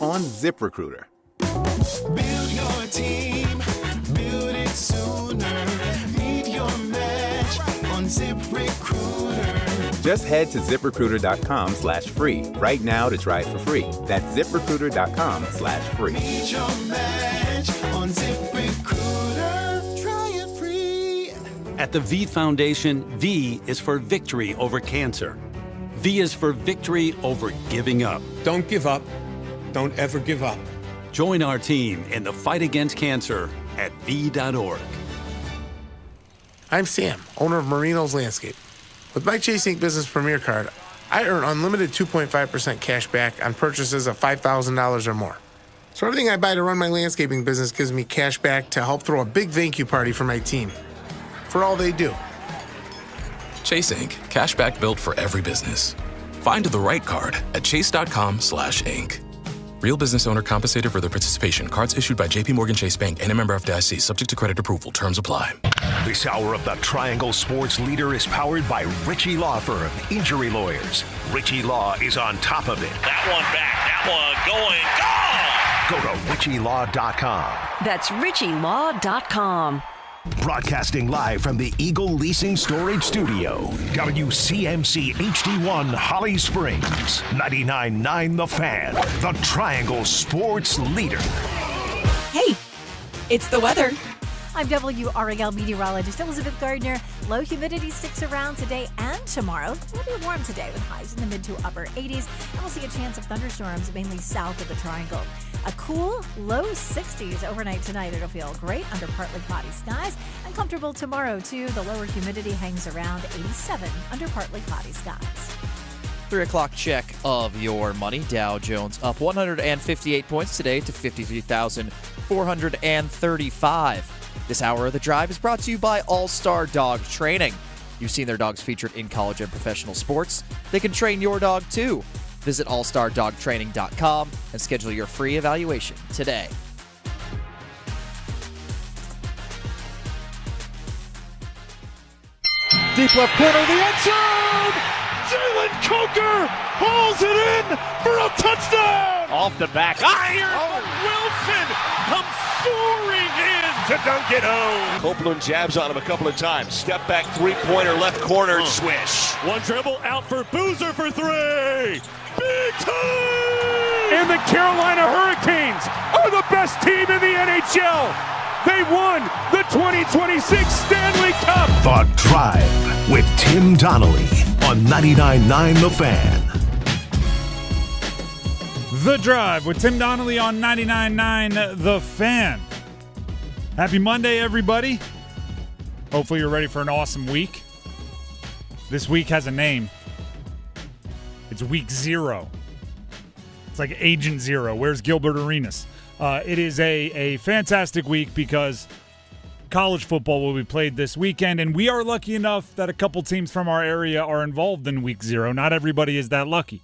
on ZipRecruiter. Build your team, build it sooner. Meet your match on ZipRecruiter. Just head to ZipRecruiter.com/free right now to try it for free. That's ZipRecruiter.com/free. Meet your match on ZipRecruiter. Try it free. At the V Foundation, V is for victory over cancer. V is for victory over giving up. Don't give up. Don't ever give up. Join our team in the fight against cancer at V.org. I'm Sam, owner of Marino's Landscape. With my Chase Ink Business Premier Card, I earn unlimited 2.5% cash back on purchases of $5,000 or more. So everything I buy to run my landscaping business gives me cash back to help throw a big thank you party for my team. For all they do. Chase Ink. Cashback built for every business. Find the right card at chase.com/ink. Real business owner compensated for their participation. Cards issued by JPMorgan Chase Bank and a member FDIC. Subject to credit approval. Terms apply. This hour of the Triangle Sports Leader is powered by Ritchie Law Firm. Injury lawyers. Ritchie Law is on top of it. That one back. That one going. Gone! Go to ritchielaw.com. That's ritchielaw.com. Broadcasting live from the Eagle Leasing Storage Studio. WCMC HD1 Holly Springs. 99.9 The Fan. The Triangle Sports Leader. Hey, it's the weather. I'm WRAL meteorologist Elizabeth Gardner. Low humidity sticks around today and tomorrow. It'll be warm today with highs in the mid to upper 80s. And we'll see a chance of thunderstorms mainly south of the triangle. A cool low 60s overnight tonight. It'll feel great under partly cloudy skies and comfortable tomorrow too. The lower humidity hangs around 87 under partly cloudy skies. 3 o'clock check of your money. Dow Jones up 158 points today to 53,435. This hour of The Drive is brought to you by All-Star Dog Training. You've seen their dogs featured in college and professional sports. They can train your dog too. Visit allstardogtraining.com and schedule your free evaluation today. Deep left corner of the end zone! Jalen Coker hauls it in for a touchdown! Off the back iron. Wilson comes soaring in to dunk it home. Copeland jabs on him a couple of times. Step back three-pointer, left corner, swish. One dribble out for Boozer for three. Big time! And the Carolina Hurricanes are the best team in the NHL. They won the 2026 Stanley Cup. The Drive with Tim Donnelly on 99.9 The Fan. The Drive with Tim Donnelly on 99.9 The Fan. Happy Monday, everybody. Hopefully you're ready for an awesome week. This week has a name. It's Week 0. It's like Agent Zero. Where's Gilbert Arenas? It is a fantastic week because college football will be played this weekend, and we are lucky enough that a couple teams from our area are involved in Week 0. Not everybody is that lucky.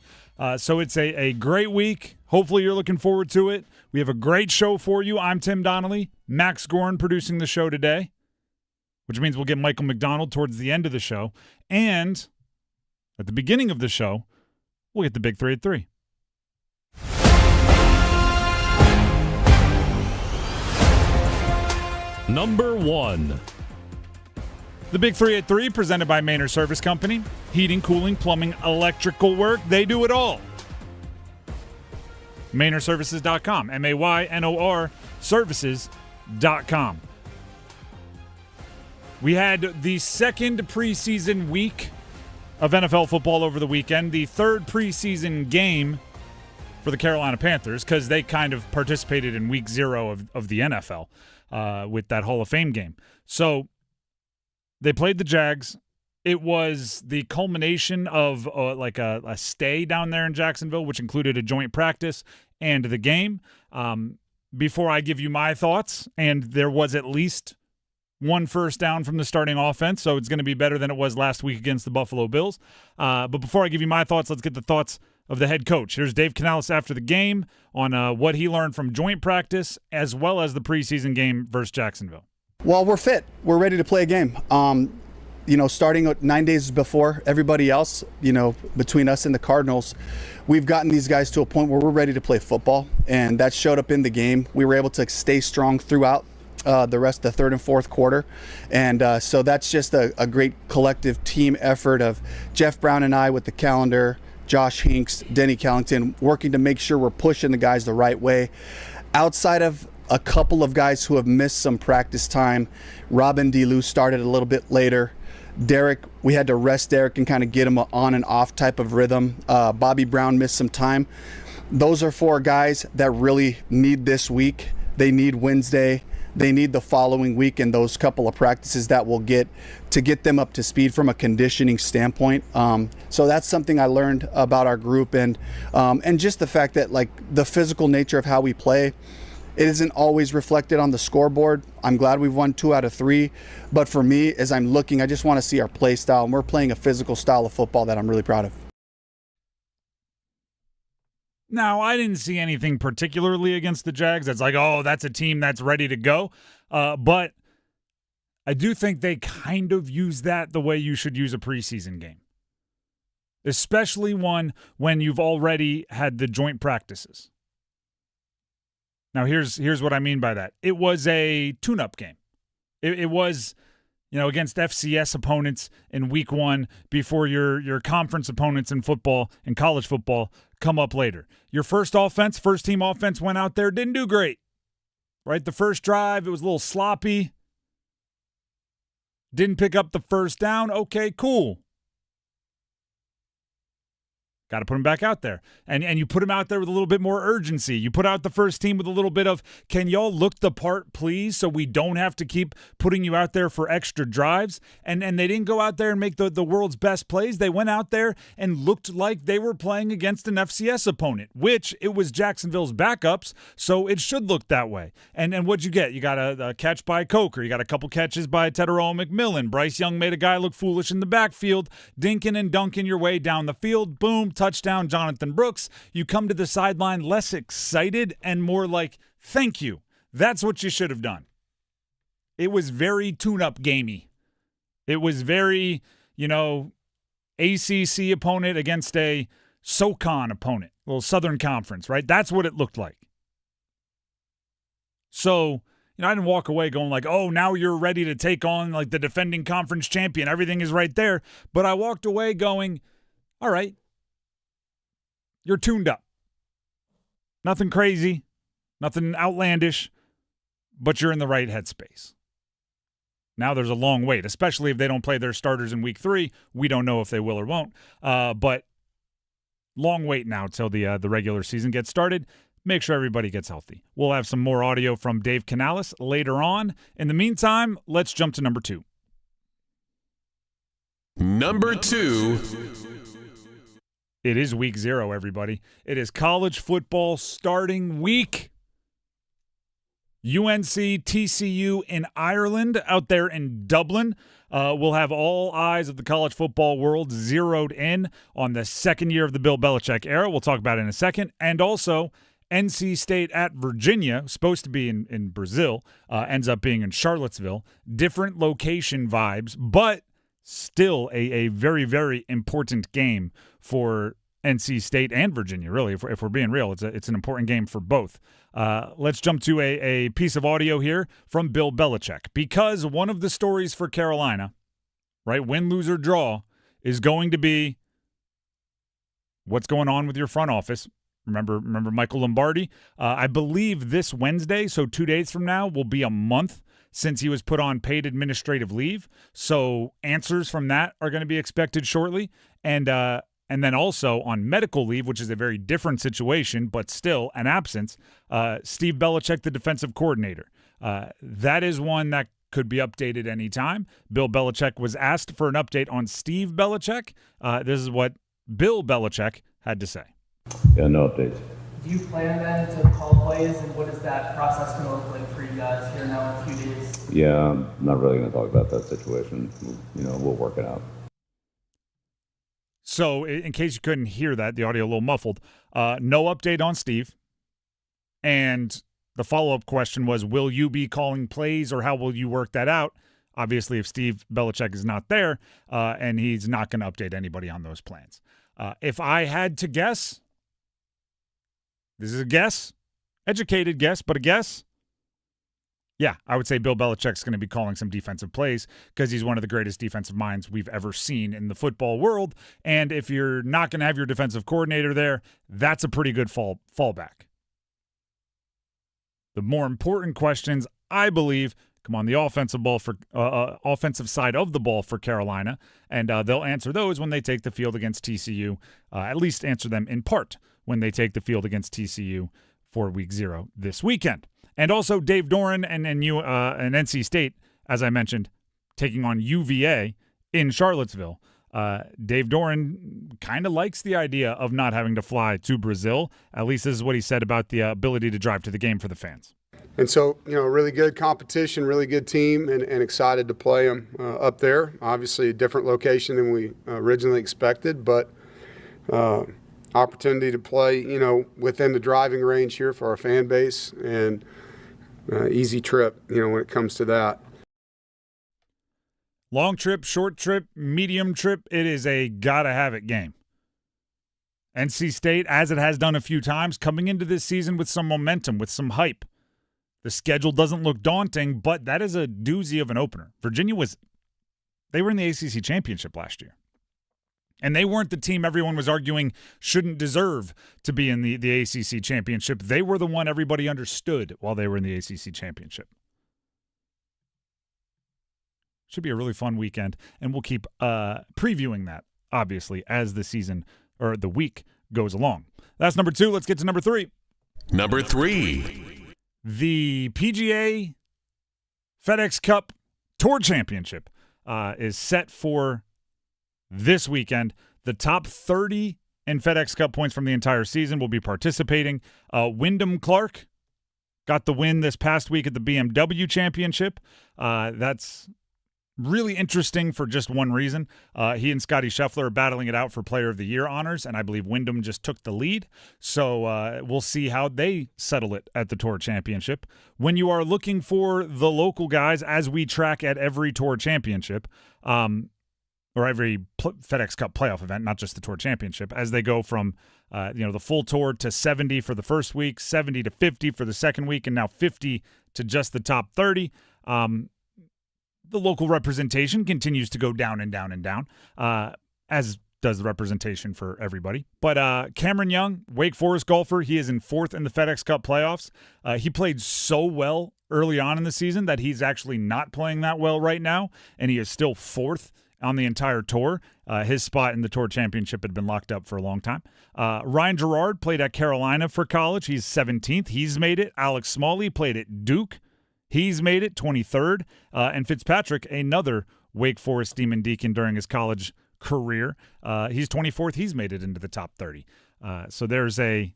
So it's a great week. Hopefully you're looking forward to it. We have a great show for you. I'm Tim Donnelly. Max Gorn producing the show today, which means we'll get Michael McDonald towards the end of the show. And at the beginning of the show, we'll get the Big 3 at 3. Number 1. The Big 3 at 3 presented by Maynard Service Company. Heating, cooling, plumbing, electrical work. They do it all. MaynorServices.com. MAYNOR Services.com. We had the second preseason week of NFL football over the weekend. The third preseason game for the Carolina Panthers because they kind of participated in Week 0 of the NFL with that Hall of Fame game. So they played the Jags. It was the culmination of like a stay down there in Jacksonville, which included a joint practice and the game. Before I give you my thoughts, and there was at least one first down from the starting offense, so it's going to be better than it was last week against the Buffalo Bills. But before I give you my thoughts, let's get the thoughts of the head coach. Here's Dave Canales after the game on what he learned from joint practice as well as the preseason game versus Jacksonville. Well, we're fit. We're ready to play a game. starting 9 days before everybody else, between us and the Cardinals, we've gotten these guys to a point where we're ready to play football, and that showed up in the game. We were able to stay strong throughout the rest of the third and fourth quarter, and so that's just a great collective team effort of Jeff Brown and I with the calendar, Josh Hinks, Denny Callington, working to make sure we're pushing the guys the right way. Outside of a couple of guys who have missed some practice time, Robin DeLu started a little bit later. Derek, we had to rest Derek and kind of get him on and off type of rhythm. Bobby Brown missed some time. Those are 4 guys that really need this week. They need Wednesday. They need the following week and those couple of practices that we'll get to get them up to speed from a conditioning standpoint. So that's something I learned about our group, and just the fact that the physical nature of how we play, it isn't always reflected on the scoreboard. I'm glad we've won 2 out of 3, but for me, as I'm looking, I just want to see our play style, and we're playing a physical style of football that I'm really proud of. Now, I didn't see anything particularly against the Jags that's that's a team that's ready to go. But I do think they kind of use that the way you should use a preseason game, especially one when you've already had the joint practices. Now, here's what I mean by that. It was a tune-up game. It was, against FCS opponents in week 1 before your conference opponents in football and college football come up later. Your first team offense went out there, didn't do great, right? The first drive, it was a little sloppy. Didn't pick up the first down. Okay, cool. Got to put him back out there. And you put him out there with a little bit more urgency. You put out the first team with a little bit of, can y'all look the part, please, so we don't have to keep putting you out there for extra drives? And they didn't go out there and make the world's best plays. They went out there and looked like they were playing against an FCS opponent, which it was Jacksonville's backups, so it should look that way. And what'd you get? You got a catch by Coker. You got a couple catches by Teteroa McMillan. Bryce Young made a guy look foolish in the backfield, dinking and dunking your way down the field. Boom. Touchdown, Jonathan Brooks. You come to the sideline less excited and more like, thank you. That's what you should have done. It was very tune-up gamey. It was very, ACC opponent against a SoCon opponent, a little Southern Conference, right? That's what it looked like. So, I didn't walk away going like, oh, now you're ready to take on like the defending conference champion. Everything is right there. But I walked away going, all right, you're tuned up. Nothing crazy, nothing outlandish, but you're in the right headspace. Now there's a long wait, especially if they don't play their starters in week 3. We don't know if they will or won't. But long wait now till the regular season gets started. Make sure everybody gets healthy. We'll have some more audio from Dave Canales later on. In the meantime, let's jump to number 2. Number 2. It is week 0, everybody. It is college football starting week. UNC-TCU in Ireland, out there in Dublin. We'll have all eyes of the college football world zeroed in on the second year of the Bill Belichick era. We'll talk about it in a second. And also, NC State at Virginia, supposed to be in Brazil, ends up being in Charlottesville. Different location vibes, but still a very, very important game for NC State and Virginia, really, if we're being real. It's an important game for both. Let's jump to a piece of audio here from Bill Belichick, because one of the stories for Carolina, right, win, lose, or draw, is going to be what's going on with your front office. Remember Michael Lombardi? I believe this Wednesday, so 2 days from now, will be a month since he was put on paid administrative leave. So answers from that are going to be expected shortly. And then also on medical leave, which is a very different situation, but still an absence, Steve Belichick, the defensive coordinator. That is one that could be updated anytime. Bill Belichick was asked for an update on Steve Belichick. This is what Bill Belichick had to say. Yeah, no updates. Do you plan then to call plays, and what is that process going to look like for you guys here now in a few days? Yeah, I'm not really going to talk about that situation. We'll work it out. So in case you couldn't hear that, the audio a little muffled, no update on Steve. And the follow-up question was, will you be calling plays or how will you work that out? Obviously, if Steve Belichick is not there, and he's not going to update anybody on those plans. If I had to guess, this is a guess, educated guess, but a guess. Yeah, I would say Bill Belichick's going to be calling some defensive plays because he's one of the greatest defensive minds we've ever seen in the football world. And if you're not going to have your defensive coordinator there, that's a pretty good fallback. The more important questions, I believe, come on the offensive side of the ball for Carolina, and they'll answer those when they take the field against TCU. At least answer them in part when they take the field against TCU for Week 0 this weekend. And also Dave Doran and NC State, as I mentioned, taking on UVA in Charlottesville. Dave Doran kind of likes the idea of not having to fly to Brazil. At least this is what he said about the ability to drive to the game for the fans. And so, really good competition, really good team, and excited to play them up there. Obviously a different location than we originally expected, but opportunity to play, within the driving range here for our fan base, and easy trip, when it comes to that. Long trip, short trip, medium trip, it is a gotta-have-it game. NC State, as it has done a few times, coming into this season with some momentum, with some hype. The schedule doesn't look daunting, but that is a doozy of an opener. Virginia they were in the ACC championship last year. And they weren't the team everyone was arguing shouldn't deserve to be in the ACC championship. They were the one everybody understood while they were in the ACC championship. Should be a really fun weekend, and we'll keep previewing that, obviously, as the season or the week goes along. That's number 2. Let's get to number 3. Number 3. The PGA FedEx Cup Tour Championship is set for this weekend. The top 30 in FedEx Cup points from the entire season will be participating. Wyndham Clark got the win this past week at the BMW Championship. That's really interesting for just one reason. He and Scotty Scheffler are battling it out for Player of the Year honors, and I believe Wyndham just took the lead. So we'll see how they settle it at the Tour Championship. When you are looking for the local guys, as we track at every Tour Championship, or every FedEx Cup playoff event, not just the Tour Championship, as they go from the full tour to 70 for the first week, 70 to 50 for the second week, and now 50 to just the top 30. The local representation continues to go down and down and down, as does the representation for everybody. But Cameron Young, Wake Forest golfer, he is in 4th in the FedEx Cup playoffs. He played so well early on in the season that he's actually not playing that well right now, and he is still 4th on the entire tour. His spot in the Tour Championship had been locked up for a long time. Ryan Gerard played at Carolina for college. He's 17th. He's made it. Alex Smalley played at Duke. He's made it, 23rd. And Fitzpatrick, another Wake Forest Demon Deacon during his college career. He's 24th. He's made it into the top 30. So there's a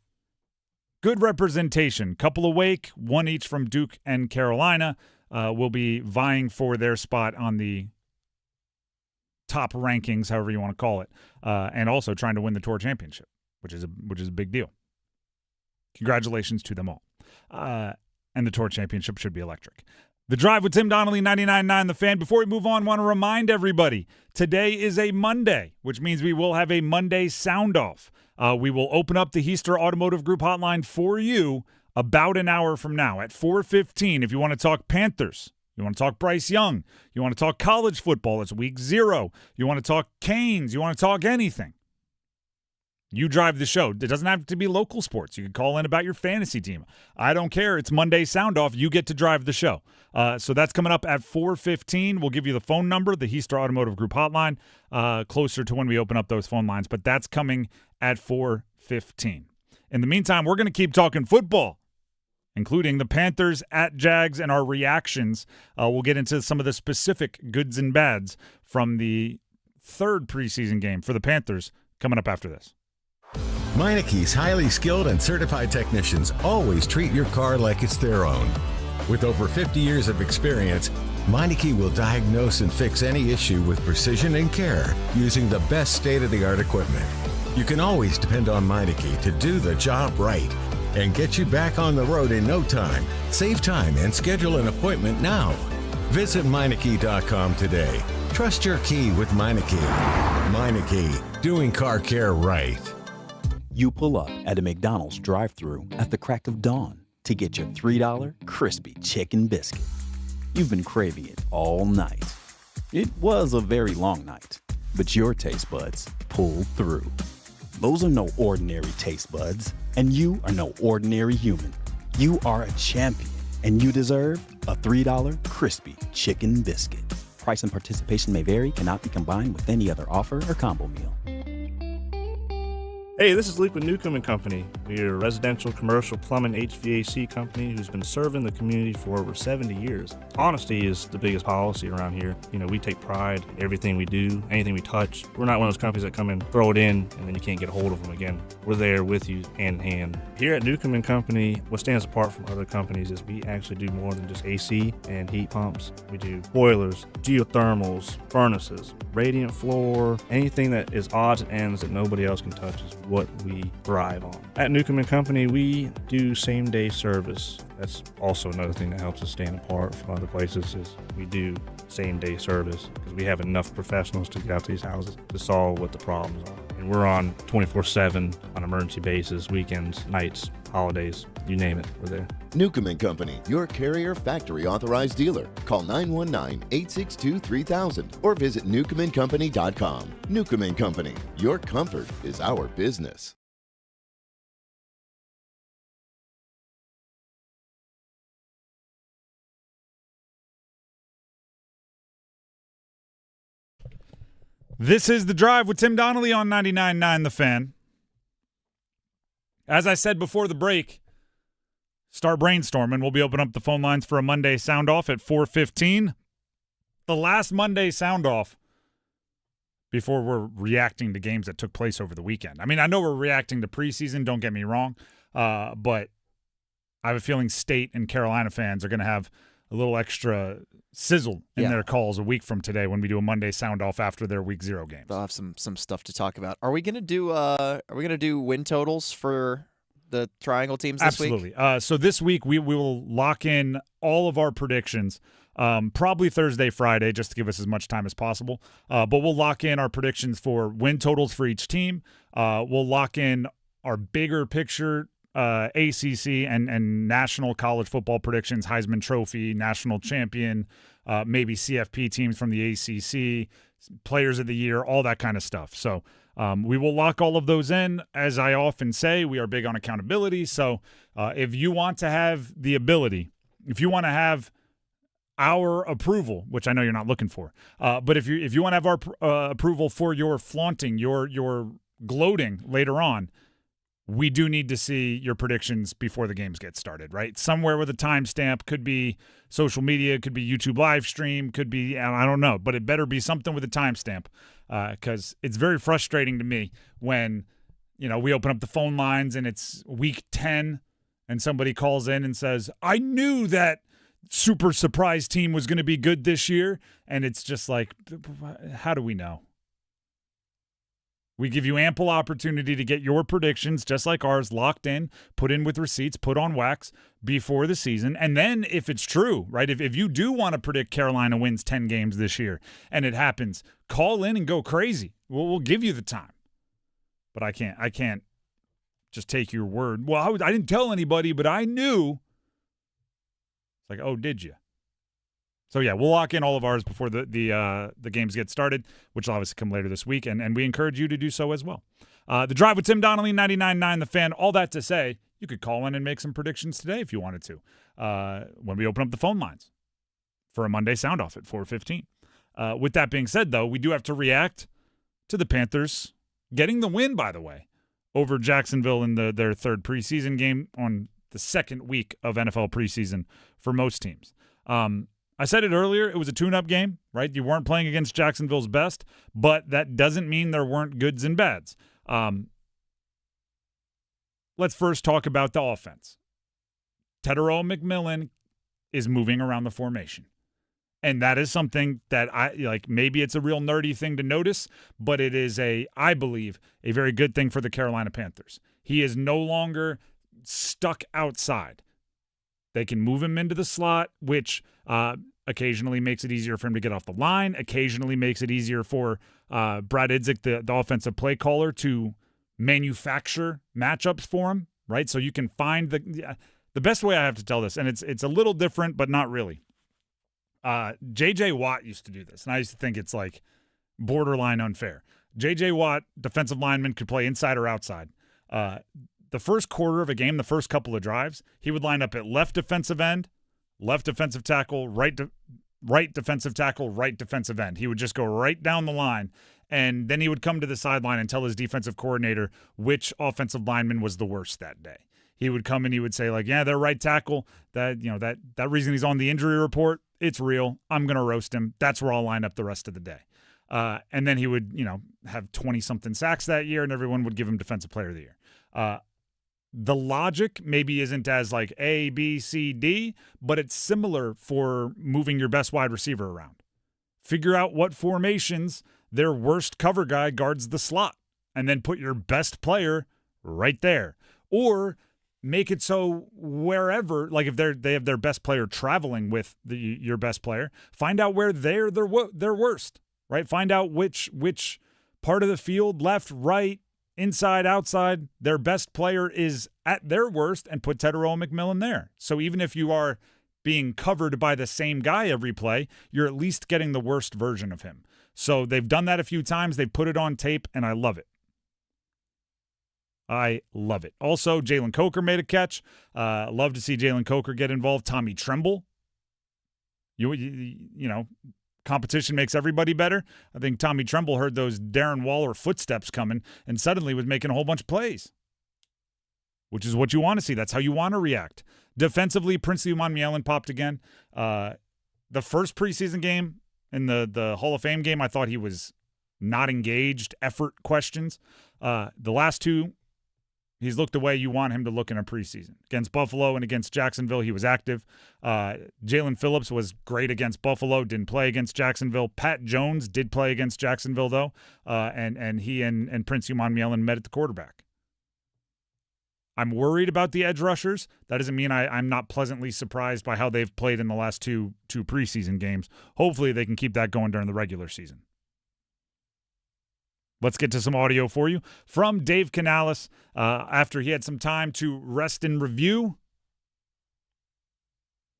good representation. Couple of Wake, one each from Duke and Carolina will be vying for their spot on the top rankings, however you want to call it, and also trying to win the Tour Championship, which is a big deal. Congratulations to them all. And the Tour Championship should be electric. The Drive with Tim Donnelly, 99.9 The Fan. Before we move on, I want to remind everybody, today is a Monday, which means we will have a Monday Soundoff. We will open up the Heister Automotive Group hotline for you about an hour from now at 4:15. If you want to talk Panthers, you want to talk Bryce Young, you want to talk college football, it's Week 0. You want to talk Canes, you want to talk anything. You drive the show. It doesn't have to be local sports. You can call in about your fantasy team. I don't care. It's Monday Soundoff. You get to drive the show. So that's coming up at 4:15. We'll give you the phone number, the Heister Automotive Group hotline, closer to when we open up those phone lines. But that's coming at 4:15. In the meantime, we're going to keep talking football, including the Panthers at Jags and our reactions. We'll get into some of the specific goods and bads from the 3rd preseason game for the Panthers coming up after this. Meineke's highly skilled and certified technicians always treat your car like it's their own. With over 50 years of experience, Meineke will diagnose and fix any issue with precision and care using the best state-of-the-art equipment. You can always depend on Meineke to do the job right and get you back on the road in no time. Save time and schedule an appointment now. Visit Meineke.com today. Trust your key with Meineke. Meineke, doing car care right. You pull up at a McDonald's drive-thru at the crack of dawn to get your $3 crispy chicken biscuit. You've been craving it all night. It was a very long night, but your taste buds pulled through. Those are no ordinary taste buds, and you are no ordinary human. You are a champion, and you deserve a $3 crispy chicken biscuit. Price and participation may vary, cannot be combined with any other offer or combo meal. Hey, this is Luke with Newcomb & Company. We're a residential, commercial, plumbing, HVAC company who's been serving the community for over 70 years. Honesty is the biggest policy around here. You know, we take pride in everything we do, anything we touch. We're not one of those companies that come in, throw it in, and then you can't get a hold of them again. We're there with you hand in hand. Here at Newcomb & Company, what stands apart from other companies is we actually do more than just AC and heat pumps. We do boilers, geothermals, furnaces, radiant floor, anything that is odds and ends that nobody else can touch is what we thrive on. At Newcomb & Company, we do same-day service. That's also another thing that helps us stand apart from other places is we do same-day service because we have enough professionals to get out to these houses to solve what the problems are. And we're on 24/7 on emergency basis, weekends, nights, holidays, you name it, we're there. Newcomb & Company, your Carrier factory authorized dealer. Call 919-862-3000 or visit newcombandcompany.com. Newcomb & Company, your comfort is our business. This is The Drive with Tim Donnelly on 99.9 The Fan. As I said before the break, start brainstorming. We'll be opening up the phone lines for a Monday Soundoff at 4:15. The last Monday Soundoff before we're reacting to games that took place over the weekend. I mean, I know we're reacting to preseason, don't get me wrong, but I have a feeling State and Carolina fans are going to have a little extra sizzle in their calls a week from today when we do a Monday Soundoff after their Week 0 games. They'll have some stuff to talk about. Are we gonna do win totals for the Triangle teams this week? Absolutely. So this week we will lock in all of our predictions. Probably Thursday, Friday, just to give us as much time as possible. But we'll lock in our predictions for win totals for each team. We'll lock in our bigger picture ACC and national college football predictions, Heisman Trophy, national champion, maybe CFP teams from the ACC, players of the year, all that kind of stuff. So we will lock all of those in. As I often say, we are big on accountability. So if you want to have the ability, if you want to have our approval, which I know you're not looking for, but if you want to have our approval for your flaunting, your gloating later on, we do need to see your predictions before the games get started, right? Somewhere with a timestamp, could be social media, could be YouTube live stream, could be, I don't know, but it better be something with a timestamp because it's very frustrating to me when, we open up the phone lines and it's week 10 and somebody calls in and says, I knew that super surprise team was going to be good this year. And it's just like, how do we know? We give you ample opportunity to get your predictions, just like ours, locked in, put in with receipts, put on wax before the season. And then if it's true, right, if you do want to predict Carolina wins 10 games this year and it happens, call in and go crazy. We'll give you the time. But I can't just take your word. Well, I didn't tell anybody, but I knew. It's like, oh, did you? So, yeah, we'll lock in all of ours before the games get started, which will obviously come later this week, and we encourage you to do so as well. The Drive with Tim Donnelly, 99.9 The Fan. All that to say, you could call in and make some predictions today if you wanted to when we open up the phone lines for a Monday Soundoff at 4:15. With that being said, though, we do have to react to the Panthers getting the win, by the way, over Jacksonville in their third preseason game on the second week of NFL preseason for most teams. I said it earlier, it was a tune-up game, right? You weren't playing against Jacksonville's best, but that doesn't mean there weren't goods and bads. Let's first talk about the offense. Tetairoa McMillan is moving around the formation. And that is something that maybe it's a real nerdy thing to notice, but it is I believe, a very good thing for the Carolina Panthers. He is no longer stuck outside. They can move him into the slot, which occasionally makes it easier for him to get off the line, occasionally makes it easier for Brad Idzik, the offensive play caller, to manufacture matchups for him, right? So you can find the best way I have to tell this, and it's a little different, but not really. J.J. Watt used to do this, and I used to think it's like borderline unfair. J.J. Watt, defensive lineman, could play inside or outside. The first quarter of a game, the first couple of drives, he would line up at left defensive end, left defensive tackle, right defensive tackle, right defensive end. He would just go right down the line, and then he would come to the sideline and tell his defensive coordinator which offensive lineman was the worst that day. He would come and he would say, like, yeah, their right tackle, that reason he's on the injury report, it's real. I'm going to roast him. That's where I'll line up the rest of the day. And then he would, have 20-something sacks that year, and everyone would give him Defensive Player of the Year. The logic maybe isn't as like A, B, C, D, but it's similar for moving your best wide receiver around. Figure out what formations their worst cover guy guards the slot, and then put your best player right there. Or make it so wherever, like if they have their best player traveling with your best player, find out where they're their worst, right? Find out which part of the field, left, right, inside, outside, their best player is at their worst, and put Teteroa McMillan there. So even if you are being covered by the same guy every play, you're at least getting the worst version of him. So they've done that a few times. They've put it on tape, and I love it. I love it. Also, Jalen Coker made a catch. Love to see Jalen Coker get involved. Tommy Tremble. You know, competition makes everybody better. I think Tommy Tremble heard those Darren Waller footsteps coming and suddenly was making a whole bunch of plays, which is what you want to see. That's how you want to react. Defensively, Prince Umanmielen popped again. The first preseason game in the Hall of Fame game, I thought he was not engaged, effort questions. The last two, he's looked the way you want him to look in a preseason. Against Buffalo and against Jacksonville, he was active. Jalen Phillips was great against Buffalo, didn't play against Jacksonville. Pat Jones did play against Jacksonville, though, and he and Prince Umanmielen met at the quarterback. I'm worried about the edge rushers. That doesn't mean I'm not pleasantly surprised by how they've played in the last two preseason games. Hopefully they can keep that going during the regular season. Let's get to some audio for you from Dave Canales after he had some time to rest and review.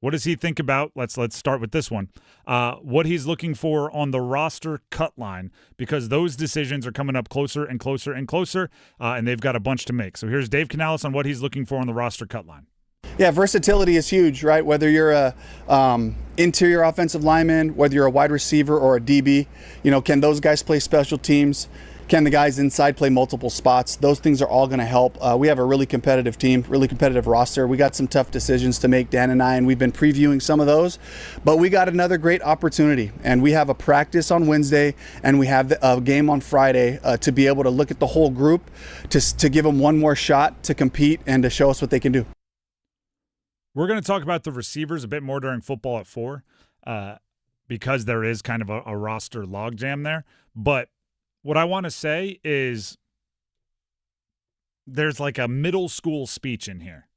What does he think about? Let's start with this one. What he's looking for on the roster cut line, because those decisions are coming up closer and closer and closer, and they've got a bunch to make. So here's Dave Canales on what he's looking for on the roster cut line. Yeah, versatility is huge, right? Whether you're a interior offensive lineman, whether you're a wide receiver or a DB, can those guys play special teams? Can the guys inside play multiple spots? Those things are all going to help. We have a really competitive team, really competitive roster. We got some tough decisions to make, Dan and I, and we've been previewing some of those. But we got another great opportunity, and we have a practice on Wednesday, and we have a game on Friday to be able to look at the whole group, to give them one more shot to compete and to show us what they can do. We're going to talk about the receivers a bit more during football at 4 because there is kind of a roster logjam there. But what I want to say is there's like a middle school speech in here,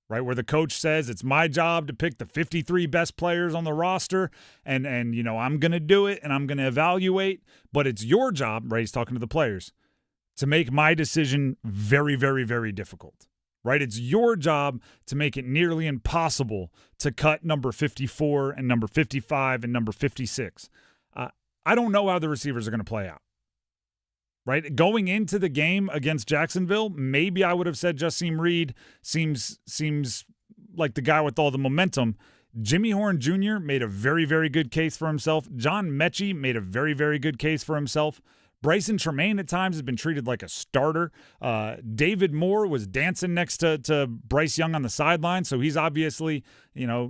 right, where the coach says it's my job to pick the 53 best players on the roster, and I'm going to do it, and I'm going to evaluate, but it's your job, right, he's talking to the players, to make my decision very, very, very difficult, right? It's your job to make it nearly impossible to cut number 54 and number 55 and number 56. I don't know how the receivers are going to play out. Right, going into the game against Jacksonville, maybe I would have said Jasim Reed seems like the guy with all the momentum. Jimmy Horn Jr. made a very, very good case for himself. John Mechie made a very, very good case for himself. Bryson Tremaine at times has been treated like a starter. David Moore was dancing next to Bryce Young on the sideline, so he's obviously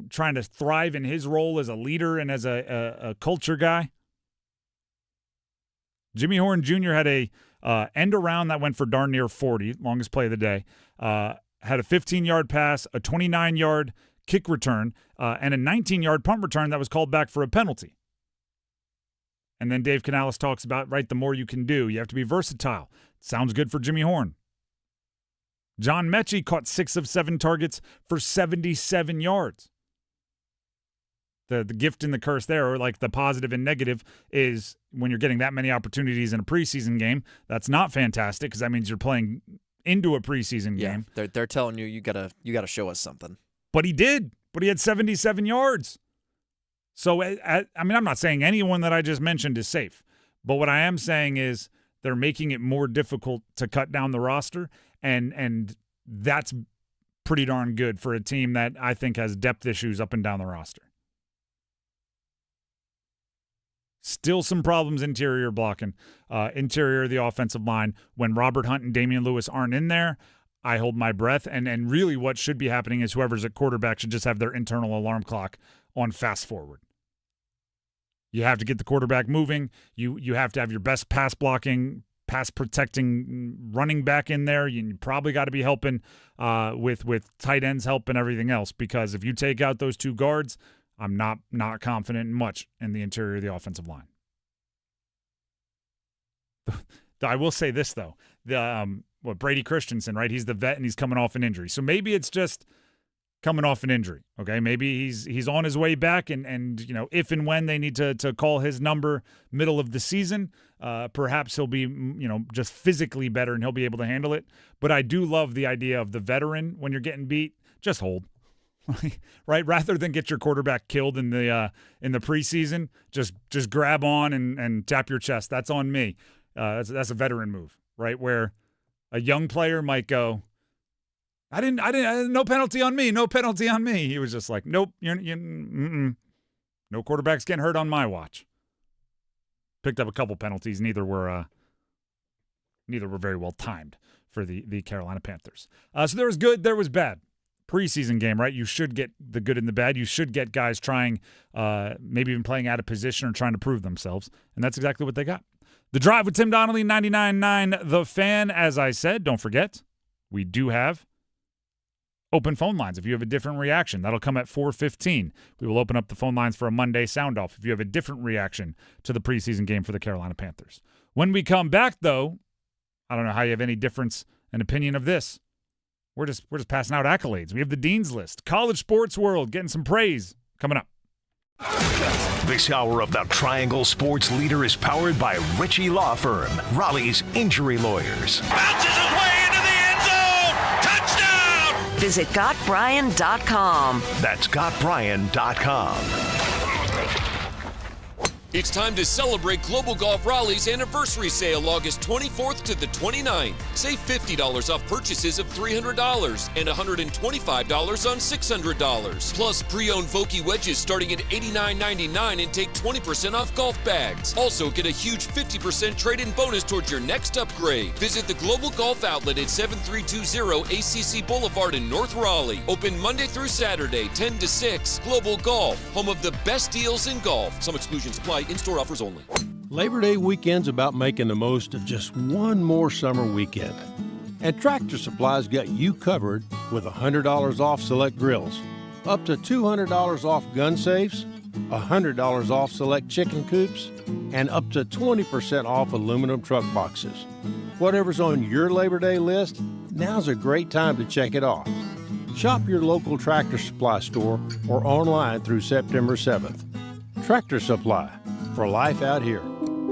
trying to thrive in his role as a leader and as a culture guy. Jimmy Horn Jr. had a end around that went for darn near 40, longest play of the day. Had a 15-yard pass, a 29-yard kick return, and a 19-yard punt return that was called back for a penalty. And then Dave Canales talks about, right, the more you can do. You have to be versatile. Sounds good for Jimmy Horn. John Mechie caught 6 of 7 targets for 77 yards. The gift and the curse there, or like the positive and negative, is when you're getting that many opportunities in a preseason game, that's not fantastic because that means you're playing into a preseason game. They're telling you gotta show us something. But he did. But he had 77 yards. So, I mean, I'm not saying anyone that I just mentioned is safe. But what I am saying is they're making it more difficult to cut down the roster, and that's pretty darn good for a team that I think has depth issues up and down the roster. Still some problems interior blocking, interior of the offensive line. When Robert Hunt and Damian Lewis aren't in there, I hold my breath. And really what should be happening is whoever's at quarterback should just have their internal alarm clock on fast forward. You have to get the quarterback moving. You have to have your best pass blocking, pass protecting running back in there. You probably got to be helping with tight ends help and everything else, because if you take out those two guards, I'm not confident much in the interior of the offensive line. I will say this, though. Brady Christensen, right? He's the vet, and he's coming off an injury. So maybe it's just coming off an injury, okay? Maybe he's on his way back, and you know, if and when they need to call his number middle of the season, perhaps he'll be, you know, just physically better, and he'll be able to handle it. But I do love the idea of the veteran when you're getting beat, just hold. Right, rather than get your quarterback killed in the preseason, just grab on and tap your chest. That's on me. That's a veteran move, right? Where a young player might go, I didn't. No penalty on me. No penalty on me. He was just like, nope. No quarterback's getting hurt on my watch. Picked up a couple penalties. Neither were very well timed for the Carolina Panthers. So there was good, there was bad. Preseason game, right? You should get the good and the bad. You should get guys trying, maybe even playing out of position or trying to prove themselves. And that's exactly what they got. The Drive with Tim Donnelly, 99.9 The Fan. As I said, don't forget, we do have open phone lines. If you have a different reaction, that'll come at 4:15. We will open up the phone lines for a Monday Soundoff if you have a different reaction to the preseason game for the Carolina Panthers. When we come back, though, I don't know how you have any difference in opinion of this. We're just passing out accolades. We have the Dean's List. College sports world getting some praise coming up. This hour of the Triangle Sports Leader is powered by Ritchie Law Firm, Raleigh's injury lawyers. Bounces away into the end zone. Touchdown! Visit GotBrian.com. That's GotBrian.com. It's time to celebrate Global Golf Raleigh's anniversary sale August 24th to the 29th. Save $50 off purchases of $300 and $125 on $600. Plus pre-owned Vokey wedges starting at $89.99 and take 20% off golf bags. Also get a huge 50% trade-in bonus towards your next upgrade. Visit the Global Golf Outlet at 7320 ACC Boulevard in North Raleigh. Open Monday through Saturday, 10 to 6. Global Golf, home of the best deals in golf. Some exclusions apply. In-store offers only. Labor Day weekend's about making the most of just one more summer weekend. And Tractor Supply's got you covered with $100 off select grills, up to $200 off gun safes, $100 off select chicken coops, and up to 20% off aluminum truck boxes. Whatever's on your Labor Day list, now's a great time to check it off. Shop your local Tractor Supply store or online through September 7th. Tractor Supply, for life out here.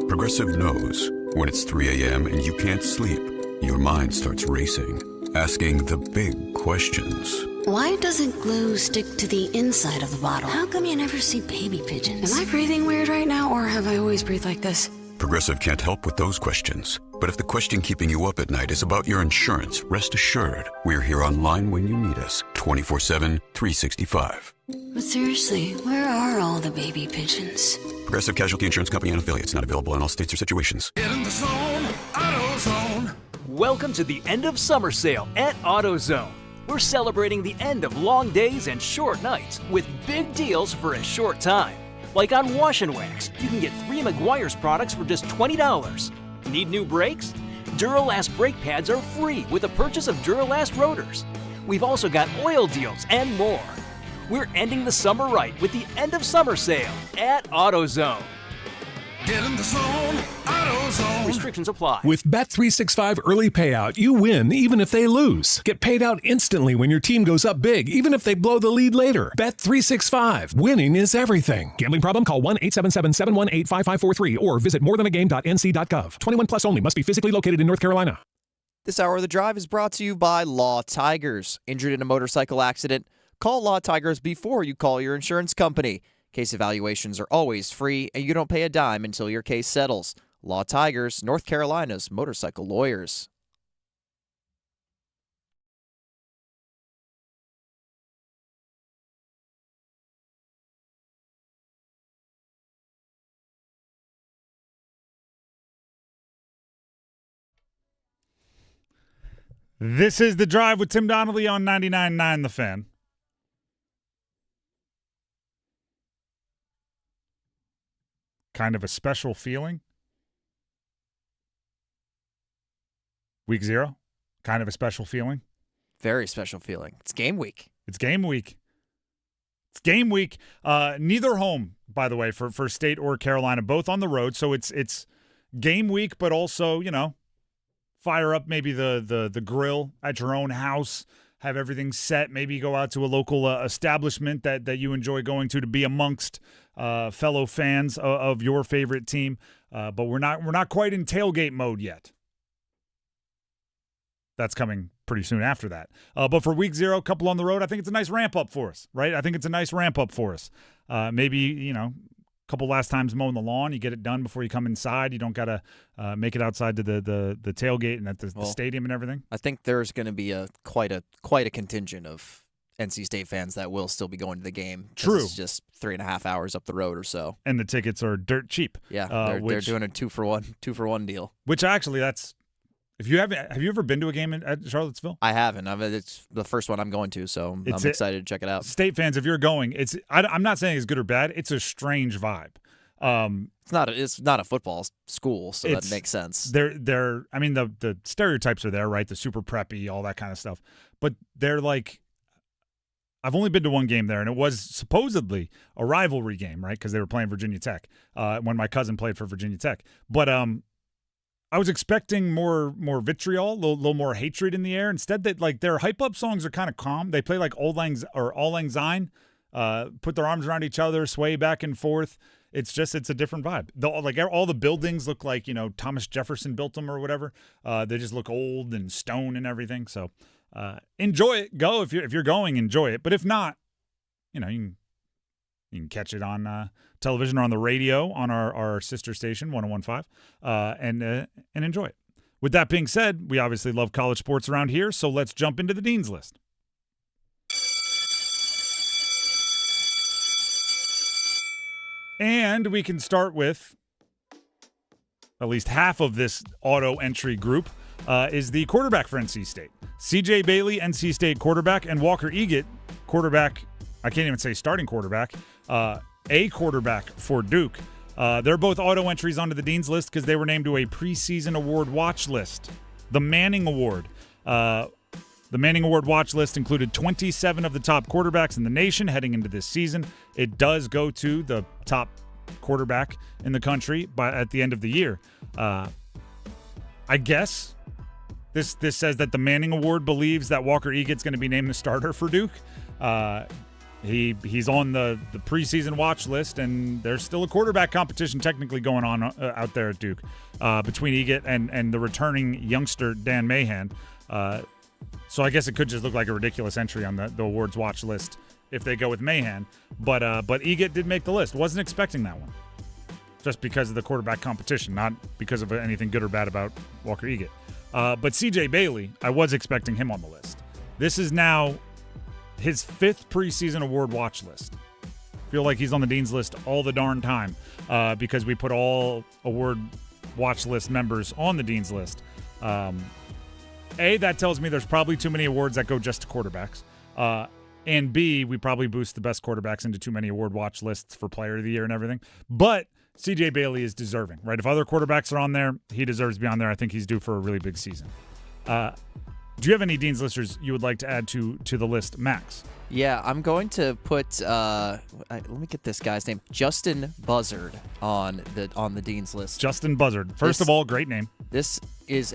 Progressive knows when it's 3 a.m. and you can't sleep, your mind starts racing, asking the big questions. Why doesn't glue stick to the inside of the bottle? How come you never see baby pigeons? Am I breathing weird right now, or have I always breathed like this? Progressive can't help with those questions. But if the question keeping you up at night is about your insurance, rest assured, we're here online when you need us, 24/7, 365. But seriously, where are all the baby pigeons? Progressive Casualty Insurance Company and affiliates, not available in all states or situations. Get in the zone, AutoZone. Welcome to the end of summer sale at AutoZone. We're celebrating the end of long days and short nights with big deals for a short time. Like on Wash and Wax, you can get 3 Meguiar's products for just $20. Need new brakes? Duralast brake pads are free with the purchase of Duralast rotors. We've also got oil deals and more. We're ending the summer right with the end of summer sale at AutoZone. Get in the zone, AutoZone. Restrictions apply. With Bet365 Early Payout, you win even if they lose. Get paid out instantly when your team goes up big, even if they blow the lead later. Bet365. Winning is everything. Gambling problem? Call 1-877-718-5543 or visit morethanagame.nc.gov. 21 plus only. Must be physically located in North Carolina. This hour of the drive is brought to you by Law Tigers. Injured in a motorcycle accident? Call Law Tigers before you call your insurance company. Case evaluations are always free, and you don't pay a dime until your case settles. Law Tigers, North Carolina's motorcycle lawyers. This is The Drive with Tim Donnelly on 99.9 The Fan. Kind of a special feeling. Week 0, kind of a special feeling. Very special feeling. It's game week. It's game week. It's game week. Neither home, by the way, for State or Carolina, both on the road. So it's game week, but also, you know, fire up maybe the grill at your own house, have everything set, maybe go out to a local establishment that you enjoy going to be amongst fellow fans of your favorite team. But we're not quite in tailgate mode yet. That's coming pretty soon after that. But for week 0, couple on the road, I think it's a nice ramp up for us, right? I think it's a nice ramp up for us. Maybe, you know, couple last times mowing the lawn, you get it done before you come inside. You don't got to make it outside to the tailgate and at the stadium and everything. I think there's going to be quite a contingent of NC State fans that will still be going to the game. True. It's just 3.5 hours up the road or so. And the tickets are dirt cheap. Yeah, they're doing a 2-for-1 deal. Which actually, that's have you ever been to a game at Charlottesville? I haven't. It's the first one I'm going to, so I'm excited to check it out. State fans, if you're going, I'm not saying it's good or bad. It's a strange vibe. It's not a football school, so that makes sense. They're I mean the stereotypes are there, right? The super preppy, all that kind of stuff. But they're like, I've only been to one game there, and it was supposedly a rivalry game, right? Because they were playing Virginia Tech when my cousin played for Virginia Tech. But I was expecting more vitriol, a little more hatred in the air. Instead, their hype up songs are kind of calm. They play like Auld Lang Syne, put their arms around each other, sway back and forth. It's a different vibe. All the buildings look like, you know, Thomas Jefferson built them or whatever. They just look old and stone and everything. So enjoy it. Go if you're going, enjoy it. But if not, you know, you can catch it on television or on the radio on our sister station 101.5 and enjoy it. With that being said, we obviously love college sports around here, so let's jump into the Dean's List. And we can start with at least half of this auto entry group is the quarterback for NC State. C.J. Bailey, NC State quarterback, and Walker Eaget, quarterback. I can't even say starting quarterback. A quarterback for Duke. They're both auto entries onto the Dean's List because they were named to a preseason award watch list. The Manning Award. The Manning Award watch list included 27 of the top quarterbacks in the nation heading into this season. It does go to the top quarterback in the country at the end of the year. I guess this says that the Manning Award believes that Walker Eaget's going to be named the starter for Duke. He's on the preseason watch list, and there's still a quarterback competition technically going on out there at Duke between Eaget and the returning youngster Dan Mahan. So I guess it could just look like a ridiculous entry on the awards watch list if they go with Mahan. But Eaget did make the list. Wasn't expecting that one, just because of the quarterback competition, not because of anything good or bad about Walker Eaget. But C.J. Bailey, I was expecting him on the list. This is now his 5th preseason award watch list. Feel like he's on the Dean's List all the darn time because we put all award watch list members on the Dean's List. A, that tells me there's probably too many awards that go just to quarterbacks. And B, we probably boost the best quarterbacks into too many award watch lists for player of the year and everything. But C.J. Bailey is deserving, right? If other quarterbacks are on there, he deserves to be on there. I think he's due for a really big season. Do you have any Dean's Listers you would like to add to the list, Max? Yeah, I'm going to put let me get this guy's name, Justin Buzzard, on the Dean's List. Justin Buzzard. First of all, great name. This is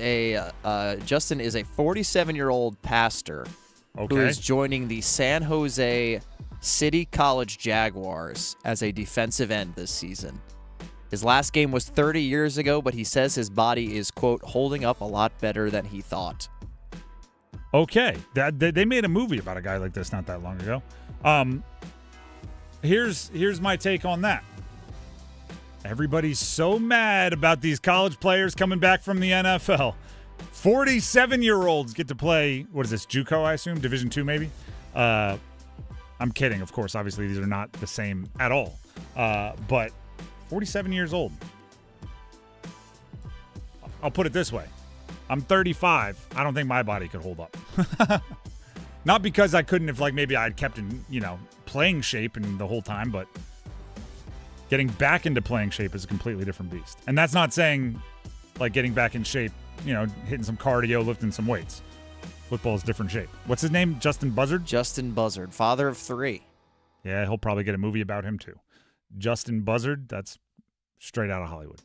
Justin is a 47-year-old pastor who is joining the San Jose City College Jaguars as a defensive end this season. His last game was 30 years ago, but he says his body is, quote, holding up a lot better than he thought. Okay. They made a movie about a guy like this not that long ago. Here's my take on that. Everybody's so mad about these college players coming back from the NFL. 47-year-olds get to play, what is this, JUCO, I assume? Division II, maybe? I'm kidding, of course. Obviously, these are not the same at all. But 47 years old. I'll put it this way. I'm 35. I don't think my body could hold up. Not because I couldn't if, like, maybe I'd kept in, playing shape and the whole time, but getting back into playing shape is a completely different beast. And that's not saying, like, getting back in shape, hitting some cardio, lifting some weights. Football is different shape. What's his name? Justin Buzzard? Justin Buzzard, father of 3. Yeah, he'll probably get a movie about him, too. Justin Buzzard, that's straight out of Hollywood.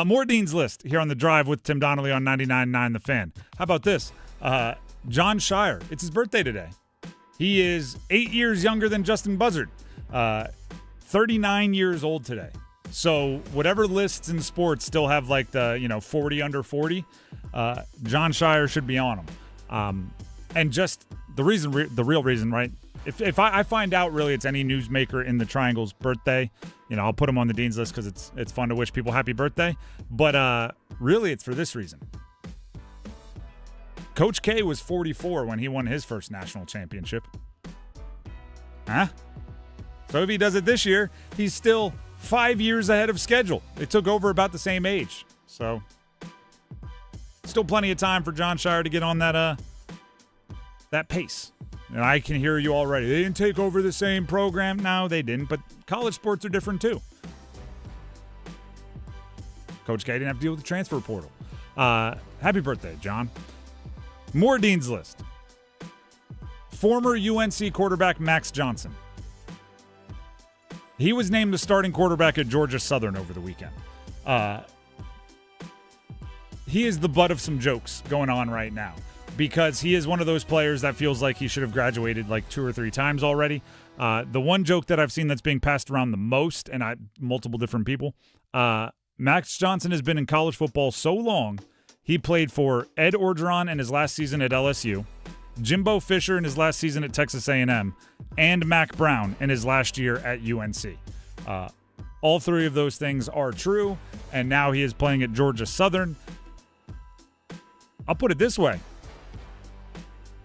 More Dean's List here on The Drive with Tim Donnelly on 99.9 The Fan. How about this? John Shire. It's his birthday today. He is 8 years younger than Justin Buzzard. 39 years old today. So whatever lists in sports still have like the 40 under 40, John Shire should be on them. And just the real reason, right? If I find out really it's any newsmaker in the Triangle's birthday, I'll put them on the Dean's List because it's fun to wish people happy birthday. But really, it's for this reason. Coach K was 44 when he won his first national championship. Huh? So if he does it this year, he's still 5 years ahead of schedule. They took over about the same age. So still plenty of time for John Shire to get on that pace. And I can hear you already. They didn't take over the same program. No, they didn't. But college sports are different too. Coach K didn't have to deal with the transfer portal. Happy birthday, John. More Dean's List. Former UNC quarterback Max Johnson. He was named the starting quarterback at Georgia Southern over the weekend. He is the butt of some jokes going on right now because he is one of those players that feels like he should have graduated like 2 or 3 times already. The one joke that I've seen that's being passed around the most, and multiple different people, Max Johnson has been in college football so long, he played for Ed Orgeron in his last season at LSU, Jimbo Fisher in his last season at Texas A&M, and Mac Brown in his last year at UNC. All 3 of those things are true, and now he is playing at Georgia Southern. I'll put it this way.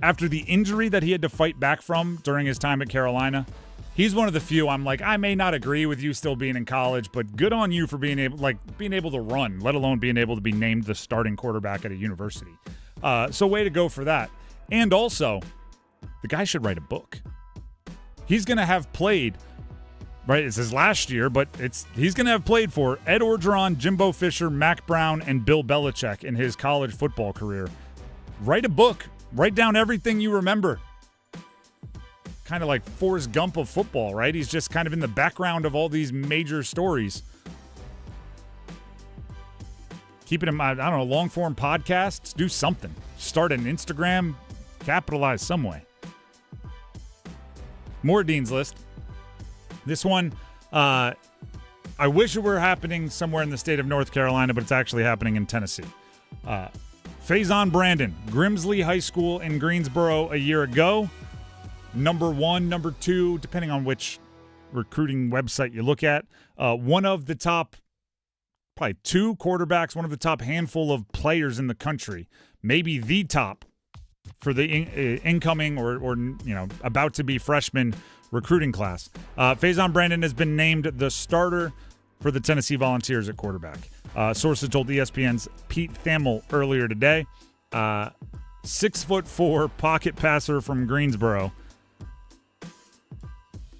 After the injury that he had to fight back from during his time at Carolina, he's one of the few I'm like, I may not agree with you still being in college, but good on you for being able to run, let alone being able to be named the starting quarterback at a university. So way to go for that. And also, the guy should write a book. He's going to have played, right? It's his last year, but he's going to have played for Ed Orgeron, Jimbo Fisher, Mac Brown, and Bill Belichick in his college football career. Write a book. Write down everything you remember. Kind of like Forrest Gump of football, right? He's just kind of in the background of all these major stories. Keep it in, I don't know, long-form podcasts. Do something. Start an Instagram. Capitalize some way. More Dean's List. This one, I wish it were happening somewhere in the state of North Carolina, but it's actually happening in Tennessee. Faison Brandon, Grimsley High School in Greensboro a year ago. Number 1, number 2, depending on which recruiting website you look at. One of the top, probably 2 quarterbacks, one of the top handful of players in the country. Maybe the top for the incoming or about to be freshman recruiting class. Faison Brandon has been named the starter for the Tennessee Volunteers at quarterback. Sources told ESPN's Pete Thamel earlier today. 6'4" pocket passer from Greensboro.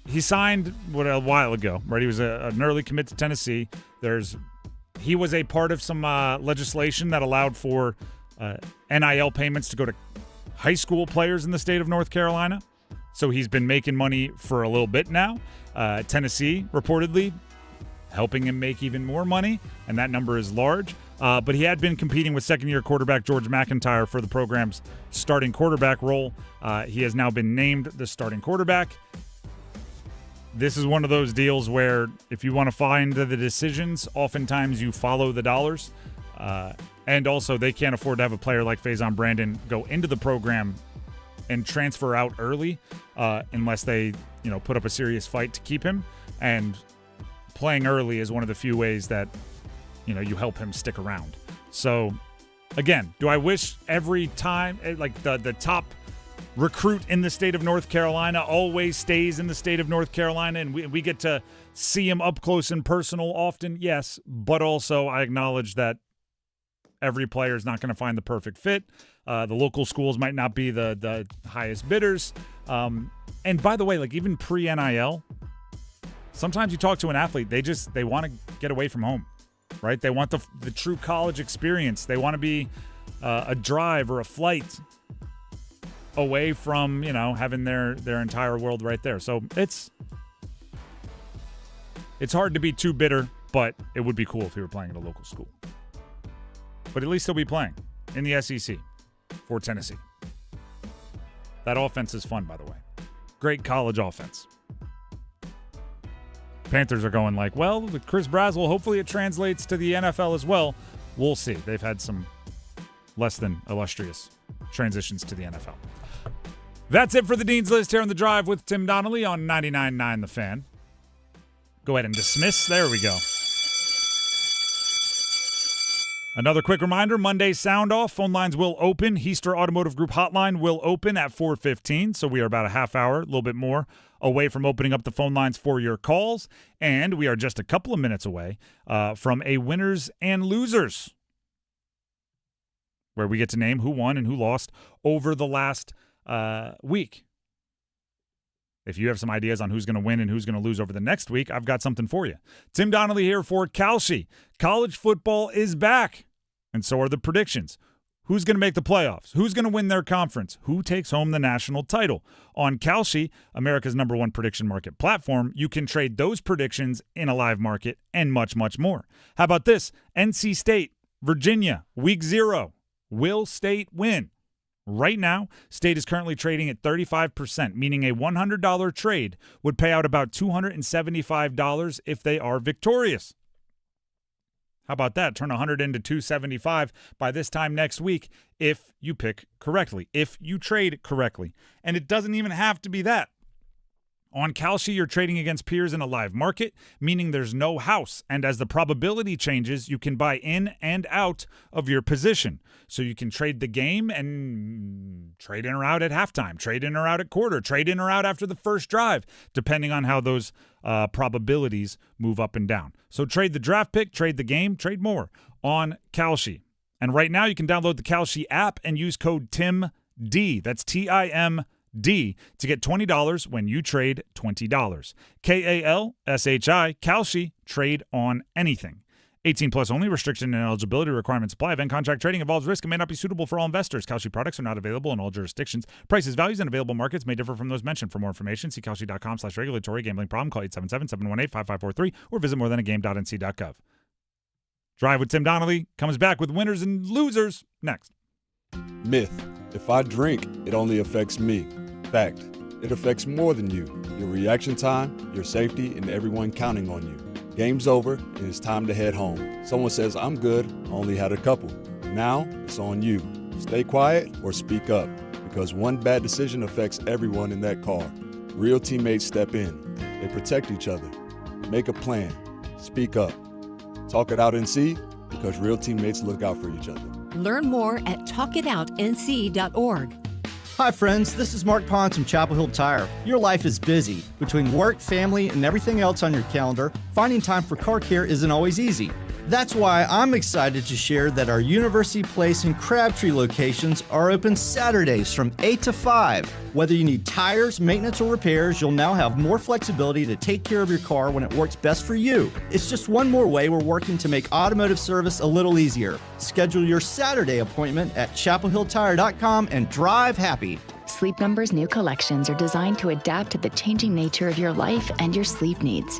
He signed a while ago, right? He was an early commit to Tennessee. He was a part of some legislation that allowed for NIL payments to go to high school players in the state of North Carolina. So he's been making money for a little bit now. Tennessee, reportedly, helping him make even more money, and that number is large. But he had been competing with second-year quarterback George McIntyre for the program's starting quarterback role. He has now been named the starting quarterback. This is one of those deals where if you want to find the decisions, oftentimes you follow the dollars. And also, they can't afford to have a player like Faison Brandon go into the program and transfer out early unless they, put up a serious fight to keep him. And playing early is one of the few ways that, you help him stick around. So, again, do I wish every time, like the top recruit in the state of North Carolina always stays in the state of North Carolina and we get to see him up close and personal often? Yes, but also I acknowledge that every player is not going to find the perfect fit. The local schools might not be the highest bidders. And by the way, like even pre-NIL, sometimes you talk to an athlete, they want to get away from home, right? They want the true college experience. They want to be a drive or a flight away from, having their entire world right there. So it's hard to be too bitter, but it would be cool if he were playing at a local school. But at least he'll be playing in the SEC for Tennessee. That offense is fun, by the way. Great college offense. Panthers are going like, well, with Chris Braswell, hopefully it translates to the NFL as well. We'll see. They've had some less than illustrious transitions to the NFL. That's it for the Dean's List here on The Drive with Tim Donnelly on 99.9 The Fan. Go ahead and dismiss. There we go. Another quick reminder, Monday Soundoff. Phone lines will open. Heister Automotive Group hotline will open at 4:15, so we are about a half hour, a little bit more, away from opening up the phone lines for your calls. And we are just a couple of minutes away from a winners and losers, where we get to name who won and who lost over the last week. If you have some ideas on who's going to win and who's going to lose over the next week, I've got something for you. Tim Donnelly here for Kalshi. College football is back, and so are the predictions. Who's going to make the playoffs? Who's going to win their conference? Who takes home the national title? On Kalshi, America's #1 prediction market platform, you can trade those predictions in a live market and much, much more. How about this? NC State, Virginia, week 0. Will State win? Right now, State is currently trading at 35%, meaning a $100 trade would pay out about $275 if they are victorious. How about that? Turn 100 into 275 by this time next week if you pick correctly, if you trade correctly. And it doesn't even have to be that. On Kalshi, you're trading against peers in a live market, meaning there's no house. And as the probability changes, you can buy in and out of your position. So you can trade the game and trade in or out at halftime, trade in or out at quarter, trade in or out after the first drive, depending on how those probabilities move up and down. So trade the draft pick, trade the game, trade more on Kalshi. And right now you can download the Kalshi app and use code TIMD. That's TIMD to get $20 when you trade $20. KALSHI, Kalshi, trade on anything. 18 plus only. Restriction and eligibility requirements apply. Event contract trading involves risk and may not be suitable for all investors. Kalshi products are not available in all jurisdictions. Prices, values, and available markets may differ from those mentioned. For more information, see kalshi.com/regulatory. Gambling problem? Call 877-718-5543 or visit morethanagame.nc.gov. Drive with Tim Donnelly comes back with winners and losers next. Myth. If I drink, it only affects me. Fact. It affects more than you. Your reaction time, your safety, and everyone counting on you. Game's over, and it's time to head home. Someone says, I'm good, I only had a couple. Now, it's on you. Stay quiet or speak up, because one bad decision affects everyone in that car. Real teammates step in. They protect each other. Make a plan. Speak up. Talk it out NC, because real teammates look out for each other. Learn more at talkitoutnc.org. Hi friends, this is Mark Pons from Chapel Hill Tire. Your life is busy. Between work, family, and everything else on your calendar, finding time for car care isn't always easy. That's why I'm excited to share that our University Place and Crabtree locations are open Saturdays from 8 to 5. Whether you need tires, maintenance, or repairs, you'll now have more flexibility to take care of your car when it works best for you. It's just one more way we're working to make automotive service a little easier. Schedule your Saturday appointment at chapelhilltire.com and drive happy. Sleep Number's new collections are designed to adapt to the changing nature of your life and your sleep needs.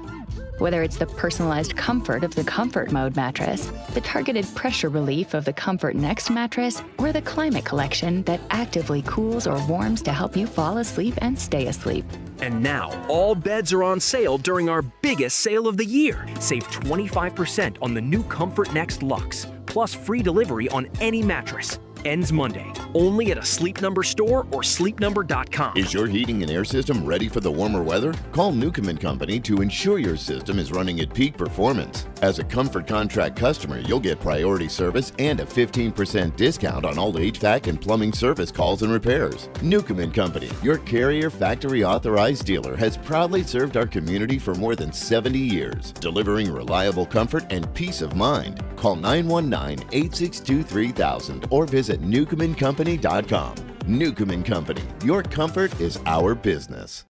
Whether it's the personalized comfort of the Comfort Mode mattress, the targeted pressure relief of the Comfort Next mattress, or the Climate Collection that actively cools or warms to help you fall asleep and stay asleep. And now, all beds are on sale during our biggest sale of the year. Save 25% on the new Comfort Next Luxe, plus free delivery on any mattress. Ends Monday. Only at a Sleep Number store or sleepnumber.com. Is your heating and air system ready for the warmer weather? Call Newcomb & Company to ensure your system is running at peak performance. As a Comfort Contract customer, you'll get priority service and a 15% discount on all HVAC and plumbing service calls and repairs. Newcomb & Company, your Carrier factory authorized dealer, has proudly served our community for more than 70 years, delivering reliable comfort and peace of mind. Call 919-862-3000 or visit newcombandcompany.com. Newcomb & Company, your comfort is our business.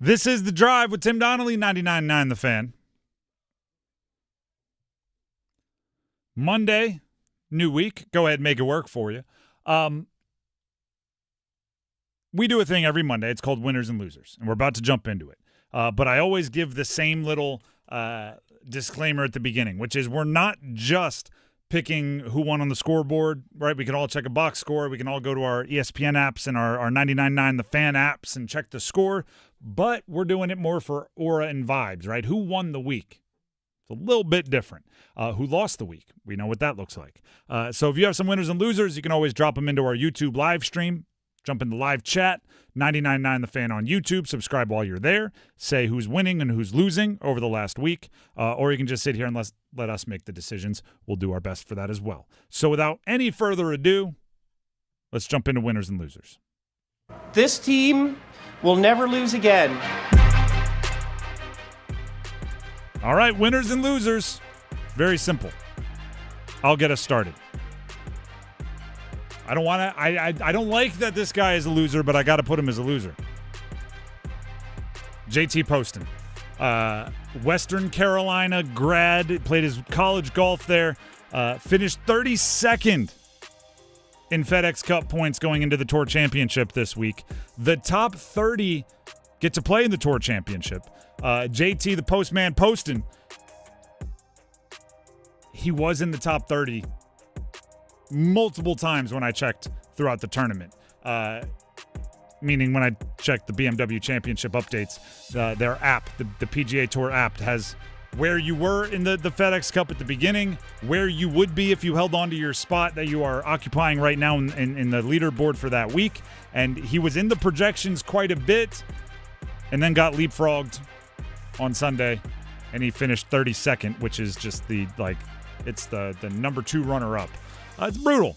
This is The Drive with Tim Donnelly, 99.9 The Fan. Monday, new week. Go ahead and make it work for you. We do a thing every Monday. It's called Winners and Losers, and we're about to jump into it. But I always give the same little disclaimer at the beginning, which is we're not just picking who won on the scoreboard, right? We can all check a box score. We can all go to our ESPN apps and our 99.9 The Fan apps and check the score. But we're doing it more for aura and vibes, right? Who won the week? It's a little bit different. Who lost the week? We know what that looks like. So if you have some winners and losers, you can always drop them into our YouTube live stream. Jump in the live chat, 99.9 The Fan on YouTube. Subscribe while you're there. Say who's winning and who's losing over the last week. Or you can just sit here and let us make the decisions. We'll do our best for that as well. So without any further ado, let's jump into winners and losers. This team will never lose again. All right, winners and losers. Very simple. I'll get us started. I don't like that this guy is a loser, but I got to put him as a loser. JT Poston, Western Carolina grad, played his college golf there, finished 32nd in FedEx Cup points going into the Tour Championship this week. The top 30 get to play in the Tour Championship. JT, the postman Poston, he was in the top 30 multiple times when I checked throughout the tournament. Meaning when I checked the BMW Championship updates, their app, the PGA Tour app, has where you were in the FedEx Cup at the beginning, where you would be if you held on to your spot that you are occupying right now in the leaderboard for that week. And he was in the projections quite a bit and then got leapfrogged on Sunday, and he finished 32nd, which is just it's the number 2 runner-up. It's brutal.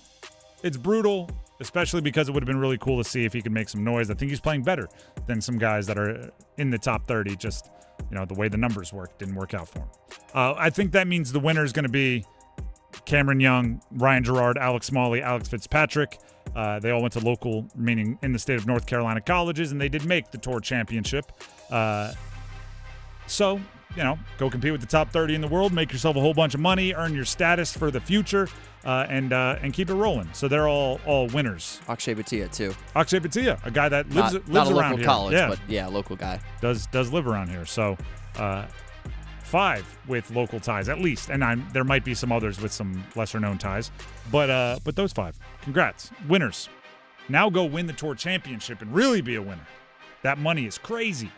It's brutal, especially because it would have been really cool to see if he could make some noise. I think he's playing better than some guys that are in the top 30. Just, the way the numbers work didn't work out for him. I think that means the winner is going to be Cameron Young, Ryan Gerard, Alex Smalley, Alex Fitzpatrick. They all went to local, meaning in the state of North Carolina colleges, and they did make the Tour Championship. So, go compete with the top 30 in the world, make yourself a whole bunch of money, earn your status for the future, and keep it rolling. So they're all winners. Akshay Bhatia too. Akshay Bhatia, a guy that lives not a around local here. College, yeah. But yeah, local guy. Does live around here. So 5 with local ties at least, and there might be some others with some lesser known ties, but those 5, congrats, winners. Now go win the Tour Championship and really be a winner. That money is crazy.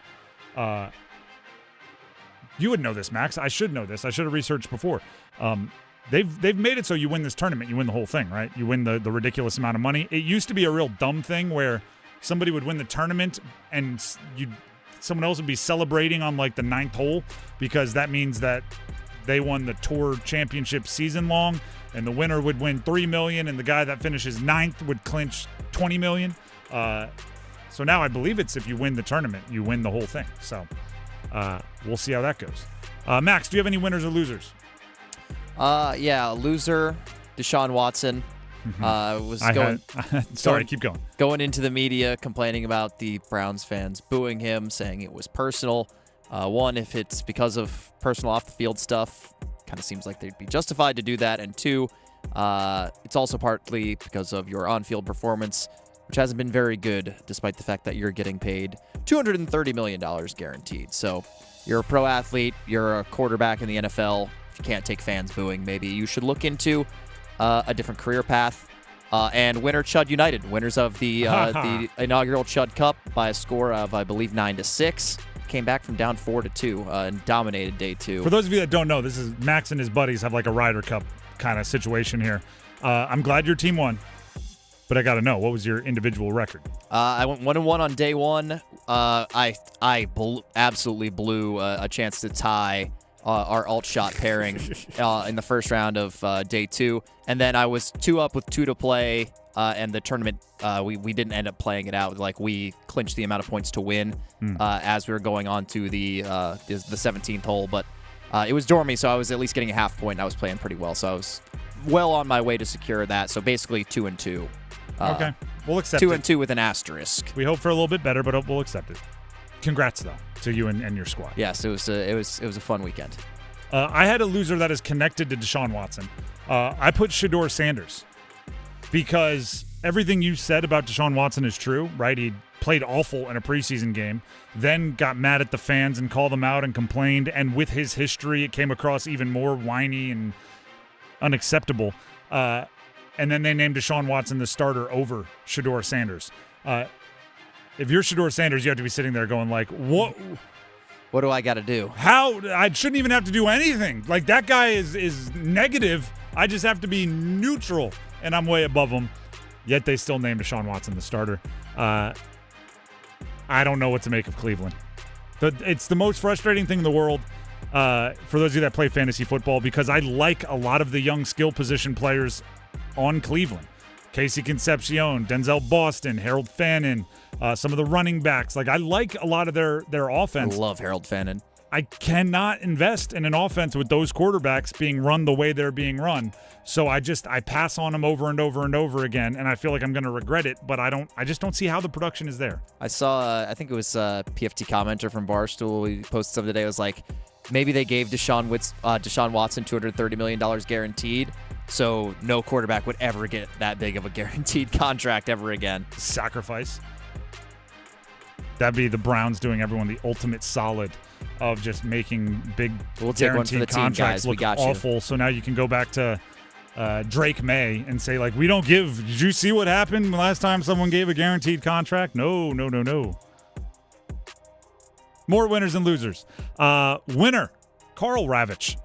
You would know this, Max. I should know this. I should have researched before. They've made it so you win this tournament, you win the whole thing, right? You win the ridiculous amount of money. It used to be a real dumb thing where somebody would win the tournament and someone else would be celebrating on the 9th hole because that means that they won the Tour Championship season long, and the winner would win $3 million, and the guy that finishes 9th would clinch $20 million. So now I believe it's if you win the tournament, you win the whole thing. So we'll see how that goes. Max, do you have any winners or losers? Loser, Deshaun Watson. Keep going. Going into the media, complaining about the Browns fans booing him, saying it was personal. One, if it's because of personal off-the-field stuff, kind of seems like they'd be justified to do that. And two, it's also partly because of your on-field performance, which hasn't been very good, despite the fact that you're getting paid $230 million guaranteed. So you're a pro athlete, you're a quarterback in the NFL. If you can't take fans booing, maybe you should look into a different career path. And winner Chud United, winners of the inaugural Chud Cup by a score of, I believe, 9-6. Came back from down 4-2 and dominated day 2. For those of you that don't know, this is Max and his buddies have like a Ryder Cup kind of situation here. I'm glad your team won, but I got to know, what was your individual record? I went 1-1 on day 1. I absolutely blew a chance to tie our alt shot pairing in the first round of day 2, and then I was 2 up with 2 to play, and the tournament we didn't end up playing it out. Like, we clinched the amount of points to win as we were going on to the 17th hole, but it was dormy, so I was at least getting a half point. And I was playing pretty well, so I was well on my way to secure that. So basically 2-2. Okay, we'll accept it. 2-2 with an asterisk. We hope for a little bit better, but we'll accept it. Congrats, though, to you and your squad. Yes, it was a fun weekend. I had a loser that is connected to Deshaun Watson. I put Shedeur Sanders because everything you said about Deshaun Watson is true, right? He played awful in a preseason game, then got mad at the fans and called them out and complained, and with his history, it came across even more whiny and unacceptable. And then they named Deshaun Watson the starter over Shedeur Sanders. If you're Shedeur Sanders, you have to be sitting there going like, what? What do I got to do? How? I shouldn't even have to do anything. Like, that guy is negative. I just have to be neutral, and I'm way above him. Yet they still named Deshaun Watson the starter. I don't know what to make of Cleveland. It's the most frustrating thing in the world for those of you that play fantasy football, because I like a lot of the young skill position players on Cleveland. Casey Concepcion, Denzel Boston, Harold Fannin, some of the running backs. Like, I like a lot of their offense. I love Harold Fannin. I cannot invest in an offense with those quarterbacks being run the way they're being run. So I pass on them over and over and over again, and I feel like I'm going to regret it, but I just don't see how the production is there. I saw, I think it was a PFT commenter from Barstool. He posted something today. It was like, maybe they gave Deshaun Watson $230 million guaranteed, so no quarterback would ever get that big of a guaranteed contract ever again. Sacrifice. That'd be the Browns doing everyone the ultimate solid of just making big guaranteed contracts look awful. So now you can go back to Drake May and say, like, we don't give. Did you see what happened last time someone gave a guaranteed contract? No. More winners and losers. Winner, Karl Ravech.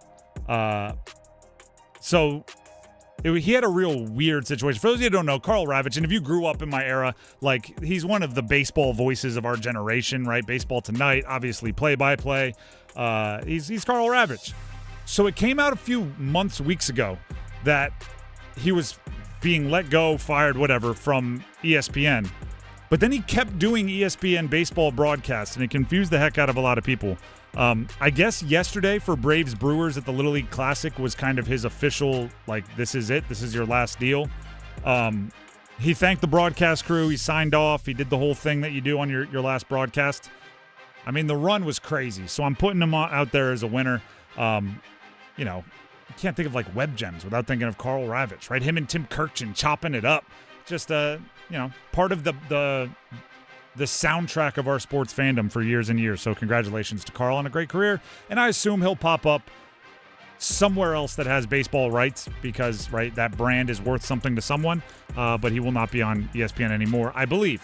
He had a real weird situation. For those of you who don't know, Karl Ravech, and if you grew up in my era, like, he's one of the baseball voices of our generation, right? Baseball Tonight, obviously play-by-play. He's Karl Ravech. So it came out a few weeks ago that he was being let go, fired, whatever, from ESPN. But then he kept doing ESPN baseball broadcasts, and it confused the heck out of a lot of people. I guess yesterday for Braves Brewers at the Little League Classic was kind of his official, like, this is it. This is your last deal. He thanked the broadcast crew. He signed off. He did the whole thing that you do on your last broadcast. I mean, the run was crazy. So I'm putting him out there as a winner. You can't think of, like, web gems without thinking of Karl Ravech, right? Him and Tim Kirchin chopping it up. Just, part of the soundtrack of our sports fandom for years and years. So congratulations to Karl on a great career. And I assume he'll pop up somewhere else that has baseball rights because, right, that brand is worth something to someone. But he will not be on ESPN anymore, I believe.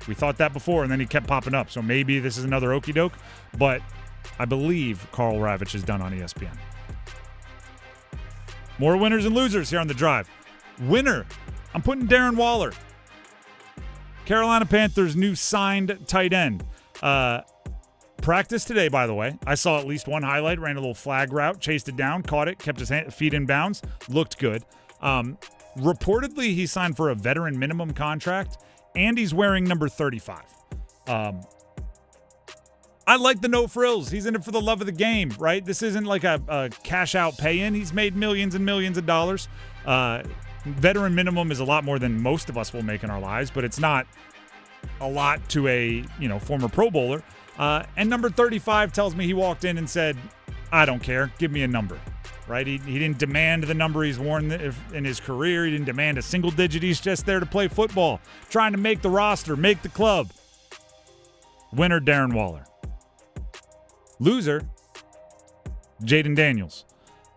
We thought that before, and then he kept popping up. So maybe this is another okie doke. But I believe Karl Ravech is done on ESPN. More winners and losers here on The Drive. Winner, I'm putting Darren Waller. Carolina Panthers' new signed tight end. Practice today, by the way. I saw at least one highlight, ran a little flag route, chased it down, caught it, kept his feet in bounds, looked good. Reportedly, he signed for a veteran minimum contract, and he's wearing number 35. I like the no frills. He's in it for the love of the game, right? This isn't like a cash out pay-in. He's made millions and millions of dollars. Veteran minimum is a lot more than most of us will make in our lives, but it's not a lot to a former Pro Bowler. And number 35 tells me he walked in and said, I don't care. Give me a number, right? He didn't demand the number he's worn in his career. He didn't demand a single digit. He's just there to play football, trying to make the roster, make the club. Winner, Darren Waller. Loser, Jaden Daniels.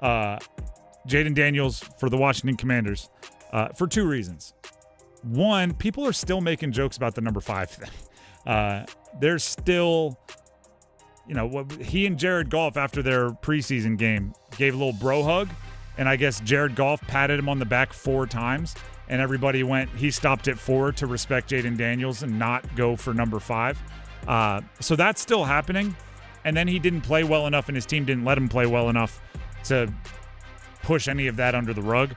Jaden Daniels for the Washington Commanders for two reasons. One, people are still making jokes about the number 5 thing. There's still, he and Jared Goff after their preseason game gave a little bro hug, and I guess Jared Goff patted him on the back 4 times, and everybody he stopped at 4 to respect Jaden Daniels and not go for number 5. So that's still happening. And then he didn't play well enough, and his team didn't let him play well enough to push any of that under the rug.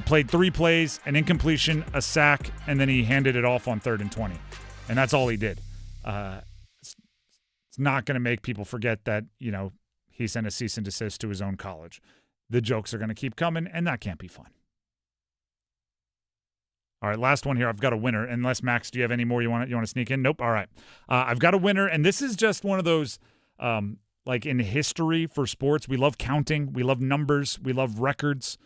Played 3 plays, an incompletion, a sack, and then he handed it off on 3rd and 20. And that's all he did. It's not going to make people forget that, he sent a cease and desist to his own college. The jokes are going to keep coming, and that can't be fun. All right, last one here. I've got a winner. Unless, Max, do you have any more you want to sneak in? Nope. All right. I've got a winner, and this is just one of those like in history for sports, we love counting, we love numbers, we love records,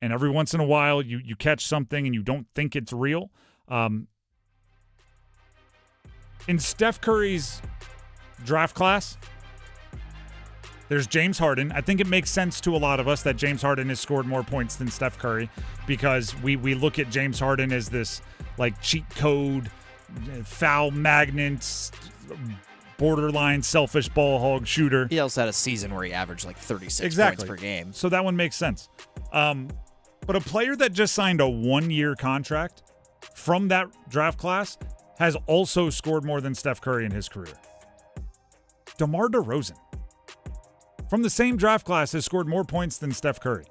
and every once in a while you catch something and you don't think it's real. In Steph Curry's draft class, there's James Harden. I think it makes sense to a lot of us that James Harden has scored more points than Steph Curry because we look at James Harden as this like cheat code, foul magnet, borderline selfish ball hog shooter. He also had a season where he averaged like 36 points per game. So that one makes sense. But a player that just signed a 1-year contract from that draft class has also scored more than Steph Curry in his career. DeMar DeRozan, from the same draft class, has scored more points than Steph Curry.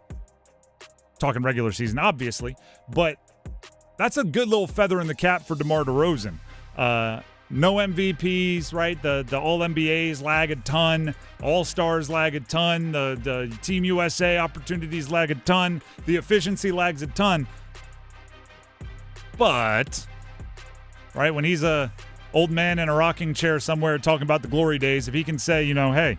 Talking regular season, obviously, but that's a good little feather in the cap for DeMar DeRozan. No MVPs, right? The All-NBAs lag a ton. All-Stars lag a ton. The Team USA opportunities lag a ton. The efficiency lags a ton. But, right, when he's a old man in a rocking chair somewhere talking about the glory days, if he can say, hey,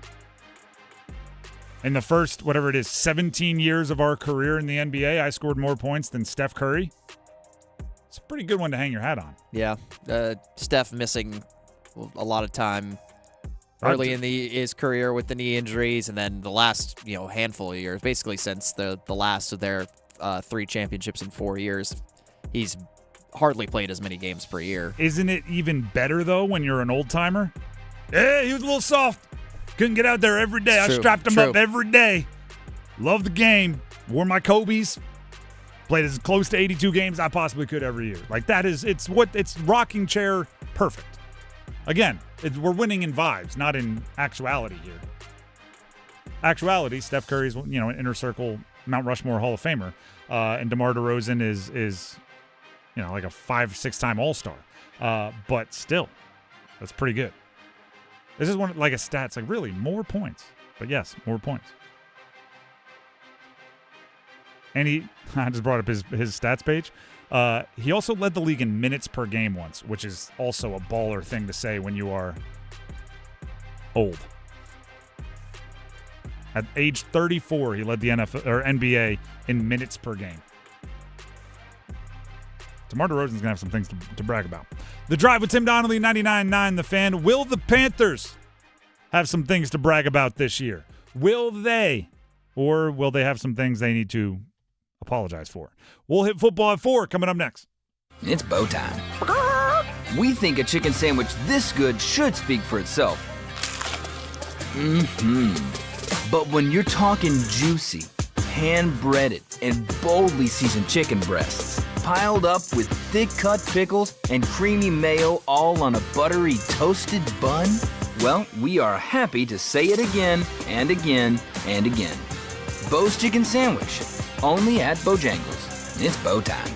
in the first, 17 years of our career in the NBA, I scored more points than Steph Curry. It's a pretty good one to hang your hat on. Yeah. Steph missing a lot of time early in his career with the knee injuries, and then the last handful of years, basically since the last of their 3 championships in 4 years, he's hardly played as many games per year. Isn't it even better, though, when you're an old-timer? Yeah, he was a little soft. Couldn't get out there every day. I strapped him up every day. Loved the game. Wore my Kobe's. Played as close to 82 games I possibly could every year. Like it's rocking chair perfect. Again, we're winning in vibes, not in actuality here. Actuality, Steph Curry's an inner circle Mount Rushmore Hall of Famer, and DeMar DeRozan is like a 5-6-time All-Star. But still, that's pretty good. This is one like a stats like really more points, but yes, more points. And I just brought up his stats page. He also led the league in minutes per game once, which is also a baller thing to say when you are old. At age 34, he led the NBA in minutes per game. DeMar DeRozan's going to have some things to brag about. The Drive with Tim Donnelly, 99.9 The Fan. Will the Panthers have some things to brag about this year? Will they? Or will they have some things they need to apologize for? We'll hit football at 4 coming up next. It's bow time. We think a chicken sandwich this good should speak for itself. But when you're talking juicy, hand-breaded, and boldly seasoned chicken breasts, piled up with thick-cut pickles and creamy mayo all on a buttery toasted bun, well, we are happy to say it again and again and again. Bo's Chicken Sandwich, only at Bojangles. It's bow time.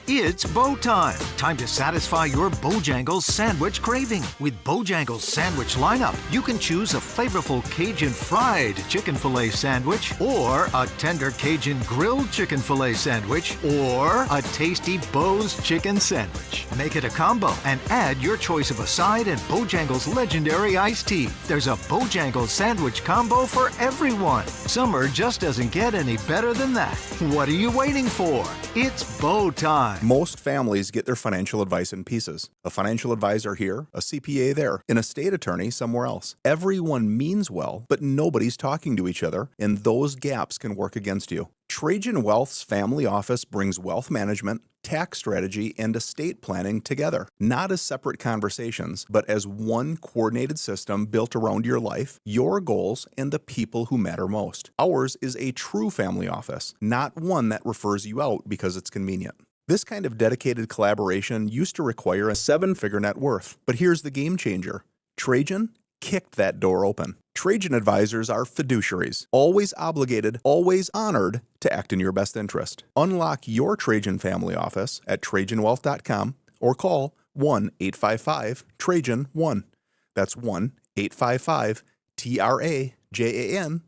It's bow time. Time to satisfy your Bojangles sandwich craving. With Bojangles sandwich lineup, you can choose a flavorful Cajun fried chicken filet sandwich, or a tender Cajun grilled chicken filet sandwich, or a tasty Bo's chicken sandwich. Make it a combo and add your choice of a side and Bojangles legendary iced tea. There's a Bojangles sandwich combo for everyone. Summer just doesn't get any better than that. What are you waiting for? It's bow time. Most families get their financial advice in pieces. A financial advisor here, a CPA there, an estate attorney somewhere else. Everyone means well, but nobody's talking to each other, and those gaps can work against you. Trajan Wealth's family office brings wealth management, tax strategy, and estate planning together, not as separate conversations, but as one coordinated system built around your life, your goals, and the people who matter most. Ours is a true family office, not one that refers you out because it's convenient. This kind of dedicated collaboration used to require a 7-figure net worth, but here's the game changer. Trajan kicked that door open. Trajan advisors are fiduciaries, always obligated, always honored to act in your best interest. Unlock your Trajan family office at TrajanWealth.com or call 1-855-TRAJAN-1. That's 1-855-TRAJAN-1.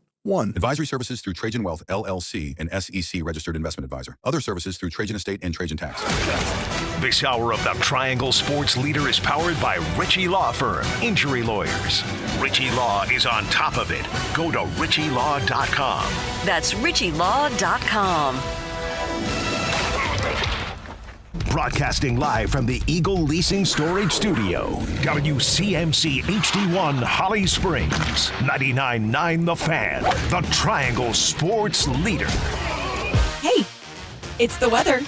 Advisory services through Trajan Wealth, LLC, an SEC registered investment advisor. Other services through Trajan Estate and Trajan Tax. This hour of the Triangle Sports Leader is powered by Ritchie Law Firm, injury lawyers. Ritchie Law is on top of it. Go to RitchieLaw.com. That's RitchieLaw.com. Broadcasting live from the Eagle Leasing Storage Studio. WCMC HD1 Holly Springs. 99.9 The Fan. The Triangle Sports Leader. Hey, it's the weather.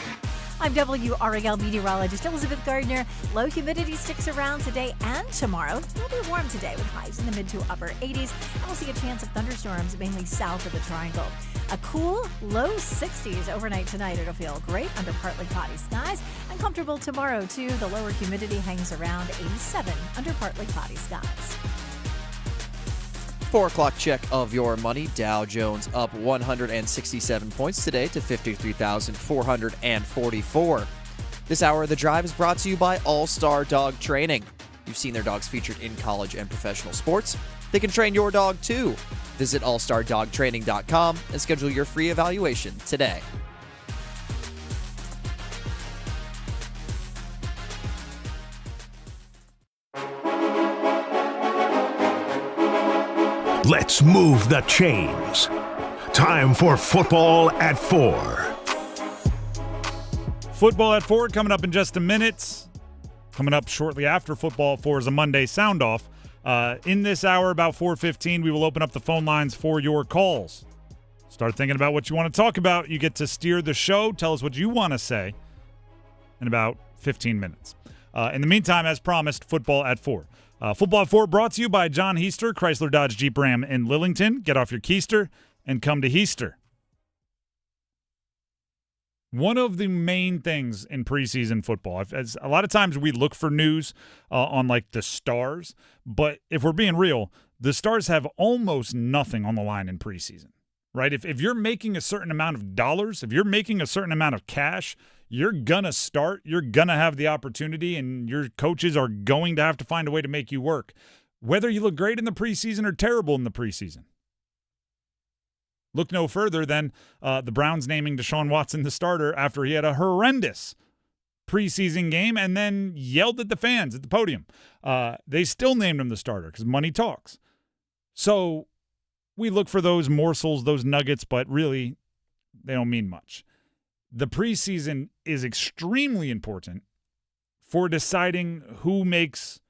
I'm WRAL meteorologist Elizabeth Gardner. Low humidity sticks around today and tomorrow. It'll be warm today with highs in the mid to upper 80s. And we'll see a chance of thunderstorms mainly south of the triangle. A cool low 60s overnight tonight. It'll feel great under partly cloudy skies and comfortable tomorrow too. The lower humidity hangs around 87 under partly cloudy skies. 4 o'clock check of your money. Dow Jones up 167 points today to 53,444. This hour of The Drive is brought to you by All-Star Dog Training. You've seen their dogs featured in college and professional sports. They can train your dog too. Visit allstardogtraining.com and schedule your free evaluation today. Let's move the chains. Time for Football at 4. Football at 4 coming up in just a minute. Coming up shortly after Football at 4 is a Monday Soundoff. In this hour, about 4:15, we will open up the phone lines for your calls. Start thinking about what you want to talk about. You get to steer the show. Tell us what you want to say in about 15 minutes. In the meantime, as promised, Football at 4. Football at 4 brought to you by John Heister, Chrysler Dodge Jeep Ram in Lillington. Get off your keister and come to Heister. One of the main things in preseason football, as a lot of times we look for news on like the stars, but if we're being real, the stars have almost nothing on the line in preseason, right? If you're making a certain amount of dollars, if you're making a certain amount of cash, you're going to start, you're going to have the opportunity, and your coaches are going to have to find a way to make you work, whether you look great in the preseason or terrible in the preseason. Look no further than the Browns naming Deshaun Watson the starter after he had a horrendous preseason game and then yelled at the fans at the podium. They still named him the starter because money talks. So we look for those morsels, those nuggets, but really they don't mean much. The preseason is extremely important for deciding who makes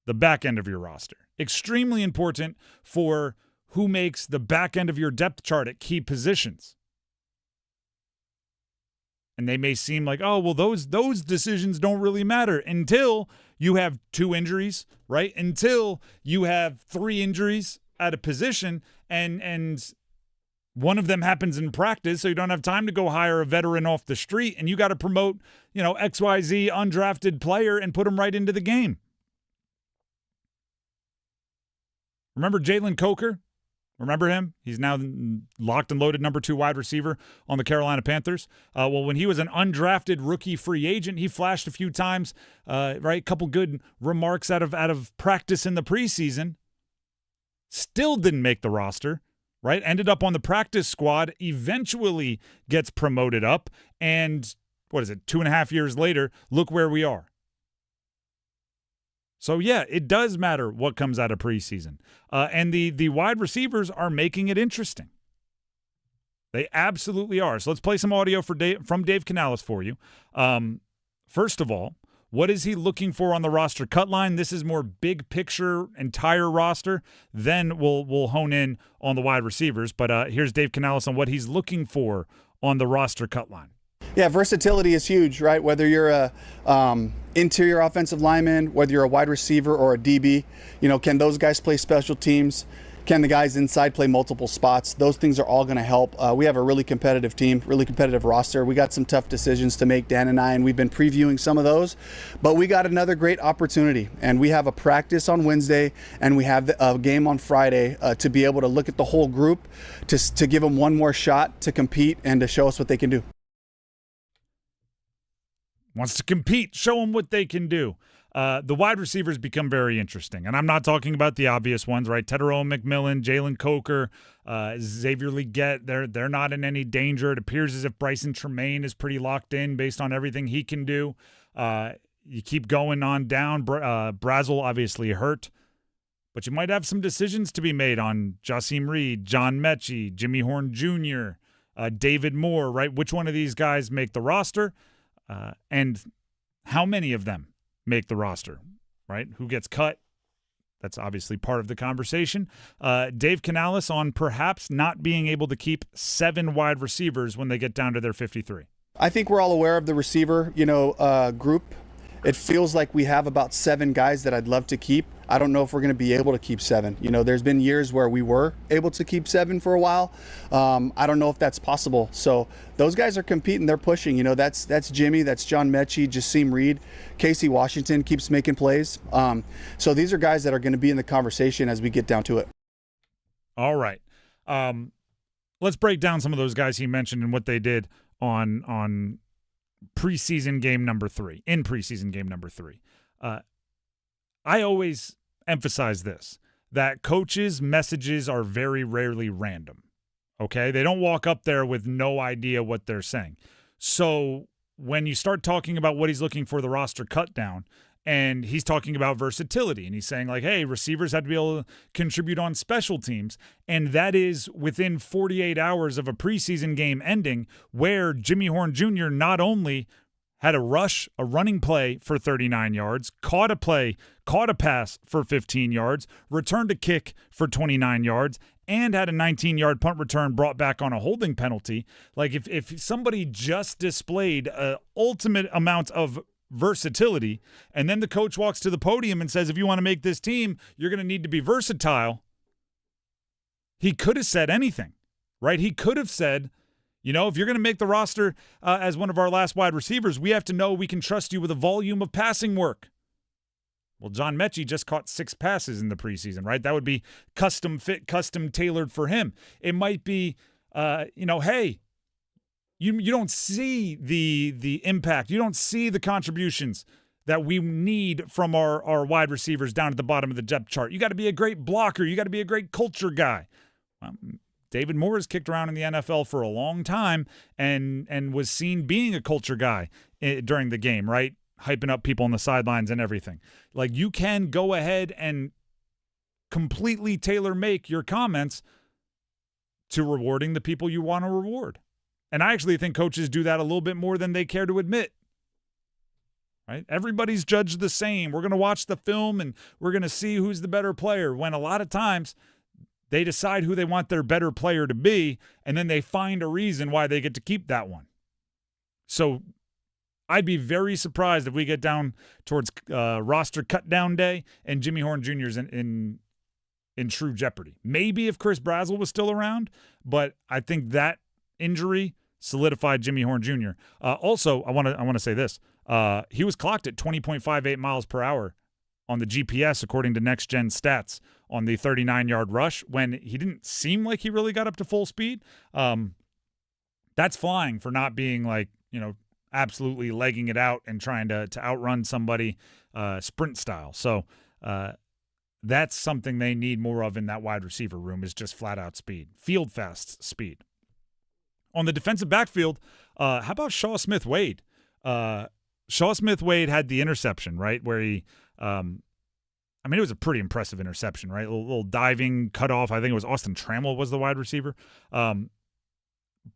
the back end of your roster. Extremely important for who makes the back end of your depth chart at key positions. And they may seem like, oh, well, those decisions don't really matter until you have 2 injuries, right? Until you have 3 injuries at a position and one of them happens in practice, so you don't have time to go hire a veteran off the street, and you got to promote, XYZ undrafted player and put him right into the game. Remember Jalen Coker? Remember him? He's now locked and loaded number 2 wide receiver on the Carolina Panthers. Well, when he was an undrafted rookie free agent, he flashed a few times, right? Couple good remarks out of practice in the preseason. Still didn't make the roster, right? Ended up on the practice squad, eventually gets promoted up, and 2.5 years later, look where we are. So, yeah, it does matter what comes out of preseason. And the wide receivers are making it interesting. They absolutely are. So let's play some audio from Dave Canales for you. First of all, what is he looking for on the roster cut line? This is more big picture, entire roster. Then we'll hone in on the wide receivers. But here's Dave Canales on what he's looking for on the roster cut line. Yeah, versatility is huge, right? Whether you're a interior offensive lineman, whether you're a wide receiver or a DB, can those guys play special teams? Can the guys inside play multiple spots? Those things are all going to help. We have a really competitive team, really competitive roster. We got some tough decisions to make, Dan and I, and we've been previewing some of those. But we got another great opportunity, and we have a practice on Wednesday, and we have a game on Friday to be able to look at the whole group, to give them one more shot to compete and to show us what they can do. Wants to compete, show them what they can do. The wide receivers become very interesting, and I'm not talking about the obvious ones, right? Tetairoa McMillan, Jalen Coker, Xavier Legette, they're not in any danger. It appears as if Bryson Tremaine is pretty locked in based on everything he can do. You keep going on down. Brazel obviously hurt, but you might have some decisions to be made on Jasim Reed, John Mechie, Jimmy Horn Jr., David Moore, right? Which one of these guys make the roster? And how many of them make the roster, right? Who gets cut? That's obviously part of the conversation. Dave Canales on perhaps not being able to keep 7 wide receivers when they get down to their 53. I think we're all aware of the receiver, group. It feels like we have about 7 guys that I'd love to keep. I don't know if we're going to be able to keep 7. There's been years where we were able to keep 7 for a while. I don't know if that's possible. So those guys are competing. They're pushing. That's Jimmy. That's John Mechie, Jasim Reed. Casey Washington keeps making plays. So these are guys that are going to be in the conversation as we get down to it. All right. Let's break down some of those guys he mentioned and what they did on preseason game number 3, in preseason game number 3. I always emphasize this, that coaches' messages are very rarely random, okay? They don't walk up there with no idea what they're saying. So when you start talking about what he's looking for the roster cut down, and he's talking about versatility, and he's saying like, hey, receivers have to be able to contribute on special teams, and that is within 48 hours of a preseason game ending where Jimmy Horn Jr. not only had a running play for 39 yards, caught a pass for 15 yards, returned a kick for 29 yards, and had a 19-yard punt return brought back on a holding penalty. Like if somebody just displayed an ultimate amount of versatility, and then the coach walks to the podium and says, if you want to make this team, you're going to need to be versatile. He could have said anything, right? He could have said, if you're going to make the roster as one of our last wide receivers, we have to know we can trust you with a volume of passing work. Well, John Mechie just caught 6 passes in the preseason, right? That would be custom fit, custom tailored for him. It might be, hey, you don't see the impact. You don't see the contributions that we need from our wide receivers down at the bottom of the depth chart. You got to be a great blocker. You got to be a great culture guy. David Moore has kicked around in the NFL for a long time and was seen being a culture guy during the game, right? Hyping up people on the sidelines and everything. Like, you can go ahead and completely tailor-make your comments to rewarding the people you want to reward. And I actually think coaches do that a little bit more than they care to admit. Right? Everybody's judged the same. We're going to watch the film and we're going to see who's the better player, when a lot of times they decide who they want their better player to be, and then they find a reason why they get to keep that one. So I'd be very surprised if we get down towards roster cut down day and Jimmy Horn Jr. is in true jeopardy. Maybe if Chris Brazel was still around, but I think that injury solidified Jimmy Horn Jr. Also, I want to say this. He was clocked at 20.58 miles per hour on the GPS, according to Next Gen Stats, on the 39-yard rush when he didn't seem like he really got up to full speed. That's flying for not being like, absolutely legging it out and trying to outrun somebody sprint style. So that's something they need more of in that wide receiver room, is just flat-out speed, field fast speed. On the defensive backfield, how about Shaw Smith-Wade? Shaw Smith-Wade had the interception, right, where he it was a pretty impressive interception, right? A little diving cutoff. I think it was Austin Trammell was the wide receiver.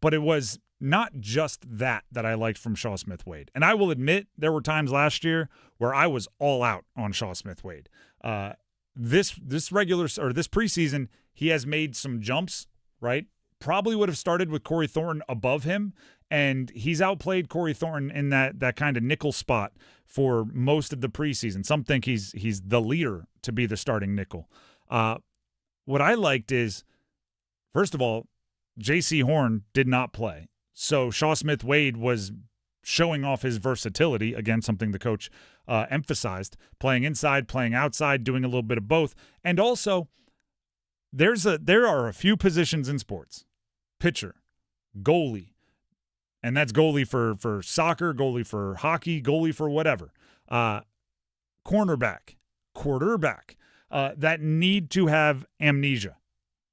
But it was not just that I liked from Shaw Smith-Wade. And I will admit there were times last year where I was all out on Shaw Smith-Wade. This preseason, he has made some jumps, right? Probably would have started with Corey Thornton above him, and he's outplayed Corey Thornton in that kind of nickel spot for most of the preseason. Some think he's the leader to be the starting nickel. What I liked is, first of all, J.C. Horn did not play. So Shaw Smith-Wade was showing off his versatility, again, something the coach emphasized, playing inside, playing outside, doing a little bit of both. And also, there are a few positions in sports, pitcher, goalie, and that's goalie for soccer, goalie for hockey, goalie for whatever, cornerback, quarterback, that need to have amnesia.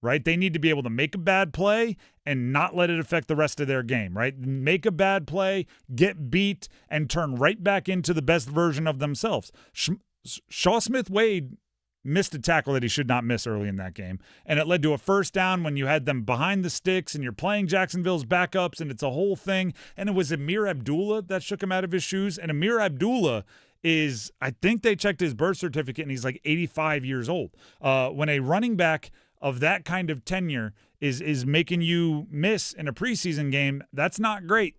Right? They need to be able to make a bad play and not let it affect the rest of their game, right? Make a bad play, get beat, and turn right back into the best version of themselves. Shaw Smith-Wade missed a tackle that he should not miss early in that game, and it led to a first down when you had them behind the sticks and you're playing Jacksonville's backups, and it's a whole thing. And it was Amir Abdullah that shook him out of his shoes, and Amir Abdullah is, I think they checked his birth certificate, and he's like 85 years old. When a running back of that kind of tenure is making you miss in a preseason game, that's not great.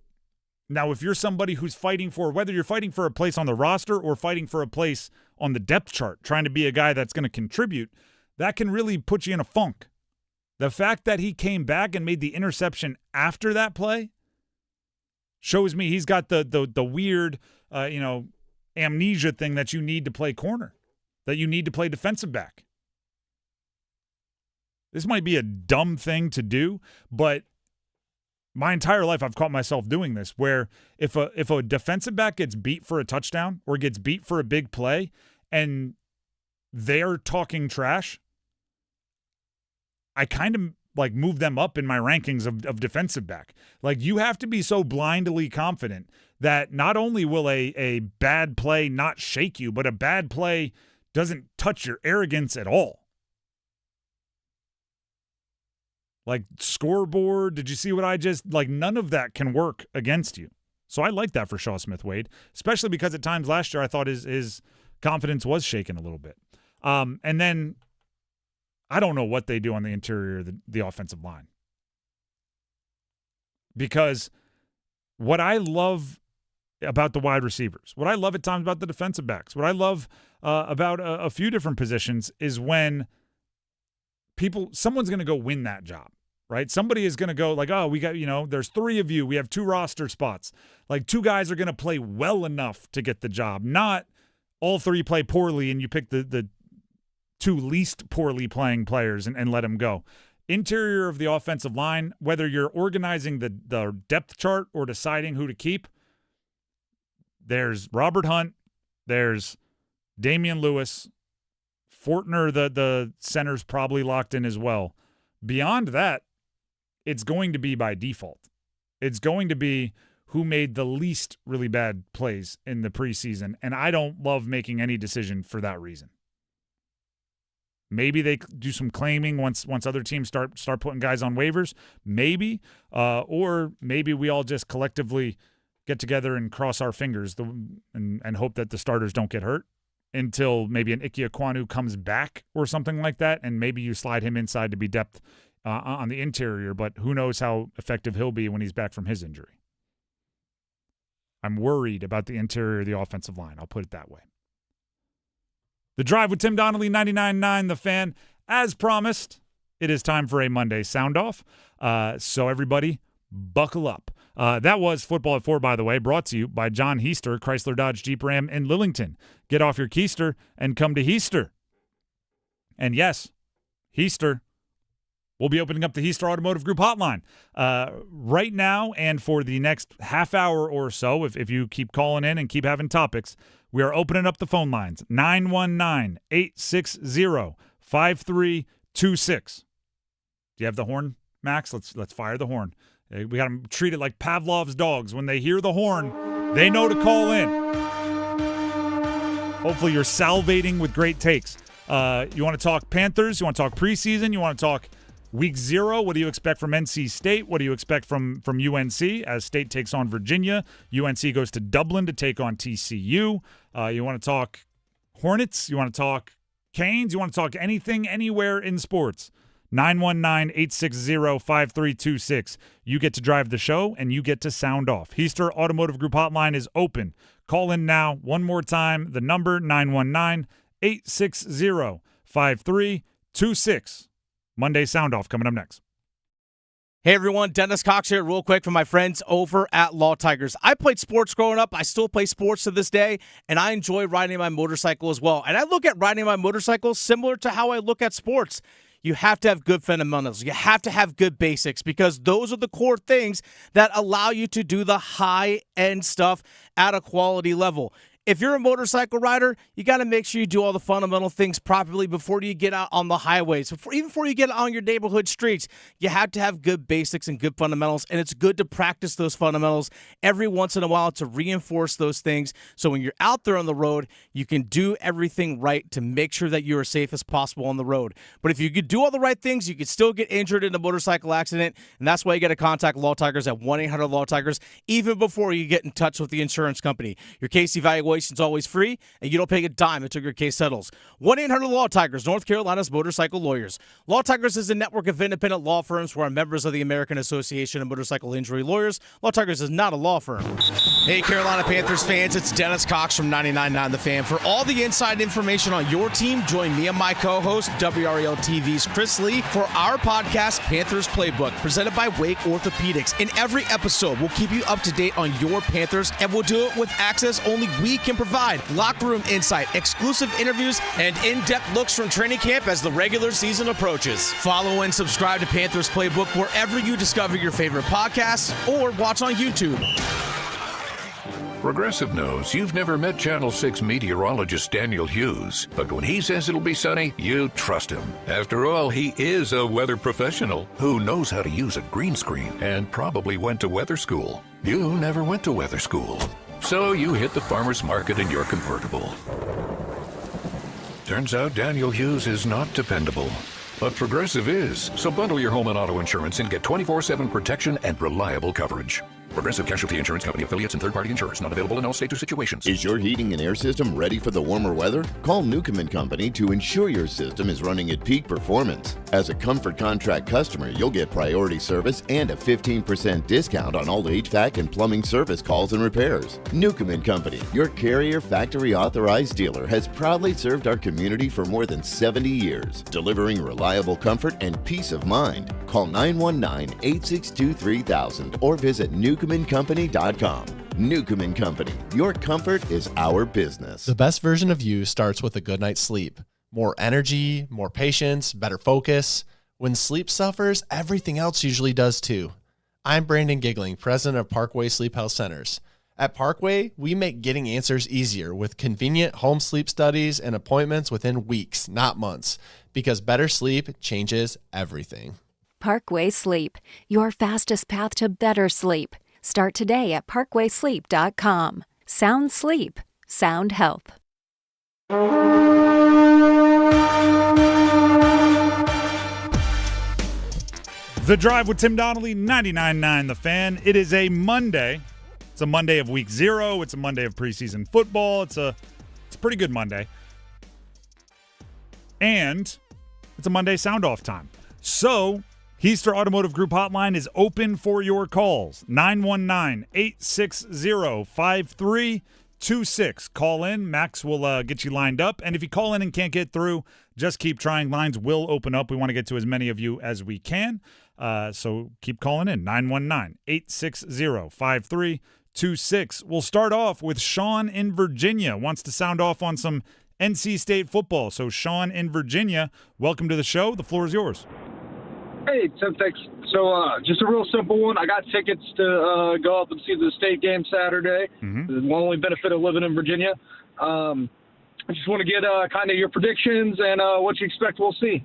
Now, if you're somebody who's fighting for, whether you're fighting for a place on the roster or fighting for a place on the depth chart, trying to be a guy that's going to contribute, that can really put you in a funk. The fact that he came back and made the interception after that play shows me he's got the weird, amnesia thing that you need to play corner, that you need to play defensive back. This might be a dumb thing to do, but my entire life I've caught myself doing this, where if a defensive back gets beat for a touchdown or gets beat for a big play and they're talking trash, I kind of like move them up in my rankings of defensive back. Like, you have to be so blindly confident that not only will a bad play not shake you, but a bad play doesn't touch your arrogance at all. Like, scoreboard, did you see what I just, like, none of that can work against you. So I like that for Shaw Smith-Wade, especially because at times last year I thought his confidence was shaken a little bit. And then I don't know what they do on the interior of the offensive line. Because what I love about the wide receivers, what I love at times about the defensive backs, what I love about a few different positions is when someone's going to go win that job, right? Somebody is going to go like, oh, we got, there's 3 of you. We have 2 roster spots. Like, 2 guys are going to play well enough to get the job, not all 3 play poorly and you pick the 2 least poorly playing players and let them go. Interior of the offensive line, whether you're organizing the depth chart or deciding who to keep, there's Robert Hunt, there's Damian Lewis, Fortner, the center's probably locked in as well. Beyond that, it's going to be by default. It's going to be who made the least really bad plays in the preseason, and I don't love making any decision for that reason. Maybe they do some claiming once other teams start putting guys on waivers, maybe, or maybe we all just collectively get together and cross our fingers and hope that the starters don't get hurt until maybe an Ike Ekwonu comes back or something like that, and maybe you slide him inside to be depth on the interior, but who knows how effective he'll be when he's back from his injury. I'm worried about the interior of the offensive line. I'll put it that way. The Drive with Tim Donnelly, 99.9 The Fan. As promised, it is time for a Monday Soundoff. So everybody, buckle up. That was Football at 4, by the way, brought to you by John Heister, Chrysler Dodge Jeep Ram in Lillington. Get off your keister and come to Heister. And yes, Heister will be opening up the Heister Automotive Group hotline right now and for the next half hour or so. If you keep calling in and keep having topics, we are opening up the phone lines, 919-860-5326. Do you have the horn, Max? Let's fire the horn. We got to treat it like Pavlov's dogs. When they hear the horn, they know to call in. Hopefully you're salivating with great takes. You want to talk Panthers? You want to talk preseason? You want to talk Week 0? What do you expect from NC State? What do you expect from UNC as State takes on Virginia? UNC goes to Dublin to take on TCU. You want to talk Hornets? You want to talk Canes? You want to talk anything, anywhere in sports? 919-860-5326. You get to drive the show, and you get to sound off. Heister Automotive Group hotline is open. Call in now. One more time, the number, 919-860-5326. Monday Sound Off coming up next. Hey everyone, Dennis Cox here real quick from my friends over at Law Tigers. I played sports growing up. I still play sports to this day, and I enjoy riding my motorcycle as well. And I look at riding my motorcycle similar to how I look at sports. You have to have good fundamentals. You have to have good basics because those are the core things that allow you to do the high-end stuff at a quality level. If you're a motorcycle rider, you got to make sure you do all the fundamental things properly before you get out on the highways. Even before you get out on your neighborhood streets, you have to have good basics and good fundamentals, and it's good to practice those fundamentals every once in a while to reinforce those things so when you're out there on the road, you can do everything right to make sure that you're as safe as possible on the road. But if you could do all the right things, you could still get injured in a motorcycle accident, and that's why you got to contact Law Tigers at 1-800-LAW-TIGERS even before you get in touch with the insurance company. Your case evaluation is always free, and you don't pay a dime until your case settles. 1-800-LAW-TIGERS, North Carolina's motorcycle lawyers. Law Tigers is a network of independent law firms who are members of the American Association of Motorcycle Injury Lawyers. Law Tigers is not a law firm. Hey, Carolina Panthers fans, it's Dennis Cox from 99.9 The Fan. For all the inside information on your team, join me and my co-host, WRL TV's Chris Lee, for our podcast, Panthers Playbook, presented by Wake Orthopedics. In every episode, we'll keep you up to date on your Panthers, and we'll do it with access only we can provide. Locker room insight, exclusive interviews, and in-depth looks from training camp as the regular season approaches. Follow and subscribe to Panthers Playbook wherever you discover your favorite podcasts or watch on YouTube. Progressive knows you've never met Channel 6 meteorologist Daniel Hughes, but when he says it'll be sunny, you trust him. After all, he is a weather professional who knows how to use a green screen and probably went to weather school. You never went to weather school. So you hit the farmer's market in your convertible. Turns out Daniel Hughes is not dependable. But Progressive is. So bundle your home and auto insurance and get 24/7 protection and reliable coverage. Progressive Casualty Insurance Company affiliates and third-party insurers. Not available in all states or situations. Is your heating and air system ready for the warmer weather? Call Newcomb & Company to ensure your system is running at peak performance. As a Comfort Contract customer, you'll get priority service and a 15% discount on all HVAC and plumbing service calls and repairs. Newcomb & Company, your Carrier Factory Authorized dealer, has proudly served our community for more than 70 years, delivering reliable comfort and peace of mind. Call 919-862-3000 or visit newcombandcompany.com. Newcomb & Company, your comfort is our business. The best version of you starts with a good night's sleep. More energy, more patience, better focus. When sleep suffers, everything else usually does too. I'm Brandon Giggling, president of Parkway Sleep Health Centers. At Parkway, we make getting answers easier with convenient home sleep studies and appointments within weeks, not months, because better sleep changes everything. Parkway Sleep, your fastest path to better sleep. Start today at parkwaysleep.com. Sound sleep, sound health. The Drive with Tim Donnelly, 99.9 The Fan. It is a Monday. It's a Monday of Week 0. It's a Monday of preseason football. It's a pretty good Monday. And it's a Monday sound-off time. So, Heister Automotive Group hotline is open for your calls. 919-860-5326. Call in. Max will get you lined up. And if you call in and can't get through, just keep trying. Lines will open up. We want to get to as many of you as we can. So keep calling in. 919-860-5326. We'll start off with Sean in Virginia. Wants to sound off on some NC State football. So Sean in Virginia, welcome to the show. The floor is yours. Hey, Tim, thanks. So just a real simple one. I got tickets to go up and see the state game Saturday. The only benefit of living in Virginia. I just want to get kind of your predictions and what you expect we'll see.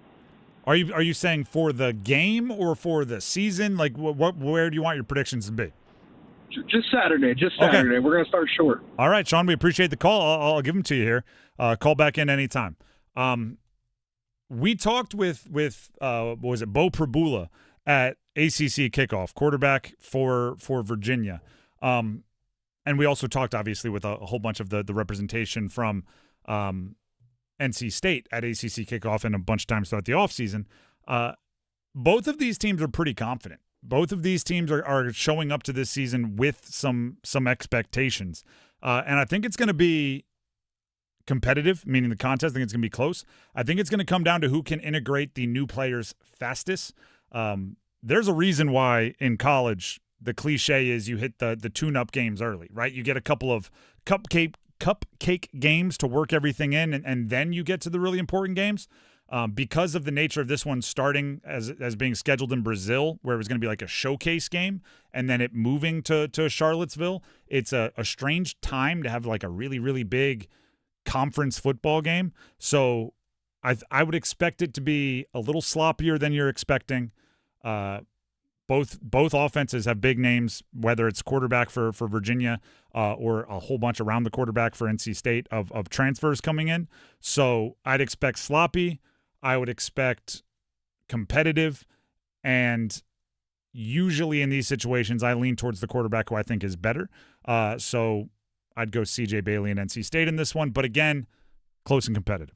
Are you saying for the game or for the season? Like, where do you want your predictions to be? Just Saturday. Okay. We're going to start short. All right, Sean, we appreciate the call. I'll give them to you here. Call back in anytime. We talked with what was it, Bo Prabula at ACC kickoff, quarterback for Virginia. And we also talked, obviously, with a whole bunch of the representation from NC State at ACC kickoff and a bunch of times throughout the offseason. Both of these teams are pretty confident. Both of these teams are showing up to this season with some expectations. And I think it's going to be competitive, meaning the contest. I think it's going to be close. I think it's going to come down to who can integrate the new players fastest. There's a reason why in college the cliche is you hit the tune-up games early, right? You get a couple of cupcake games to work everything in, and then you get to the really important games. Because of the nature of this one starting as being scheduled in Brazil, where it was going to be like a showcase game, and then it moving to Charlottesville, it's a strange time to have like a really, really big conference football game. So I would expect it to be a little sloppier than you're expecting. Both offenses have big names, whether it's quarterback for Virginia or a whole bunch around the quarterback for NC State of transfers coming in. So I'd expect sloppy. I would expect competitive. And usually in these situations, I lean towards the quarterback who I think is better. So I'd go CJ Bailey and NC State in this one. But again, close and competitive.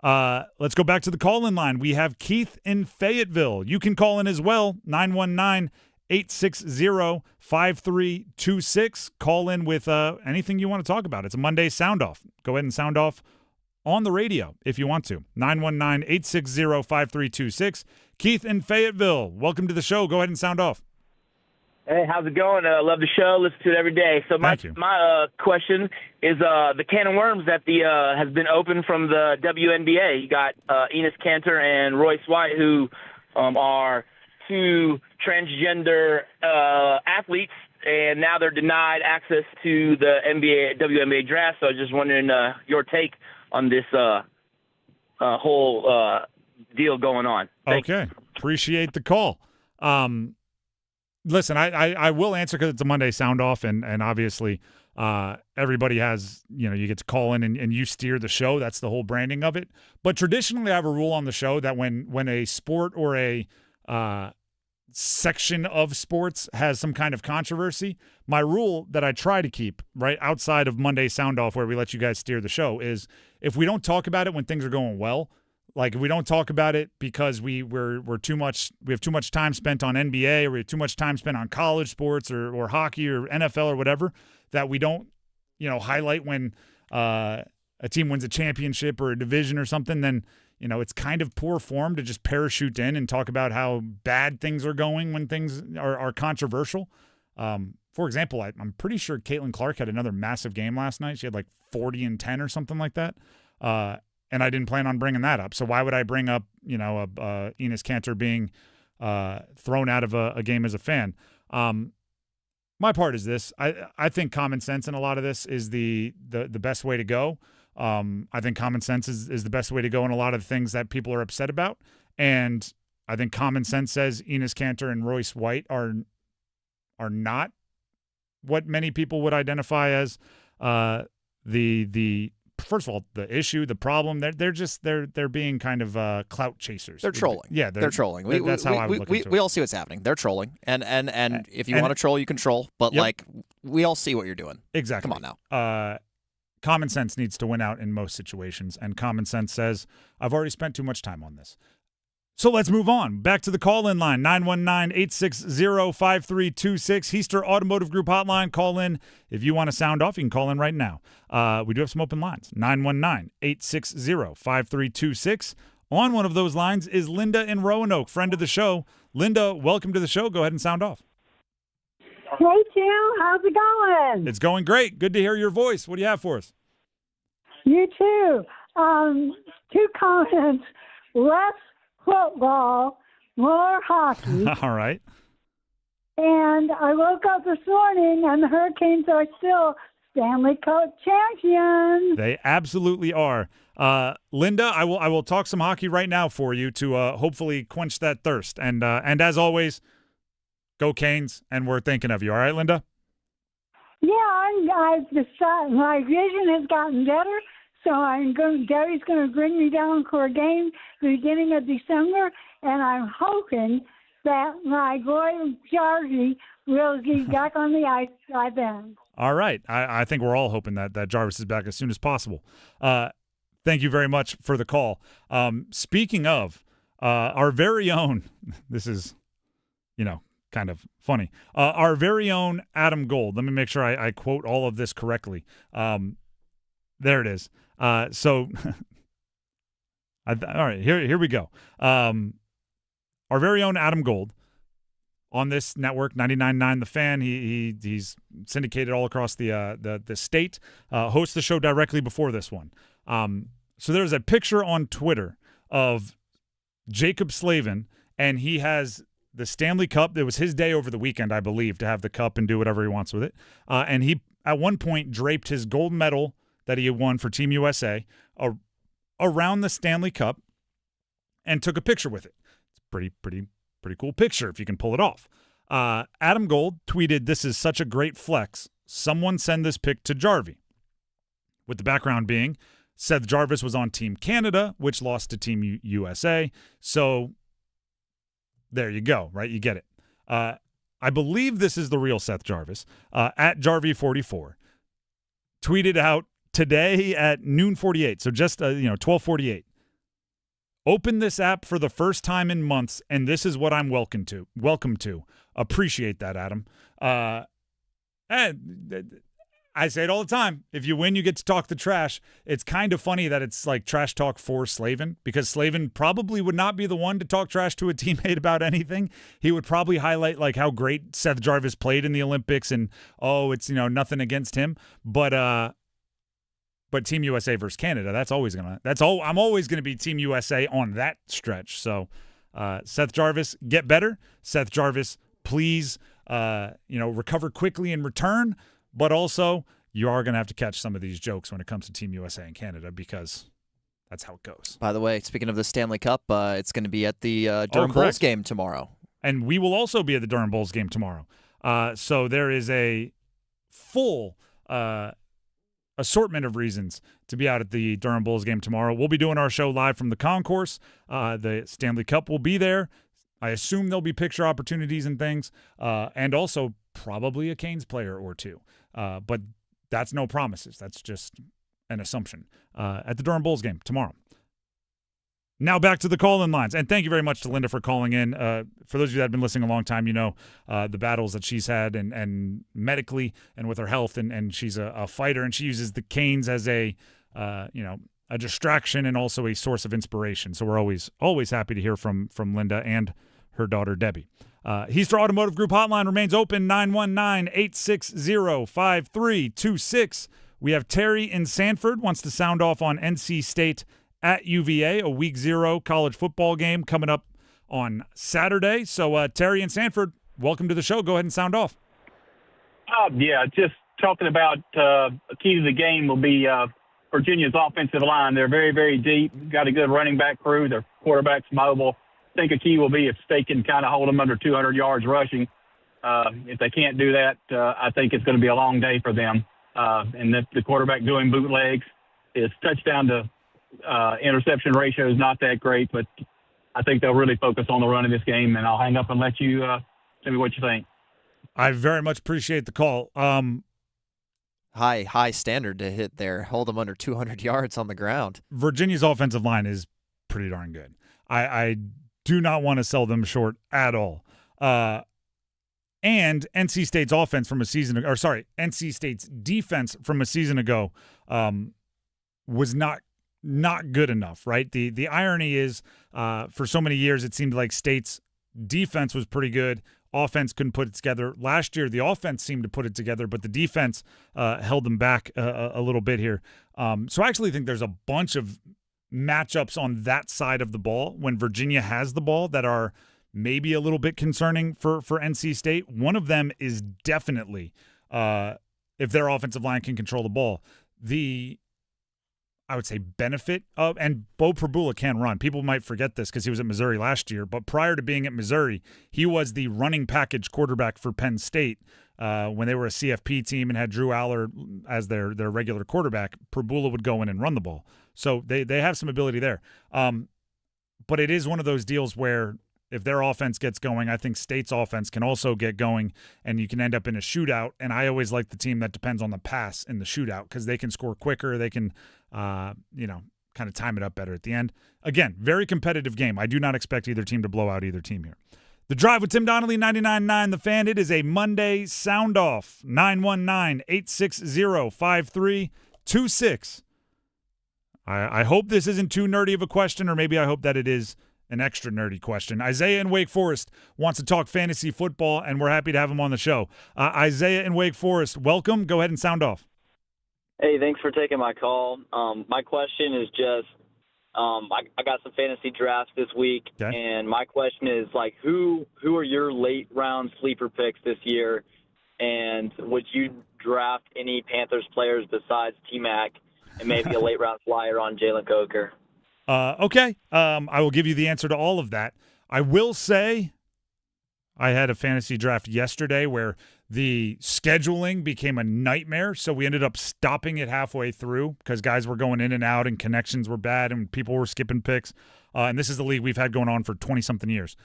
Let's go back to the call-in line. We have Keith in Fayetteville. You can call in as well, 919-860-5326. Call in with anything you want to talk about. It's a Monday Soundoff. Go ahead and sound off on the radio if you want to. 919-860-5326. Keith in Fayetteville, welcome to the show. Go ahead and sound off. Hey, how's it going? Love the show. Listen to it every day. So my question is the can of worms that has been opened from the WNBA. You got Enes Kanter and Royce White, who are two transgender athletes, and now they're denied access to the WNBA draft. So I was just wondering your take on this whole deal going on. Thanks. Okay. Appreciate the call. Listen, I will answer because it's a Monday Sound-Off, and obviously everybody has, you get to call in and you steer the show. That's the whole branding of it. But traditionally, I have a rule on the show that when a sport or a section of sports has some kind of controversy, my rule that I try to keep right outside of Monday Sound-Off, where we let you guys steer the show, is if we don't talk about it when things are going well, like if we don't talk about it because we have too much time spent on NBA, or we have too much time spent on college sports or hockey or NFL or whatever, that we don't highlight when a team wins a championship or a division or something, then it's kind of poor form to just parachute in and talk about how bad things are going when things are controversial. For example, I'm pretty sure Caitlin Clark had another massive game last night. She had like 40 and 10 or something like that. And I didn't plan on bringing that up. So why would I bring up, Enes Kanter being thrown out of a game as a fan? My part is this. I think common sense in a lot of this is the best way to go. I think common sense is the best way to go in a lot of the things that people are upset about. And I think common sense says Enes Kanter and Royce White are not what many people would identify as the first of all, the issue, the problem, they're being kind of clout chasers. They're trolling. Yeah, they're trolling. That's how I would look into it. We all see what's happening. They're trolling, and if you want to troll, you can troll. But we all see what you're doing. Exactly. Come on now. Common sense needs to win out in most situations, and common sense says I've already spent too much time on this. So let's move on. Back to the call-in line, 919-860-5326. Heister Automotive Group hotline. Call in if you want to sound off. You can call in right now. We do have some open lines, 919-860-5326. On one of those lines is Linda in Roanoke, friend of the show. Linda, welcome to the show. Go ahead and sound off. Hey, Tim. How's it going? It's going great. Good to hear your voice. What do you have for us? You too. Two comments: less football, more hockey. All right. And I woke up this morning, and the Hurricanes are still Stanley Cup champions. They absolutely are. Linda, I will talk some hockey right now for you to hopefully quench that thirst. And as always, go Canes, and we're thinking of you. All right, Linda? Yeah, I've decided my vision has gotten better, so Gary's going to bring me down for a game the beginning of December, and I'm hoping that my boy Jarvis will be back on the ice by then. All right. I think we're all hoping that Jarvis is back as soon as possible. Thank you very much for the call. Speaking of our very own, this is, kind of funny. Our very own Adam Gold. Let me make sure I quote all of this correctly. There it is. All right, here we go. Our very own Adam Gold on this network, 99.9 The Fan. He's syndicated all across the state. Hosts the show directly before this one. So there's a picture on Twitter of Jacob Slavin, and he has the Stanley Cup. It was his day over the weekend, I believe, to have the cup and do whatever he wants with it. And he, at one point, draped his gold medal that he had won for Team USA around the Stanley Cup and took a picture with it. It's a pretty cool picture if you can pull it off. Adam Gold tweeted, "This is such a great flex. Someone send this pic to Jarvie." With the background being, Seth Jarvis was on Team Canada, which lost to Team USA. So there you go, right? You get it. I believe this is the real Seth Jarvis, at Jarvie44. Tweeted out today at noon 48, so just 12:48. Open this app for the first time in months, and this is what I'm welcome to. Appreciate that, Adam. And I say it all the time. If you win, you get to talk the trash. It's kind of funny that it's like trash talk for Slavin, because Slavin probably would not be the one to talk trash to a teammate about anything. He would probably highlight like how great Seth Jarvis played in the Olympics and, it's, nothing against him. But Team USA versus Canada, I'm always gonna be Team USA on that stretch. So Seth Jarvis, get better. Seth Jarvis, please recover quickly in return. But also, you are going to have to catch some of these jokes when it comes to Team USA and Canada, because that's how it goes. By the way, speaking of the Stanley Cup, it's going to be at the Durham Bulls game tomorrow. And we will also be at the Durham Bulls game tomorrow. So there is a full assortment of reasons to be out at the Durham Bulls game tomorrow. We'll be doing our show live from the concourse. The Stanley Cup will be there. I assume there'll be picture opportunities and things, and also probably a Canes player or two. But that's no promises. That's just an assumption at the Durham Bulls game tomorrow. Now back to the call-in lines. And thank you very much to Linda for calling in. For those of you that have been listening a long time, the battles that she's had and medically and with her health. And she's a fighter, and she uses the Canes as a distraction and also a source of inspiration. So we're always happy to hear from Linda and her daughter, Debbie. Heaster Automotive Group hotline remains open, 919-860-5326. We have Terry in Sanford, wants to sound off on NC State at UVA, a Week 0 college football game coming up on Saturday. So, Terry in Sanford, welcome to the show. Go ahead and sound off. Just talking about a key to the game will be Virginia's offensive line. They're very, very deep, got a good running back crew. Their quarterback's mobile. I think a key will be if they can kind of hold them under 200 yards rushing. If they can't do that, I think it's going to be a long day for them. And the quarterback doing bootlegs, his touchdown to interception ratio is not that great, but I think they'll really focus on the run of this game. And I'll hang up and let you tell me what you think. I very much appreciate the call. High standard to hit there. Hold them under 200 yards on the ground. Virginia's offensive line is pretty darn good. I do not want to sell them short at all. And NC State's offense from a season ago, NC State's defense from a season ago was not good enough, right? The irony is for so many years it seemed like State's defense was pretty good. offense couldn't put it together. Last year, the offense seemed to put it together, but the defense held them back a little bit here. So I actually think there's a bunch of matchups on that side of the ball when Virginia has the ball that are maybe a little bit concerning for NC State. One of them is definitely if their offensive line can control the ball. I would say benefit of, and Bo Prabula can run. People might forget this because he was at Missouri last year, but prior to being at Missouri, he was the running package quarterback for Penn State when they were a CFP team and had Drew Aller as their regular quarterback. Prabula would go in and run the ball. So they have some ability there. But it is one of those deals where if their offense gets going, I think State's offense can also get going, and you can end up in a shootout. And I always like the team that depends on the pass in the shootout because they can score quicker. They can, kind of time it up better at the end. Again, very competitive game. I do not expect either team to blow out either team here. The Drive with Tim Donnelly, 99.9 The Fan. It is a Monday sound off. 919-860-5326. I hope this isn't too nerdy of a question, or maybe I hope that it is an extra nerdy question. Isaiah in Wake Forest wants to talk fantasy football, and we're happy to have him on the show. Isaiah in Wake Forest, welcome. Go ahead and sound off. Hey, thanks for taking my call. My question is just, I got some fantasy drafts this week, and my question is, who are your late round sleeper picks this year, and would you draft any Panthers players besides T-Mac and maybe a late round flyer on Jalen Coker? Okay. I will give you the answer to all of that. I will say I had a fantasy draft yesterday where the scheduling became a nightmare, so we ended up stopping it halfway through because guys were going in and out and connections were bad and people were skipping picks. And this is the league we've had going on for 20-something years.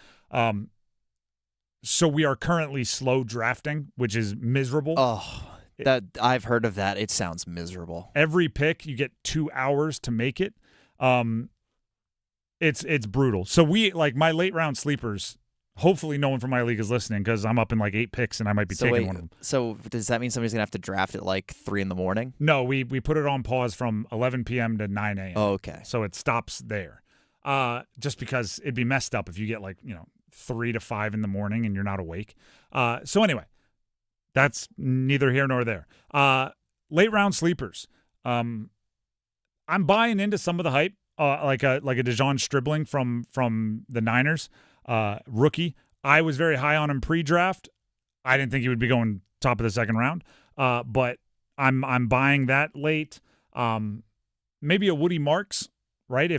So we are currently slow drafting, which is miserable. Oh, that I've heard of that. It sounds miserable. Every pick, you get 2 hours to make it. It's brutal. So my late round sleepers, hopefully no one from my league is listening because I'm up in 8 picks and I might be taking one of them. So does that mean somebody's going to have to draft at 3 in the morning? No, we put it on pause from 11 p.m. to 9 a.m. Oh, okay. So it stops there. Just because it'd be messed up if you get 3 to 5 in the morning and you're not awake. So anyway, that's neither here nor there. Late round sleepers. I'm buying into some of the hype, like a DeJon Stribling from the Niners, rookie. I was very high on him pre-draft. I didn't think he would be going top of the second round, but I'm buying that late. Maybe a Woody Marks, right?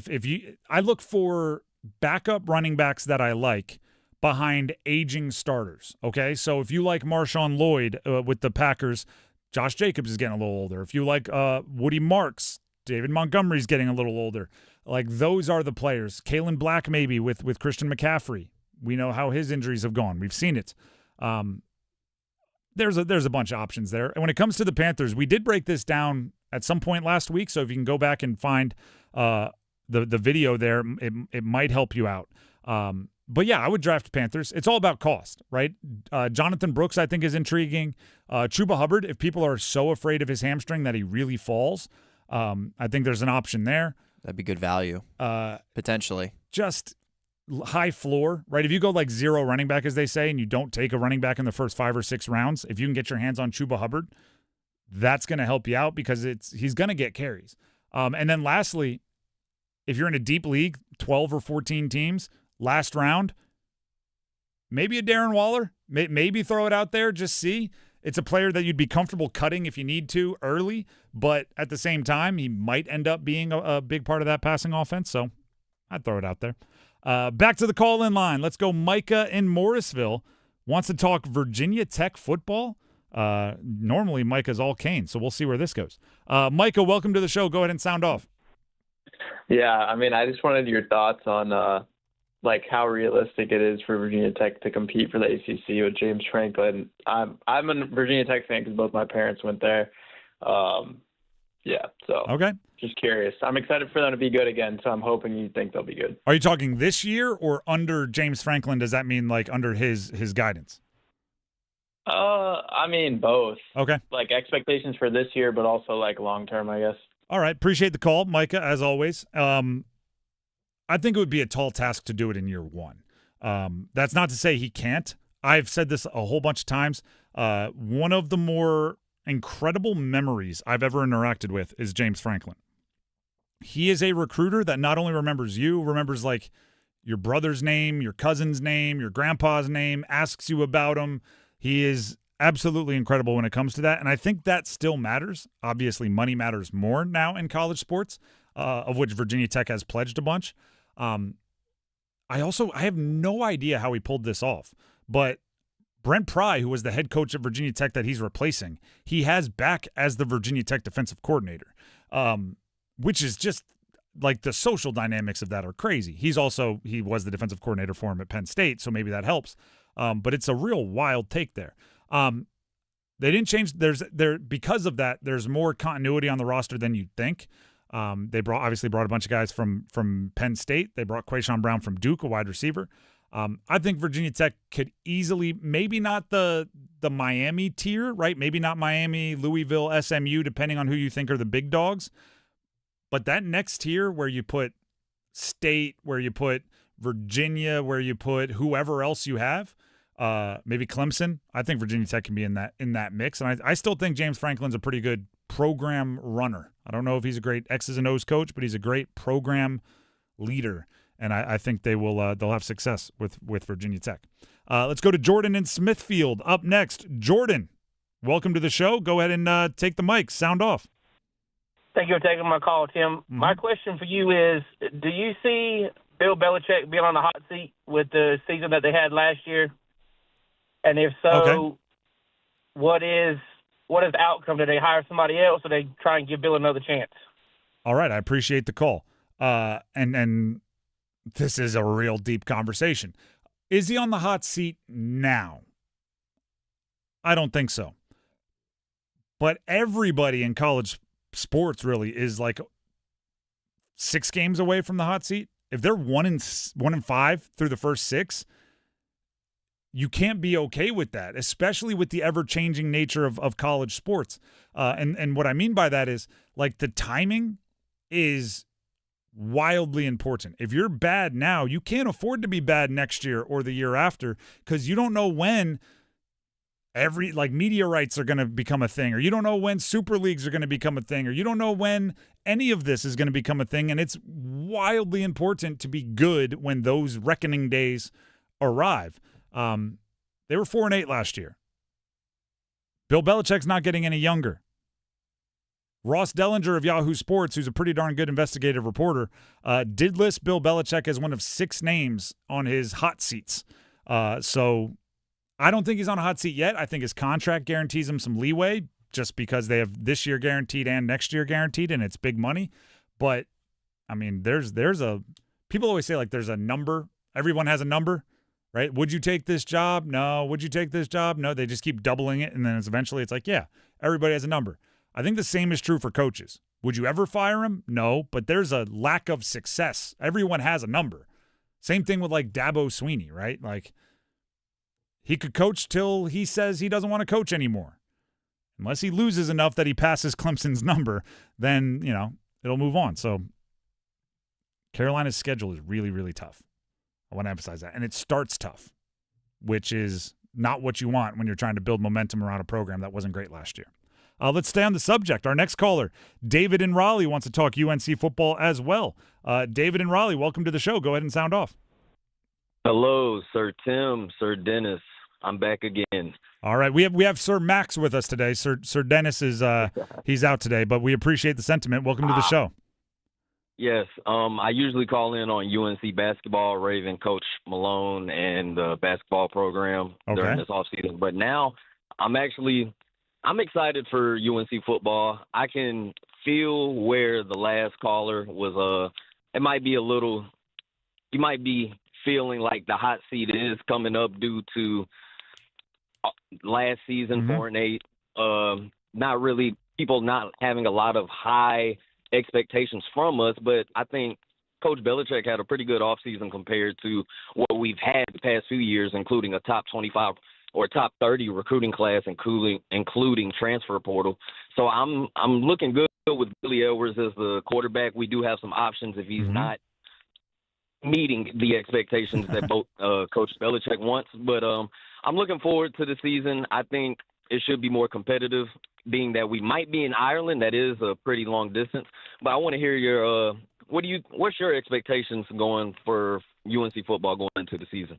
I look for backup running backs that I like behind aging starters. Okay, so if you like Marshawn Lloyd with the Packers, Josh Jacobs is getting a little older. If you like Woody Marks, David Montgomery's getting a little older. Those are the players. Kalen Black maybe with Christian McCaffrey. We know how his injuries have gone. We've seen it. There's a bunch of options there. And when it comes to the Panthers, we did break this down at some point last week. So if you can go back and find the video there, it might help you out. But yeah, I would draft Panthers. It's all about cost, right? Jonathan Brooks, I think, is intriguing. Chuba Hubbard, if people are so afraid of his hamstring that he really falls, I think there's an option there. That'd be good value, potentially. Just high floor, right? If you go zero running back, as they say, and you don't take a running back in the first 5 or 6 rounds, if you can get your hands on Chuba Hubbard, that's going to help you out because he's going to get carries. And then lastly, if you're in a deep league, 12 or 14 teams, last round, maybe a Darren Waller, maybe throw it out there, just see. It's a player that you'd be comfortable cutting if you need to early, but at the same time, he might end up being a big part of that passing offense, so I'd throw it out there. Back to the call-in line. Let's go. Micah in Morrisville wants to talk Virginia Tech football. Normally, Micah's all Cane, so we'll see where this goes. Micah, welcome to the show. Go ahead and sound off. Yeah, I just wanted your thoughts on how realistic it is for Virginia Tech to compete for the ACC with James Franklin. I'm a Virginia Tech fan because both my parents went there. Okay. Just curious. I'm excited for them to be good again, so I'm hoping you think they'll be good. Are you talking this year or under James Franklin? Does that mean under his guidance? Both. Okay. Expectations for this year, but also long term, I guess. All right. Appreciate the call, Micah, as always. I think it would be a tall task to do it in year one. That's not to say he can't. I've said this a whole bunch of times. One of the more incredible memories I've ever interacted with is James Franklin. He is a recruiter that not only remembers you, remembers like your brother's name, your cousin's name, your grandpa's name, asks you about him. He is absolutely incredible when it comes to that, and I think that still matters. Obviously, money matters more now in college sports, of which Virginia Tech has pledged a bunch. I have no idea how he pulled this off, but Brent Pry, who was the head coach at Virginia Tech that he's replacing, he has back as the Virginia Tech defensive coordinator, which is just like the social dynamics of that are crazy. He was the defensive coordinator for him at Penn State, so maybe that helps. But it's a real wild take there. They didn't change. Because of that, there's more continuity on the roster than you'd think. They obviously brought a bunch of guys from Penn State. They brought Quayshawn Brown from Duke, a wide receiver. I think Virginia Tech could easily, maybe not the Miami tier, right? Maybe not Miami, Louisville, SMU, depending on who you think are the big dogs. But that next tier where you put State, where you put Virginia, where you put whoever else you have, maybe Clemson. I think Virginia Tech can be in that mix. And I still think James Franklin's a pretty good program runner. I don't know if he's a great X's and O's coach, but he's a great program leader. And I think they'll have success with Virginia Tech. Let's go to Jordan in Smithfield up next. Jordan, welcome to the show. Go ahead and take the mic. Sound off. Thank you for taking my call, Tim. Mm-hmm. My question for you is, do you see Bill Belichick being on the hot seat with the season that they had last year? And if so, what is the outcome? Do they hire somebody else, or they try and give Bill another chance? All right, I appreciate the call. And this is a real deep conversation. Is he on the hot seat now? I don't think so. But everybody in college sports really is like 6 games away from the hot seat. If they're 1-5 through the first 6, you can't be okay with that, especially with the ever-changing nature of college sports. And what I mean by that is, like, the timing is wildly important. If you're bad now, you can't afford to be bad next year or the year after, because you don't know when media rights are going to become a thing, or you don't know when super leagues are going to become a thing, or you don't know when any of this is going to become a thing. And it's wildly important to be good when those reckoning days arrive. They were 4-8 last year. Bill Belichick's not getting any younger. Ross Dellinger of Yahoo Sports, who's a pretty darn good investigative reporter, did list Bill Belichick as one of 6 names on his hot seats. So I don't think he's on a hot seat yet. I think his contract guarantees him some leeway, just because they have this year guaranteed and next year guaranteed, and it's big money. But, I mean, people always say, like, there's a number. Everyone has a number, right? Would you take this job? No. Would you take this job? No. They just keep doubling it, and then eventually it's like, yeah, everybody has a number. I think the same is true for coaches. Would you ever fire him? No, but there's a lack of success. Everyone has a number. Same thing with, like, Dabo Swinney, right? Like, he could coach till he says he doesn't want to coach anymore. Unless he loses enough that he passes Clemson's number, then, it'll move on. So Carolina's schedule is really, really tough. I want to emphasize that. And it starts tough, which is not what you want when you're trying to build momentum around a program that wasn't great last year. Let's stay on the subject. Our next caller, David in Raleigh, wants to talk UNC football as well. David in Raleigh, welcome to the show. Go ahead and sound off. Hello, Sir Tim, Sir Dennis. I'm back again. All right, we have Sir Max with us today. Sir Dennis is he's out today, but we appreciate the sentiment. Welcome to the show. Yes, I usually call in on UNC basketball, Raven Coach Malone, and the basketball program during this offseason. But now I'm excited for UNC football. I can feel where the last caller was. It might be you might be feeling like the hot seat is coming up due to last season, 4-8. Not really, people not having a lot of high expectations from us, but I think Coach Belichick had a pretty good offseason compared to what we've had the past few years, including a top 25 or top 30 recruiting class, including transfer portal. So I'm looking good with Billy Edwards as the quarterback. We do have some options if he's not meeting the expectations that both Coach Belichick wants. But I'm looking forward to the season. I think it should be more competitive, being that we might be in Ireland. That is a pretty long distance. But I want to hear your what's your expectations going for UNC football going into the season?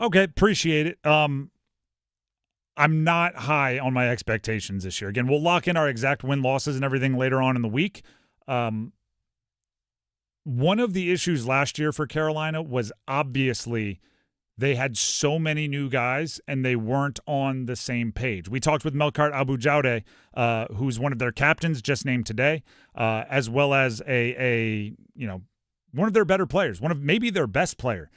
Okay, appreciate it. I'm not high on my expectations this year. Again, we'll lock in our exact win-losses and everything later on in the week. One of the issues last year for Carolina was obviously they had so many new guys and they weren't on the same page. We talked with Melkart Abu-Jaude, who's one of their captains, just named today, as well as one of their better players, maybe their best player.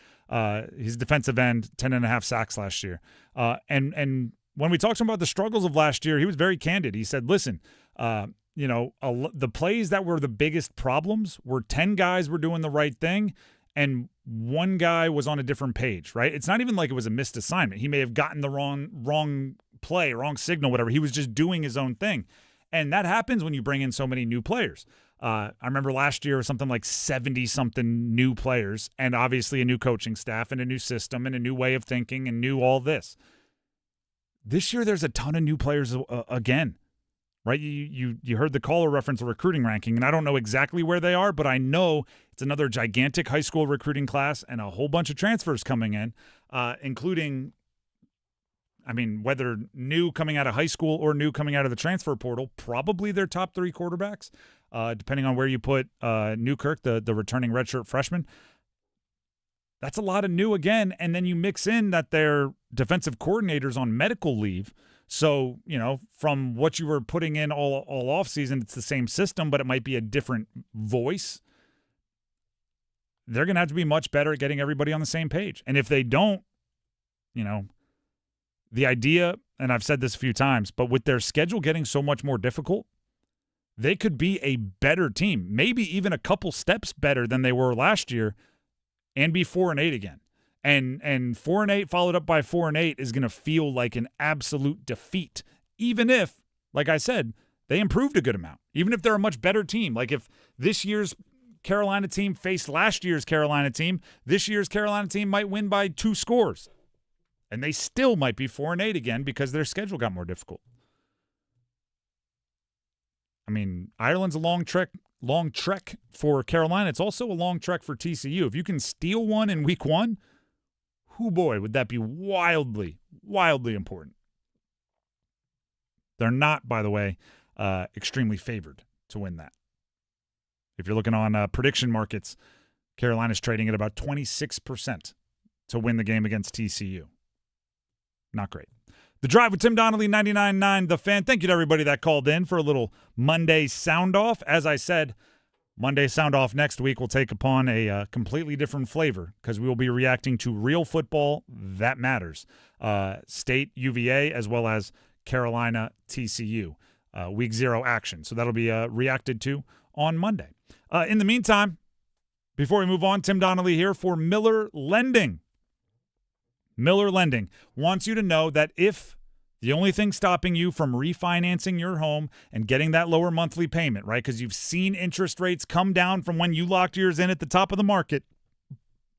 His defensive end, 10.5 sacks last year. And when we talked to him about the struggles of last year, he was very candid. He said, listen, the plays that were the biggest problems were 10 guys were doing the right thing and one guy was on a different page, right? It's not even like it was a missed assignment. He may have gotten the wrong play, wrong signal, whatever. He was just doing his own thing. And that happens when you bring in so many new players. I remember last year was something like 70-something new players and obviously a new coaching staff and a new system and a new way of thinking and new all this. This year there's a ton of new players again, right? You heard the caller reference a recruiting ranking, and I don't know exactly where they are, but I know it's another gigantic high school recruiting class and a whole bunch of transfers coming in, including – whether new coming out of high school or new coming out of the transfer portal, probably their top 3 quarterbacks, depending on where you put Newkirk, the returning redshirt freshman. That's a lot of new again, and then you mix in that their defensive coordinator's on medical leave. So, from what you were putting in all offseason, it's the same system, but it might be a different voice. They're going to have to be much better at getting everybody on the same page. And if they don't, the idea, and I've said this a few times, but with their schedule getting so much more difficult, they could be a better team, maybe even a couple steps better than they were last year, and be 4-8 again. And 4-8 followed up by 4-8 is going to feel like an absolute defeat, even if, like I said, they improved a good amount. Even if they're a much better team, like if this year's Carolina team faced last year's Carolina team, this year's Carolina team might win by 2 scores. And they still might be 4-8 again because their schedule got more difficult. Ireland's a long trek for Carolina. It's also a long trek for TCU. If you can steal one in week 1, would that be wildly, wildly important. They're not, by the way, extremely favored to win that. If you're looking on prediction markets, Carolina's trading at about 26% to win the game against TCU. Not great. The Drive with Tim Donnelly, 99.9 The Fan. Thank you to everybody that called in for a little Monday Soundoff. As I said, Monday Soundoff next week will take upon a completely different flavor because we will be reacting to real football that matters. State-UVA as well as Carolina-TCU. Week 0 action. So that'll be reacted to on Monday. In the meantime, before we move on, Tim Donnelly here for Miller Lending. Miller Lending wants you to know that if the only thing stopping you from refinancing your home and getting that lower monthly payment, right, because you've seen interest rates come down from when you locked yours in at the top of the market,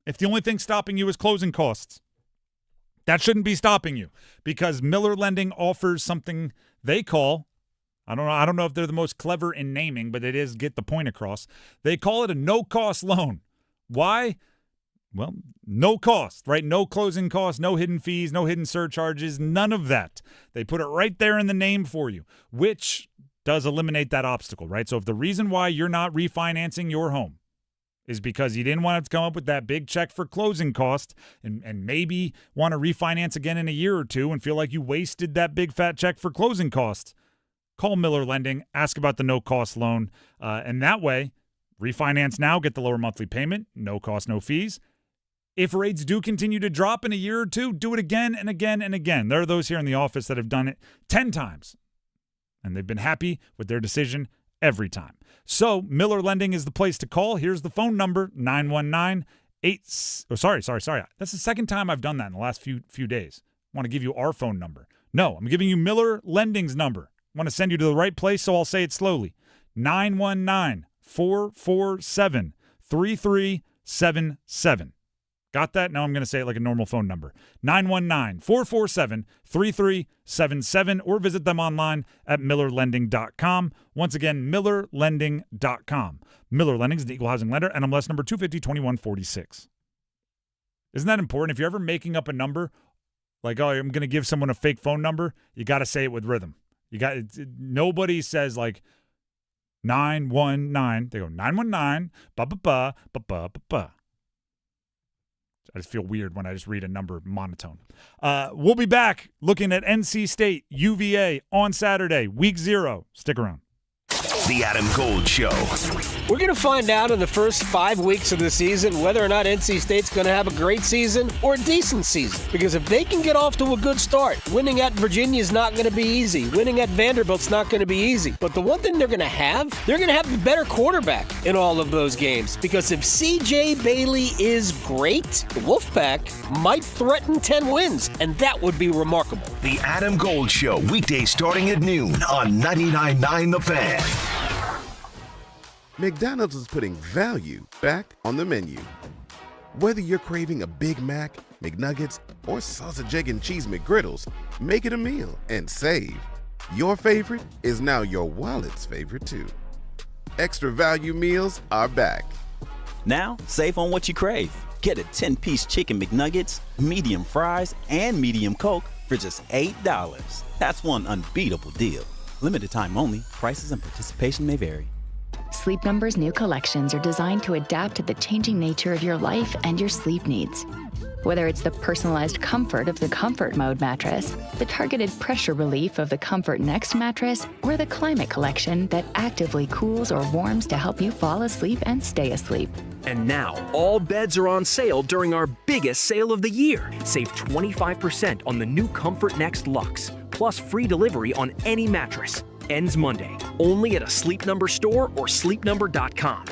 if the only thing stopping you is closing costs, that shouldn't be stopping you because Miller Lending offers something they call, I don't know if they're the most clever in naming, but it is get the point across. They call it a no-cost loan. Why? Well, no cost, right? No closing costs, no hidden fees, no hidden surcharges, none of that. They put it right there in the name for you, which does eliminate that obstacle, right? So if the reason why you're not refinancing your home is because you didn't want to come up with that big check for closing cost and maybe want to refinance again in a year or two and feel like you wasted that big fat check for closing costs, call Miller Lending, ask about the no-cost loan, and that way, refinance now, get the lower monthly payment, no cost, no fees. If rates do continue to drop in a year or two, do it again and again and again. There are those here in the office that have done it 10 times, and they've been happy with their decision every time. So Miller Lending is the place to call. Here's the phone number, 919-8. Sorry. That's the second time I've done that in the last few days. I want to give you our phone number. No, I'm giving you Miller Lending's number. I want to send you to the right place, so I'll say it slowly. 919-447-3377. Got that? Now I'm going to say it like a normal phone number. 919-447-3377, or visit them online at millerlending.com. Once again, millerlending.com. Miller Lending is an equal housing lender, NMLS number 250-2146. Isn't that important? If you're ever making up a number, like, oh, I'm going to give someone a fake phone number, you got to say it with rhythm. Nobody says like 919. They go 919, ba-ba-ba, ba-ba-ba-ba. I just feel weird when I just read a number monotone. We'll be back looking at NC State, UVA on Saturday, week 0. Stick around. The Adam Gold Show. We're going to find out in the first 5 weeks of the season whether or not NC State's going to have a great season or a decent season. Because if they can get off to a good start, winning at Virginia is not going to be easy. Winning at Vanderbilt's not going to be easy. But the one thing they're going to have the better quarterback in all of those games. Because if C.J. Bailey is great, the Wolfpack might threaten 10 wins, and that would be remarkable. The Adam Gold Show, weekdays starting at noon on 99.9 The Fan. McDonald's is putting value back on the menu. Whether you're craving a Big Mac, McNuggets, or sausage, egg, and cheese McGriddles, make it a meal and save. Your favorite is now your wallet's favorite too. Extra value meals are back. Now, save on what you crave. Get a 10-piece chicken McNuggets, medium fries, and medium Coke for just $8. That's one unbeatable deal. Limited time only. Prices and participation may vary. Sleep Number's new collections are designed to adapt to the changing nature of your life and your sleep needs. Whether it's the personalized comfort of the Comfort Mode mattress, the targeted pressure relief of the Comfort Next mattress, or the Climate Collection that actively cools or warms to help you fall asleep and stay asleep. And now, all beds are on sale during our biggest sale of the year. Save 25% on the new Comfort Next Luxe, plus free delivery on any mattress. Ends Monday, only at a Sleep Number store or sleepnumber.com.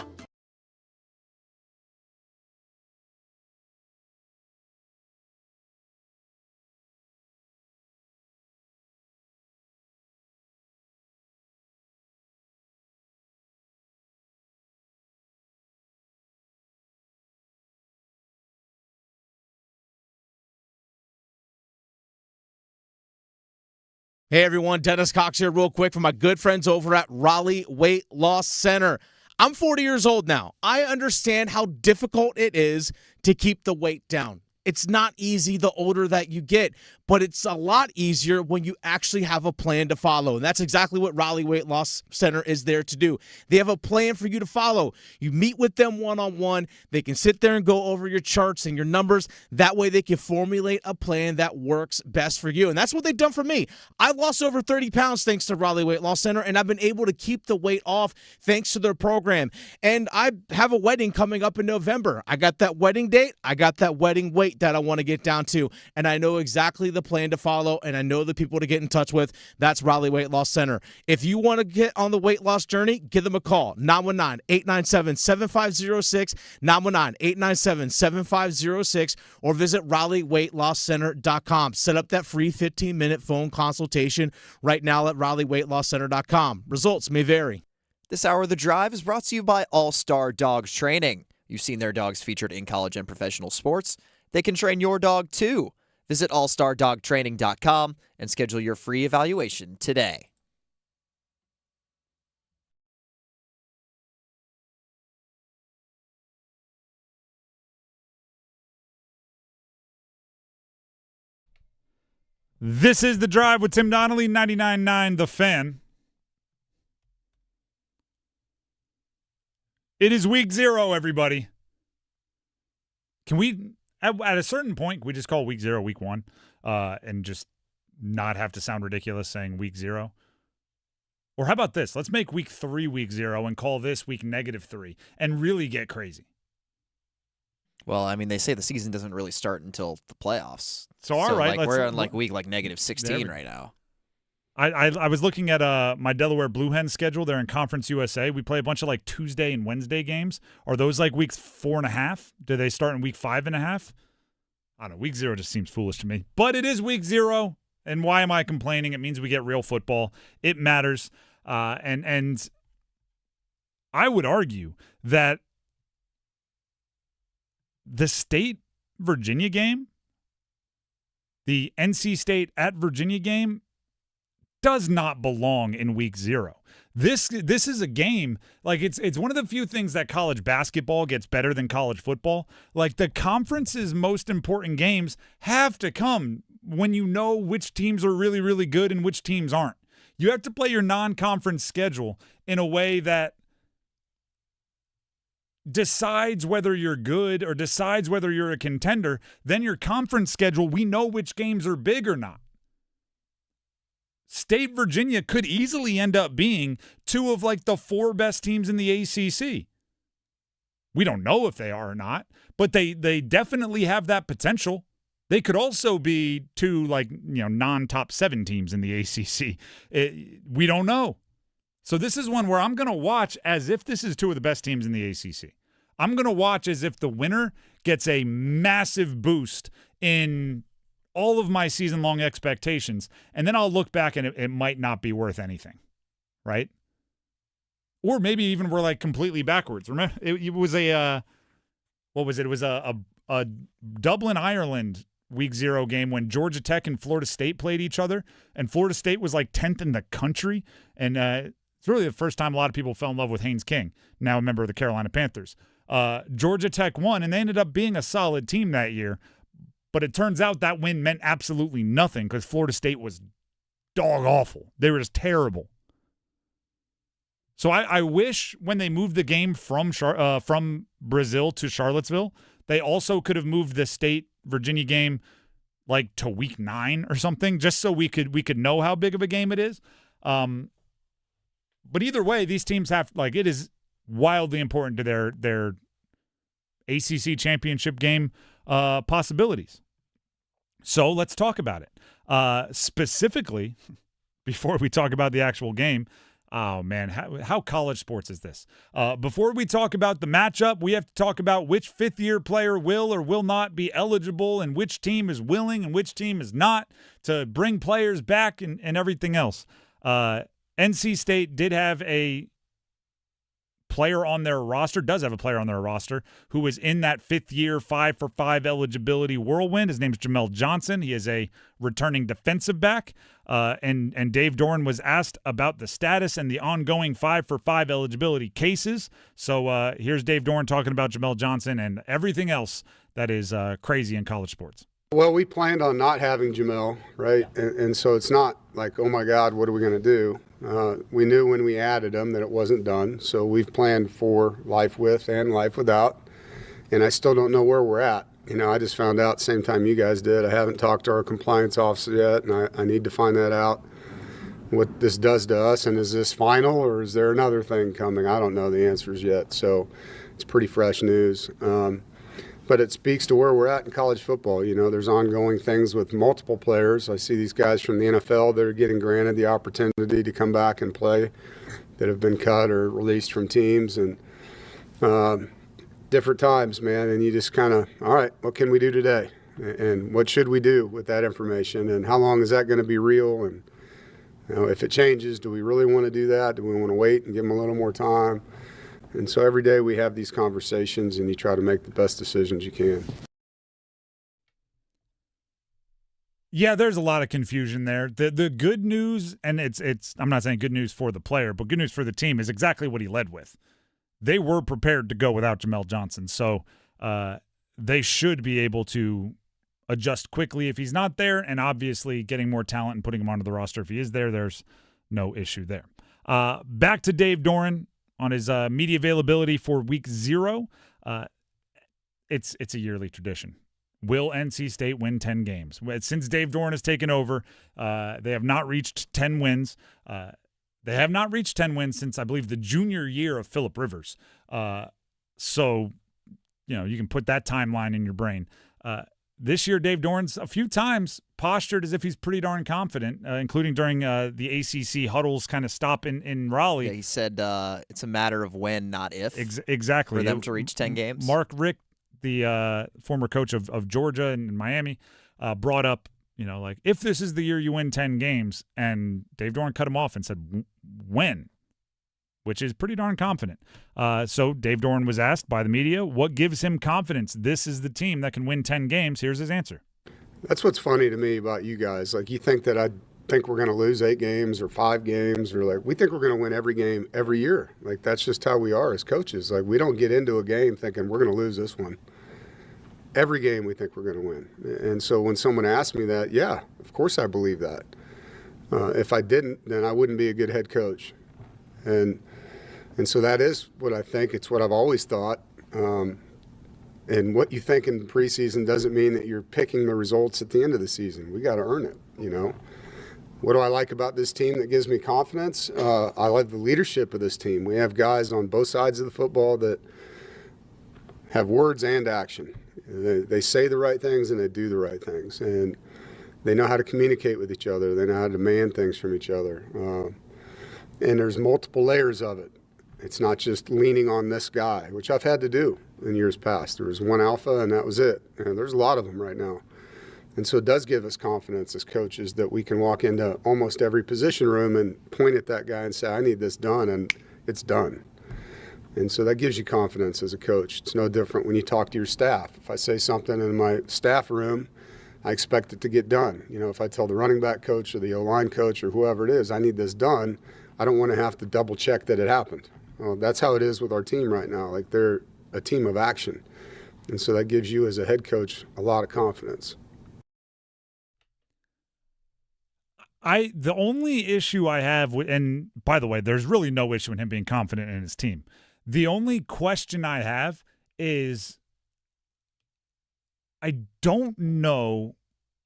Hey everyone, Dennis Cox here real quick from my good friends over at Raleigh Weight Loss Center. I'm 40 years old now. I understand how difficult it is to keep the weight down. It's not easy the older that you get, but it's a lot easier when you actually have a plan to follow. And that's exactly what Raleigh Weight Loss Center is there to do. They have a plan for you to follow. You meet with them one-on-one. They can sit there and go over your charts and your numbers. That way they can formulate a plan that works best for you. And that's what they've done for me. I lost over 30 pounds thanks to Raleigh Weight Loss Center, and I've been able to keep the weight off thanks to their program. And I have a wedding coming up in November. I got that wedding date. I got that wedding weight that I want to get down to, and I know exactly the plan to follow, and I know the people to get in touch with. That's Raleigh Weight Loss Center. If you want to get on the weight loss journey, give them a call, 919-897-7506, 919-897-7506, or visit RaleighWeightLossCenter.com. Set up that free 15-minute phone consultation right now at RaleighWeightLossCenter.com. Results may vary. This hour of The Drive is brought to you by All-Star Dogs Training. You've seen their dogs featured in college and professional sports. They can train your dog, too. Visit allstardogtraining.com and schedule your free evaluation today. This is The Drive with Tim Donnelly, 99.9 The Fan. It is week 0, everybody. Can we... At a certain point, we just call week 0 week 1 and just not have to sound ridiculous saying week 0? Or how about this? Let's make week 3 week 0 and call this week -3 and really get crazy. Well, I mean, they say the season doesn't really start until the playoffs. So all right. We're on week -16 right now. I was looking at my Delaware Blue Hens schedule. They're in Conference USA. We play a bunch of Tuesday and Wednesday games. Are those weeks 4.5? Do they start in week 5.5? I don't know. Week 0 just seems foolish to me. But it is week 0, and why am I complaining? It means we get real football. It matters. And I would argue that the state Virginia game, the NC State at Virginia game, does not belong in week 0. This is a game, like it's one of the few things that college basketball gets better than college football. Like the conference's most important games have to come when you know which teams are really, really good and which teams aren't. You have to play your non-conference schedule in a way that decides whether you're good or decides whether you're a contender. Then your conference schedule, we know which games are big or not. State Virginia could easily end up being 2 of like the 4 best teams in the ACC. We don't know if they are or not, but they definitely have that potential. They could also be 2 like, non-top 7 teams in the ACC. We don't know. So this is one where I'm going to watch as if this is 2 of the best teams in the ACC. I'm going to watch as if the winner gets a massive boost in all of my season-long expectations, and then I'll look back and it might not be worth anything, right? Or maybe even we're like completely backwards. Remember, it was a what was it? It was a Dublin, Ireland week 0 game when Georgia Tech and Florida State played each other, and Florida State was like 10th in the country, and it's really the first time a lot of people fell in love with Haynes King, now a member of the Carolina Panthers. Georgia Tech won, and they ended up being a solid team that year. But it turns out that win meant absolutely nothing because Florida State was dog awful. They were just terrible. So I wish when they moved the game from Brazil to Charlottesville, they also could have moved the State-Virginia game like to week 9 or something, just so we could know how big of a game it is. But either way, these teams have it is wildly important to their ACC championship game possibilities. So let's talk about it. Specifically, before we talk about the actual game, oh man, how college sports is this? Before we talk about the matchup, we have to talk about which fifth-year player will or will not be eligible and which team is willing and which team is not to bring players back and everything else. NC State did have a player on their roster, does have a player on their roster, who was in that fifth-year 5-for-5 eligibility whirlwind. His name's Jamel Johnson. He is a returning defensive back. And Dave Doran was asked about the status and the ongoing 5-for-5 eligibility cases. So here's Dave Doran talking about Jamel Johnson and everything else that is crazy in college sports. Well, we planned on not having Jamel, right? And so it's not like, oh, my God, what are we going to do? We knew when we added him that it wasn't done. So we've planned for life with and life without. And I still don't know where we're at. I just found out same time you guys did. I haven't talked to our compliance officer yet, and I need to find that out, what this does to us. And is this final or is there another thing coming? I don't know the answers yet. So it's pretty fresh news. But it speaks to where we're at in college football. There's ongoing things with multiple players. I see these guys from the NFL that are getting granted the opportunity to come back and play that have been cut or released from teams. And different times, man. And you just kind of, all right, what can we do today? And what should we do with that information? And how long is that going to be real? And if it changes, do we really want to do that? Do we want to wait and give them a little more time? And so every day we have these conversations and you try to make the best decisions you can. Yeah, there's a lot of confusion there. The good news, and it's I'm not saying good news for the player, but good news for the team is exactly what he led with. They were prepared to go without Jamel Johnson, so they should be able to adjust quickly if he's not there, and obviously getting more talent and putting him onto the roster if he is there, there's no issue there. Back to Dave Doran on his media availability for week 0. It's a yearly tradition. Will NC State win 10 games? Since Dave Doran has taken over, they have not reached 10 wins. They have not reached 10 wins since, I believe, the junior year of Phillip Rivers. So, you can put that timeline in your brain. This year, Dave Doran's a few times postured as if he's pretty darn confident, including during the ACC huddles kind of stop in Raleigh. Yeah, he said it's a matter of when, not if. Exactly. For them to reach 10 games. Mark Richt, the former coach of Georgia and Miami, brought up, if this is the year you win 10 games, and Dave Doran cut him off and said, when which is pretty darn confident. So Dave Doran was asked by the media, what gives him confidence this is the team that can win 10 games? Here's his answer. That's what's funny to me about you guys. Like, you think that I think we're going to lose 8 games or 5 games, or like we think we're going to win every game every year. Like, that's just how we are as coaches. Like, we don't get into a game thinking we're going to lose this one. Every game we think we're going to win. And so when someone asks me that, yeah, of course I believe that. If I didn't, then I wouldn't be a good head coach. And so that is what I think. It's what I've always thought. And what you think in preseason doesn't mean that you're picking the results at the end of the season. We got to earn it, you know. What do I like about this team that gives me confidence? I like the leadership of this team. We have guys on both sides of the football that have words and action. They say the right things and they do the right things. And they know how to communicate with each other. They know how to demand things from each other. And there's multiple layers of it. It's not just leaning on this guy, which I've had to do in years past. There was one alpha, and that was it. And there's a lot of them right now. And so it does give us confidence as coaches that we can walk into almost every position room and point at that guy and say, I need this done, and it's done. And so that gives you confidence as a coach. It's no different when you talk to your staff. If I say something in my staff room, I expect it to get done. You know, if I tell the running back coach or the O-line coach or whoever it is, I need this done, I don't want to have to double check that it happened. Well, that's how it is with our team right now. Like, they're a team of action. And so that gives you as a head coach a lot of confidence. The only issue I have with, and by the way, there's really no issue in him being confident in his team. The only question I have is I don't know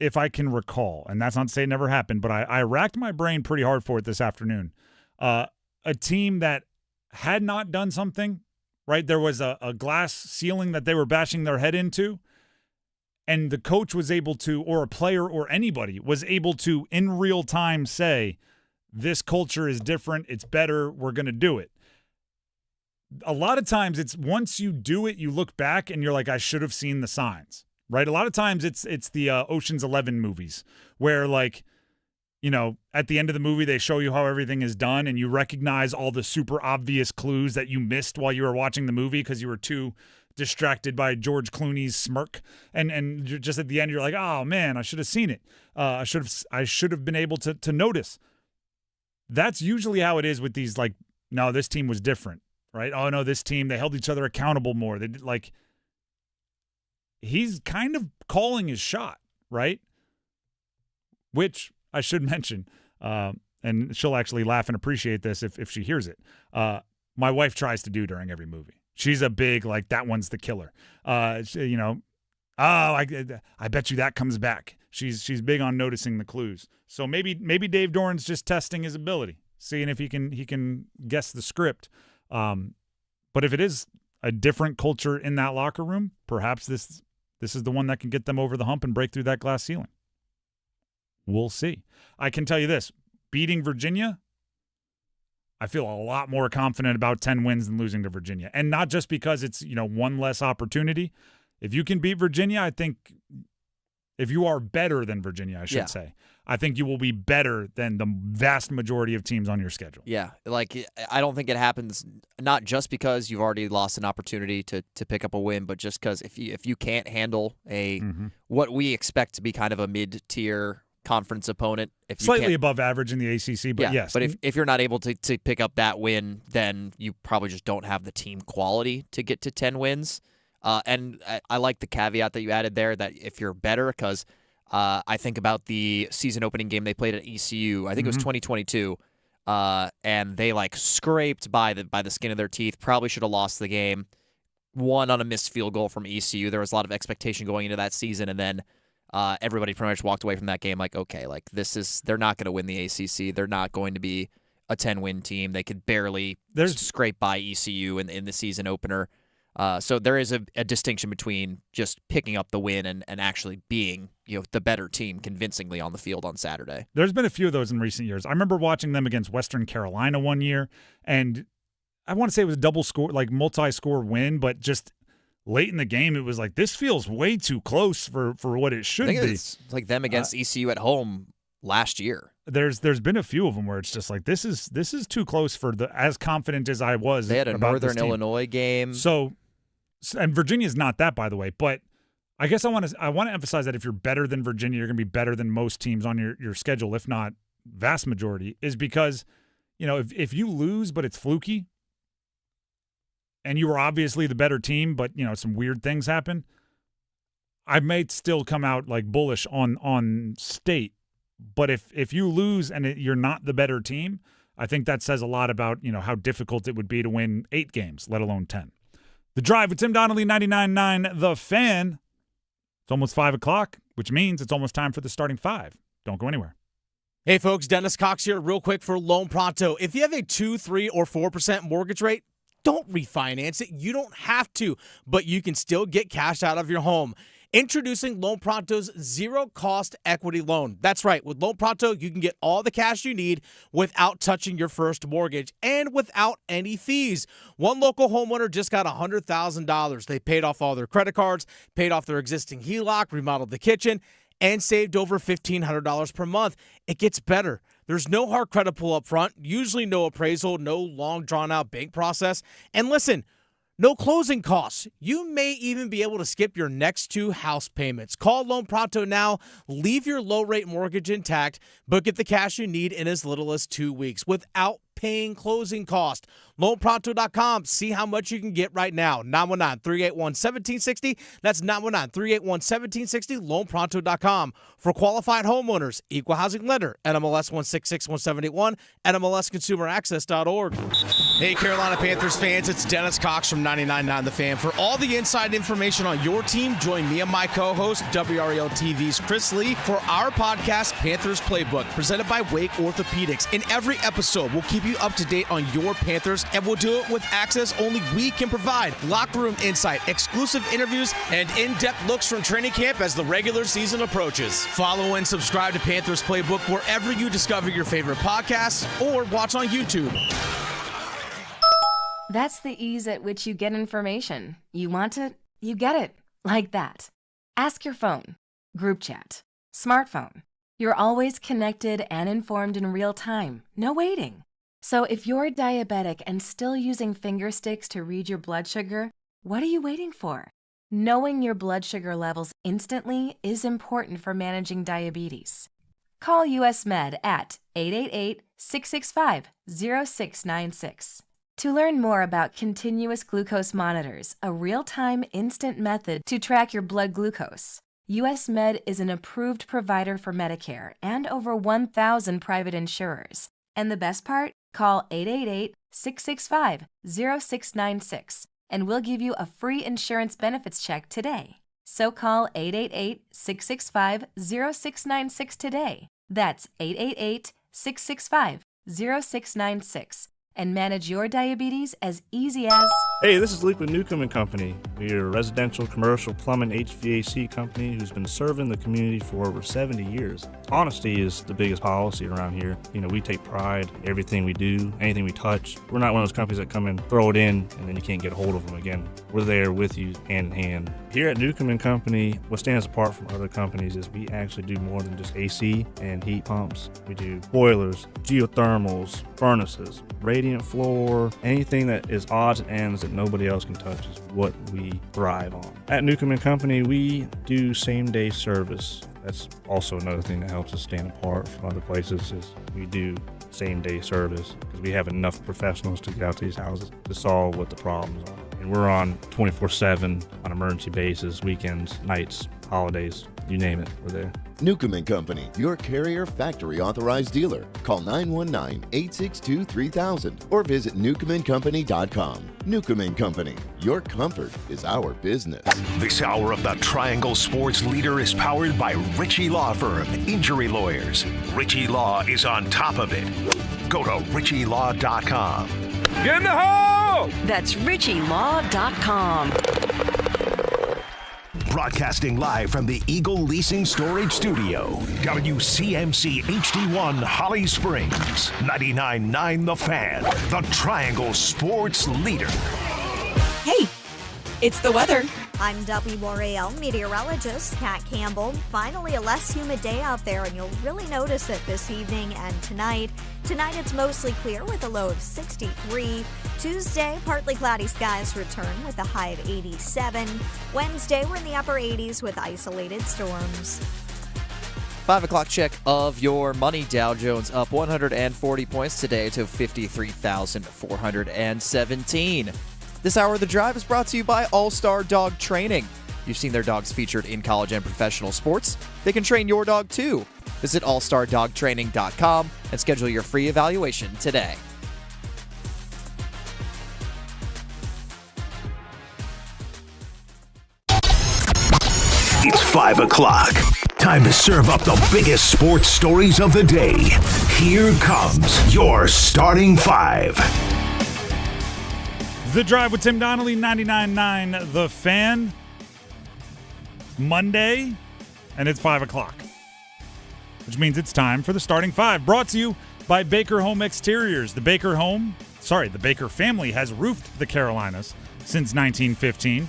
if I can recall, and that's not to say it never happened, but I racked my brain pretty hard for it this afternoon. A team that had not done something, right? There was a glass ceiling that they were bashing their head into, and the coach was able to, or a player or anybody was able to, in real time say, this culture is different, it's better, we're going to do it. A lot of times it's once you do it, you look back and you're like, I should have seen the signs, right? A lot of times it's the Ocean's 11 movies where, like, you know, at the end of the movie, they show you how everything is done and you recognize all the super obvious clues that you missed while you were watching the movie because you were too distracted by George Clooney's smirk. And just at the end, you're like, oh man, I should have seen it. I should have been able to notice. That's usually how it is with these, like, no, this team was different. Right? Oh, no, this team, they held each other accountable more. They did, like, he's kind of calling his shot, right? Which I should mention, and she'll actually laugh and appreciate this if she hears it. My wife tries to do during every movie. She's a big, like, that one's the killer. You know, I bet you that comes back. She's big on noticing the clues. So maybe Dave Doran's just testing his ability, seeing if he can guess the script. But if it is a different culture in that locker room, perhaps this is the one that can get them over the hump and break through that glass ceiling. We'll see. I can tell you this, beating Virginia, I feel a lot more confident about 10 wins than losing to Virginia. And not just because it's, you know, one less opportunity. If you can beat Virginia, I think if you are better than Virginia, I should say, I think you will be better than the vast majority of teams on your schedule. Yeah, like, I don't think it happens not just because you've already lost an opportunity to pick up a win, but just because if you can't handle what we expect to be kind of a mid-tier conference opponent, if you slightly above average in the ACC, but yes. But if you're not able to pick up that win, then you probably just don't have the team quality to get to 10 wins. And I like the caveat that you added there that if you're better, because I think about the season opening game they played at ECU. I think it was 2022, and they, like, scraped by the skin of their teeth. Probably should have lost the game. Won on a missed field goal from ECU. There was a lot of expectation going into that season, and then everybody pretty much walked away from that game like, okay, like, they're not going to win the ACC. They're not going to be a 10-win team. They could barely scrape by ECU in the season opener. So there is a distinction between just picking up the win and actually being, you know, the better team convincingly on the field on Saturday. There's been a few of those in recent years. I remember watching them against Western Carolina one year, and I want to say it was a double score, like multi-score win, but just late in the game, it was like, this feels way too close for what it should be. It's like them against ECU at home last year. there's been a few of them where it's just like this is too close for as confident as I was. They had a about Northern this team. Illinois game. So, and Virginia's not that, by the way, but I guess I want to emphasize that if you're better than Virginia, you're going to be better than most teams on your schedule, if not vast majority, is because, if you lose but it's fluky and you were obviously the better team, but, some weird things happen, I may still come out like bullish on State. But if you lose and you're not the better team, I think that says a lot about, how difficult it would be to win 8 games, let alone 10. The Drive with Tim Donnelly, 99.9 The Fan. It's almost 5 o'clock, which means it's almost time for the starting 5. Don't go anywhere. Hey, folks, Dennis Cox here real quick for Loan Pronto. If you have a 2%, 3%, or 4% mortgage rate, don't refinance it. You don't have to, but you can still get cash out of your home. Introducing Loan Pronto's zero-cost equity loan. That's right. With Loan Pronto, you can get all the cash you need without touching your first mortgage and without any fees. One local homeowner just got $100,000. They paid off all their credit cards, paid off their existing HELOC, remodeled the kitchen, and saved over $1,500 per month. It gets better. There's no hard credit pull up front, usually no appraisal, no long drawn-out bank process. And listen, no closing costs. You may even be able to skip your next 2 house payments. Call Loan Pronto now. Leave your low-rate mortgage intact, but get the cash you need in as little as 2 weeks without paying closing cost. LoanPronto.com. See how much you can get right now. 919-381-1760. That's 919-381-1760. LoanPronto.com. For qualified homeowners, equal housing lender, NMLS 1661781, NMLSConsumerAccess.org. Hey, Carolina Panthers fans, it's Dennis Cox from 99.9 The Fan. For all the inside information on your team, join me and my co-host, WREL TV's Chris Lee, for our podcast, Panthers Playbook, presented by Wake Orthopedics. In every episode, we'll keep you up to date on your Panthers, and we'll do it with access only we can provide. Locker room insight, exclusive interviews, and in-depth looks from training camp as the regular season approaches. Follow and subscribe to Panthers Playbook wherever you discover your favorite podcasts or watch on YouTube. That's the ease at which you get information. You want it, you get it. Like that. Ask your phone. Group chat. Smartphone. You're always connected and informed in real time. No waiting. So if you're diabetic and still using finger sticks to read your blood sugar, what are you waiting for? Knowing your blood sugar levels instantly is important for managing diabetes. Call US Med at 888-665-0696. To learn more about continuous glucose monitors, a real-time instant method to track your blood glucose, US Med is an approved provider for Medicare and over 1,000 private insurers. And the best part? Call 888-665-0696 and we'll give you a free insurance benefits check today. So call 888-665-0696 today. That's 888-665-0696. And manage your diabetes as easy as... Hey, this is Luke with Newcomb & Company. We're a residential, commercial, plumbing, HVAC company who's been serving the community for over 70 years. Honesty is the biggest policy around here. We take pride in everything we do, anything we touch. We're not one of those companies that come in, throw it in, and then you can't get a hold of them again. We're there with you hand in hand. Here at Newcomb & Company, what stands apart from other companies is we actually do more than just AC and heat pumps. We do boilers, geothermals, furnaces, radiant floor, anything that is odds and ends that nobody else can touch is what we thrive on. At Newcomb & Company, we do same-day service. That's also another thing that helps us stand apart from other places is we do same-day service because we have enough professionals to get out to these houses to solve what the problems are. And we're on 24/7 on emergency basis, weekends, nights, holidays, you name it, we're there. Newcomb & Company, your Carrier factory authorized dealer. Call 919-862-3000 or visit newcombandcompany.com. Newcomb & Company, your comfort is our business. This hour of the Triangle Sports Leader is powered by Ritchie Law Firm, Injury Lawyers. Ritchie Law is on top of it. Go to ritchielaw.com. Get in the hole! That's ritchielaw.com. Broadcasting live from the Eagle Leasing Storage Studio. WCMC HD1 Holly Springs. 99.9 The Fan. The Triangle Sports Leader. Hey, it's the weather I'm WRAL meteorologist Kat Campbell. Finally, a less humid day out there, and you'll really notice it this evening and tonight. Tonight, it's mostly clear with a low of 63. Tuesday, partly cloudy skies return with a high of 87. Wednesday, we're in the upper 80s with isolated storms. 5 o'clock check of your money. Dow Jones up 140 points today to 53,417. This hour of the drive is brought to you by All-Star Dog Training. You've seen their dogs featured in college and professional sports. They can train your dog too. Visit allstardogtraining.com and schedule your free evaluation today. It's 5 o'clock. Time to serve up the biggest sports stories of the day. Here comes your starting five. The Drive with Tim Donnelly, 99.9 The Fan. Monday, and it's 5 o'clock, which means it's time for the starting five. Brought to you by Baker Home Exteriors. The Baker family has roofed the Carolinas since 1915.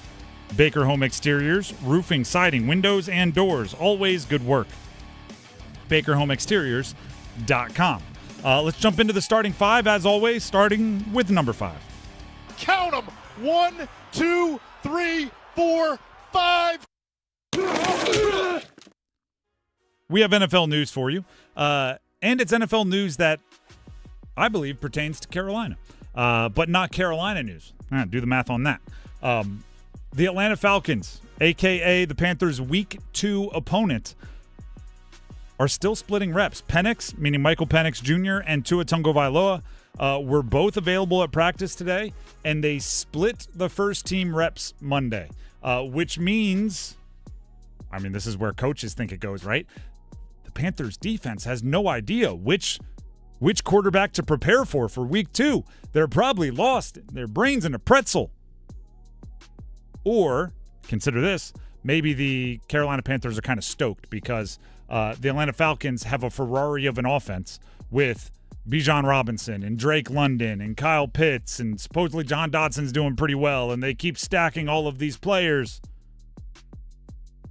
Baker Home Exteriors, roofing, siding, windows, and doors. Always good work. BakerHomeExteriors.com. Let's jump into the starting five, as always, starting with number 5. Count them. 1, 2, 3, 4, 5. We have NFL news for you, and it's NFL news that I believe pertains to Carolina, but not Carolina news. Do the math on that. The Atlanta Falcons, a.k.a. the Panthers' Week 2 opponent, are still splitting reps. Penix, meaning Michael Penix Jr., and Tua Tagovailoa were both available at practice today, and they split the first-team reps Monday, which means, this is where coaches think it goes, right? The Panthers' defense has no idea which quarterback to prepare for Week 2. They're probably lost, their brains in a pretzel. Or, consider this, maybe the Carolina Panthers are kind of stoked because the Atlanta Falcons have a Ferrari of an offense with Bijan Robinson and Drake London and Kyle Pitts, and supposedly John Dodson's doing pretty well, and they keep stacking all of these players.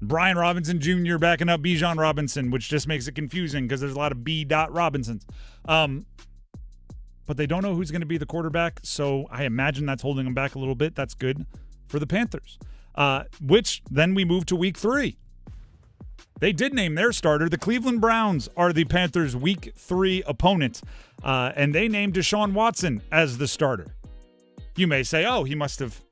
Brian Robinson Jr. backing up Bijan Robinson, which just makes it confusing because there's a lot of B. Robinsons. But they don't know who's going to be the quarterback, so I imagine that's holding them back a little bit. That's good for the Panthers, which then we move to Week 3. They did name their starter. The Cleveland Browns are the Panthers' Week 3 opponent, and they named Deshaun Watson as the starter. You may say, oh, he must have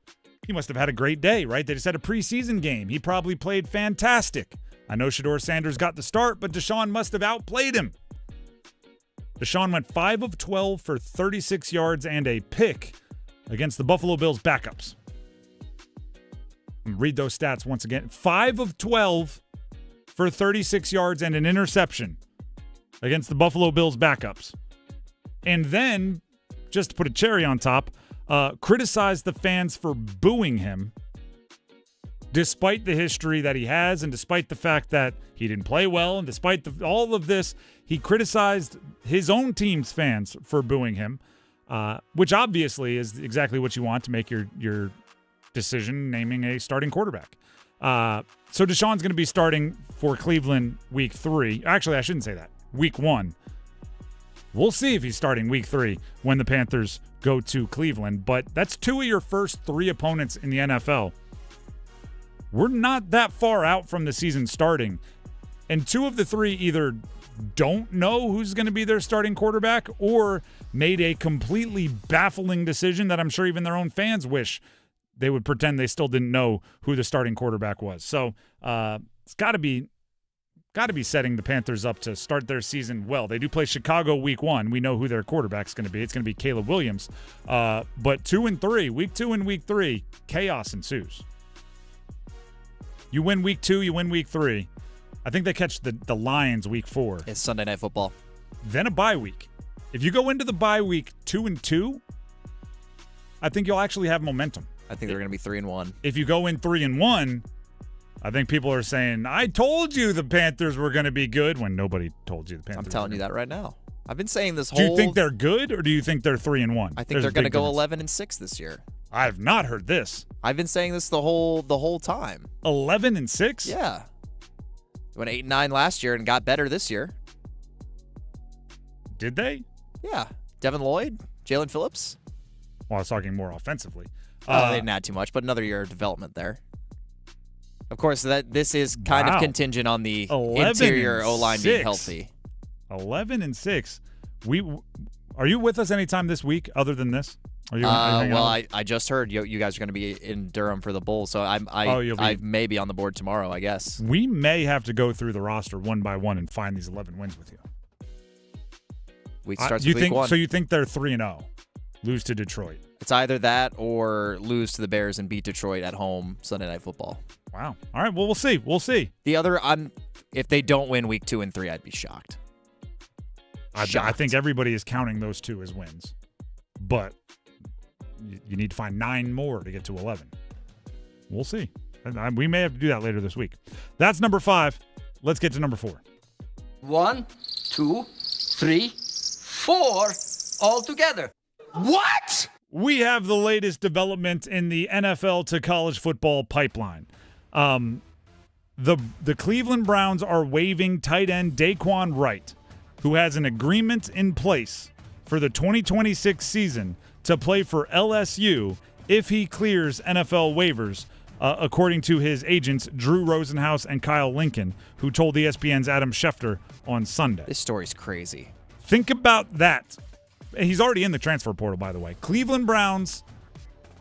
had a great day, right? They just had a preseason game. He probably played fantastic. I know Shedeur Sanders got the start, but Deshaun must have outplayed him. Deshaun went 5 of 12 for 36 yards and a pick against the Buffalo Bills backups. Read those stats once again. 5 of 12 for 36 yards and an interception against the Buffalo Bills backups. And then, just to put a cherry on top, criticized the fans for booing him despite the history that he has and despite the fact that he didn't play well, and despite all of this, he criticized his own team's fans for booing him, which obviously is exactly what you want to make your decision naming a starting quarterback. So Deshaun's going to be starting for Cleveland Week 3. Actually, I shouldn't say that. Week 1. We'll see if he's starting Week 3 when the Panthers go to Cleveland, but that's 2 of your first 3 opponents in the NFL. We're not that far out from the season starting, and 2 of the 3 either don't know who's going to be their starting quarterback or made a completely baffling decision that I'm sure even their own fans wish they would pretend they still didn't know who the starting quarterback was. So it's got to be setting the Panthers up to start their season well. They do play Chicago Week 1. We know who their quarterback's going to be. It's going to be Caleb Williams. But 2 and 3, Week 2 and Week 3, chaos ensues. You win Week 2, you win Week 3. I think they catch the Lions Week 4. It's Sunday Night Football. Then a bye week. If you go into the bye week 2-2, I think you'll actually have momentum. I think they're going to be 3-1. If you go in 3-1, I think people are saying, I told you the Panthers were going to be good, when nobody told you the Panthers. I'm telling you that right now. I've been saying this whole... Do you think they're good, or do you think they're 3-1? I think they're going to go 11-6 this year. I have not heard this. I've been saying this the whole time. 11-6? Yeah. Went 8-9 last year and got better this year. Did they? Yeah. Devin Lloyd, Jalen Phillips. Well, I was talking more offensively. They didn't add too much, but another year of development there. Of course, this is kind of contingent on the interior O-line being healthy. 11-6. Are you with us anytime this week other than this? Are you I just heard you guys are going to be in Durham for the Bowl, so I may be on the board tomorrow, I guess. We may have to go through the roster one by one and find these 11 wins with you. Week starts with week 1. So you think they're 3-0, lose to Detroit? It's either that or lose to the Bears and beat Detroit at home Sunday Night Football. Wow. All right. Well, we'll see. We'll see. The other, if they don't win week 2 and 3, I'd be shocked. I think everybody is counting those 2 as wins, but you need to find 9 more to get to 11. We'll see. We may have to do that later this week. That's number 5. Let's get to number 4. 1, 2, 3, 4 all together. What? We have the latest development in the NFL to college football pipeline. The Cleveland Browns are waiving tight end Daquan Wright, who has an agreement in place for the 2026 season to play for LSU if he clears NFL waivers, according to his agents Drew Rosenhaus and Kyle Lincoln, who told ESPN's Adam Schefter on Sunday. This story's crazy. Think about that. He's already in the transfer portal, by the way. Cleveland Browns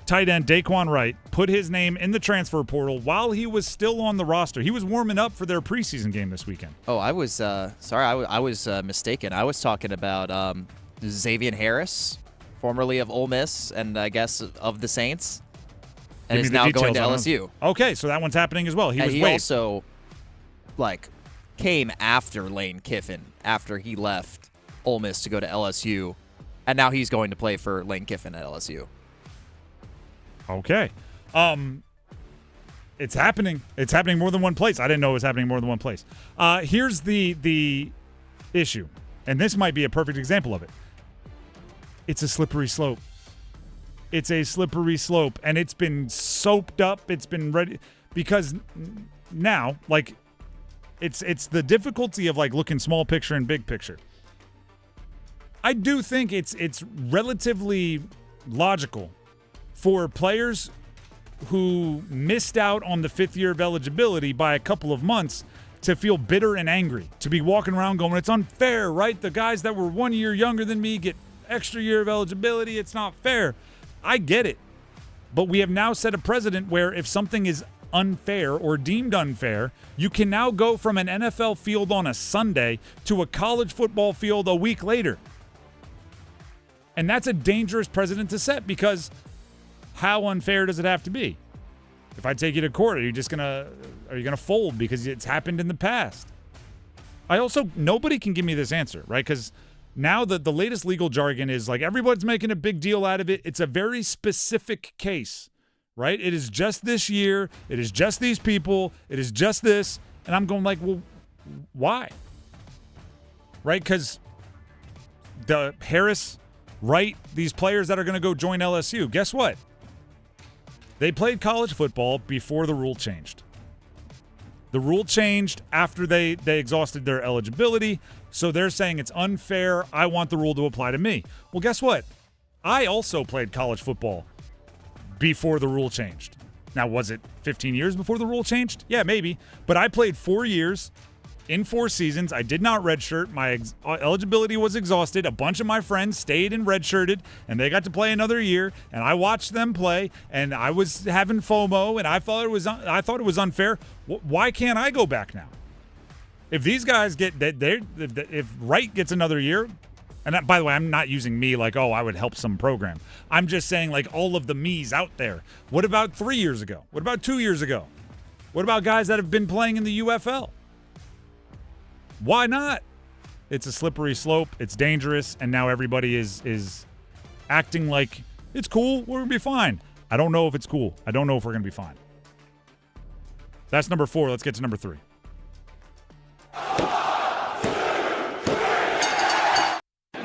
tight end Daquan Wright put his name in the transfer portal while he was still on the roster. He was warming up for their preseason game this weekend. Oh, I was sorry. I was mistaken. I was talking about Xavier Harris, formerly of Ole Miss and I guess of the Saints, and is now going to LSU. Okay, so that one's happening as well. He also came after Lane Kiffin after he left Ole Miss to go to LSU. And now he's going to play for Lane Kiffin at LSU. Okay. It's happening. It's happening more than one place. I didn't know it was happening more than one place. Here's the issue, and this might be a perfect example of it. It's a slippery slope. It's a slippery slope, and it's been soaped up. It's been ready because now, it's the difficulty of looking small picture and big picture. I do think it's relatively logical for players who missed out on the 5th year of eligibility by a couple of months to feel bitter and angry, to be walking around going, it's unfair, right? The guys that were 1 year younger than me get extra year of eligibility. It's not fair. I get it. But we have now set a precedent where if something is unfair or deemed unfair, you can now go from an NFL field on a Sunday to a college football field a week later. And that's a dangerous precedent to set because how unfair does it have to be? If I take you to court, are you gonna fold because it's happened in the past? Nobody can give me this answer, right? Because now the latest legal jargon is everybody's making a big deal out of it. It's a very specific case, right? It is just this year. It is just these people. It is just this. And I'm going well, why? Right? Because the Harris, Wright, these players that are going to go join LSU, guess what? They played college football before the rule changed. The rule changed after they exhausted their eligibility, so they're saying it's unfair. I want the rule to apply to me. Well, guess what? I also played college football before the rule changed. Now, was it 15 years before the rule changed? Yeah, maybe. But I played 4 years in 4 seasons. I did not redshirt. My eligibility was exhausted. A bunch of my friends stayed and redshirted, and they got to play another year. And I watched them play, and I was having FOMO, and I thought it was unfair. Why can't I go back now? If these guys if Wright gets another year, and that, by the way, I'm not using me I would help some program. I'm just saying all of the me's out there. What about 3 years ago? What about 2 years ago? What about guys that have been playing in the UFL? Why not? It's a slippery slope. It's dangerous. And now everybody is acting like it's cool. We're going to be fine. I don't know if it's cool. I don't know if we're going to be fine. That's number 4. Let's get to number 3.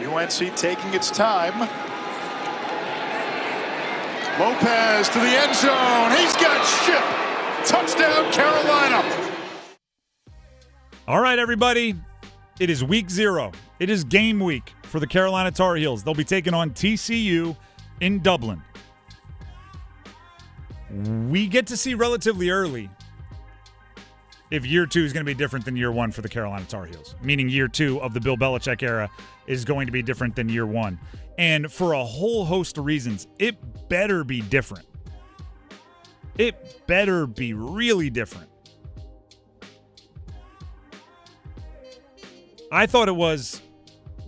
UNC taking its time. Lopez to the end zone. He's got ship. Touchdown, Carolina. All right, everybody. It is week 0. It is game week for the Carolina Tar Heels. They'll be taking on TCU in Dublin. We get to see relatively early if year 2 is going to be different than year 1 for the Carolina Tar Heels, meaning year 2 of the Bill Belichick era is going to be different than year 1. And for a whole host of reasons, it better be different. It better be really different. I thought it was,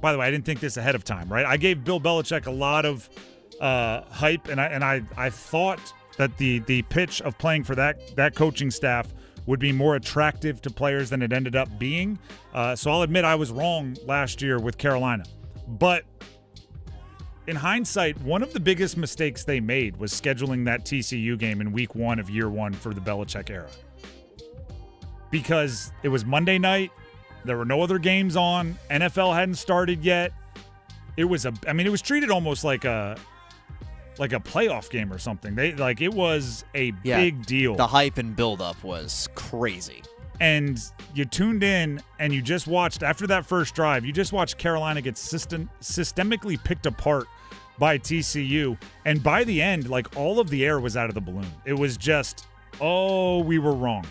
by the way, I didn't think this ahead of time, right? I gave Bill Belichick a lot of hype, and I thought that the pitch of playing for that coaching staff would be more attractive to players than it ended up being. So I'll admit I was wrong last year with Carolina. But in hindsight, one of the biggest mistakes they made was scheduling that TCU game in week 1 of year 1 for the Belichick era. Because it was Monday night. There were no other games on. NFL hadn't started yet. It was treated almost like a playoff game or something. It was a big deal. The hype and buildup was crazy. And you tuned in and you just watched, after that first drive, you just watched Carolina get systemically picked apart by TCU. And by the end, all of the air was out of the balloon. It was just, oh, we were wrong.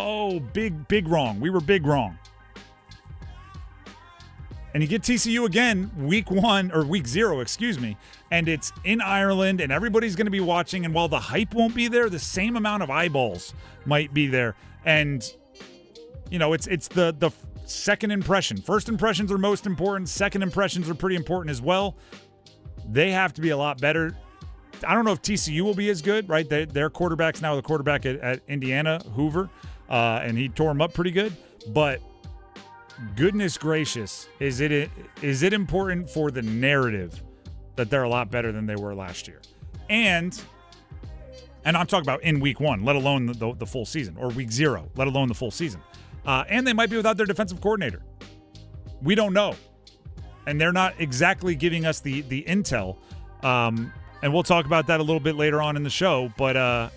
Oh, big wrong. We were big wrong. And you get TCU again week 0, and it's in Ireland, and everybody's going to be watching. And while the hype won't be there, the same amount of eyeballs might be there. And, it's the second impression. First impressions are most important. Second impressions are pretty important as well. They have to be a lot better. I don't know if TCU will be as good, right? Their quarterback's now the quarterback at Indiana, Hoover, and he tore him up pretty good. But goodness gracious, is it important for the narrative that they're a lot better than they were last year? And I'm talking about in week 1, let alone the full season, or week 0, let alone the full season. And they might be without their defensive coordinator. We don't know. And they're not exactly giving us the intel. And we'll talk about that a little bit later on in the show. But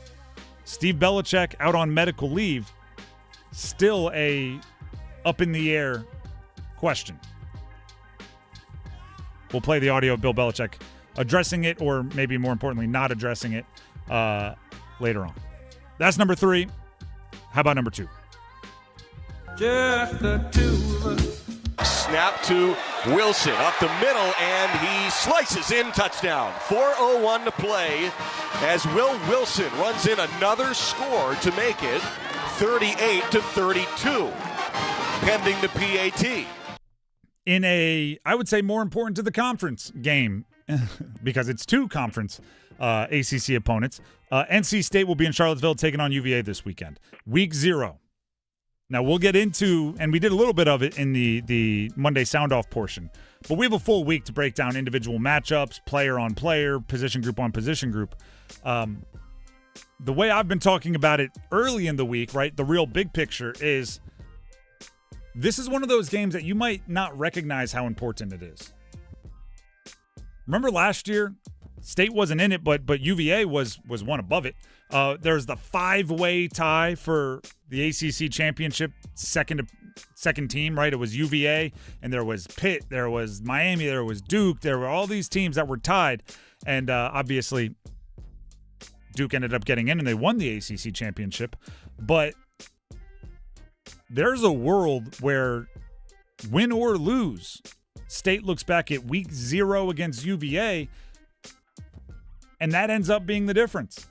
Steve Belichick out on medical leave, still a up in the air question. We'll play the audio of Bill Belichick addressing it, or maybe more importantly, not addressing it later on. That's number 3. How about number 2? Just the two of us. Snap to Wilson up the middle, and he slices in, touchdown. 4:01 to play as Will Wilson runs in another score to make it 38-32, pending the PAT. In I would say more important to the conference game, because it's 2 conference ACC opponents. NC State will be in Charlottesville taking on UVA this weekend. Week 0. Now, we'll get into, and we did a little bit of it in the Monday Soundoff portion, but we have a full week to break down individual matchups, player on player, position group on position group. The way I've been talking about it early in the week, right, the real big picture is this is one of those games that you might not recognize how important it is. Remember last year, State wasn't in it, but UVA was one above it. There's the 5-way tie for the ACC championship, second team, right? It was UVA, and there was Pitt, there was Miami, there was Duke. There were all these teams that were tied, and obviously Duke ended up getting in, and they won the ACC championship. But there's a world where, win or lose, State looks back at week 0 against UVA, and that ends up being the difference.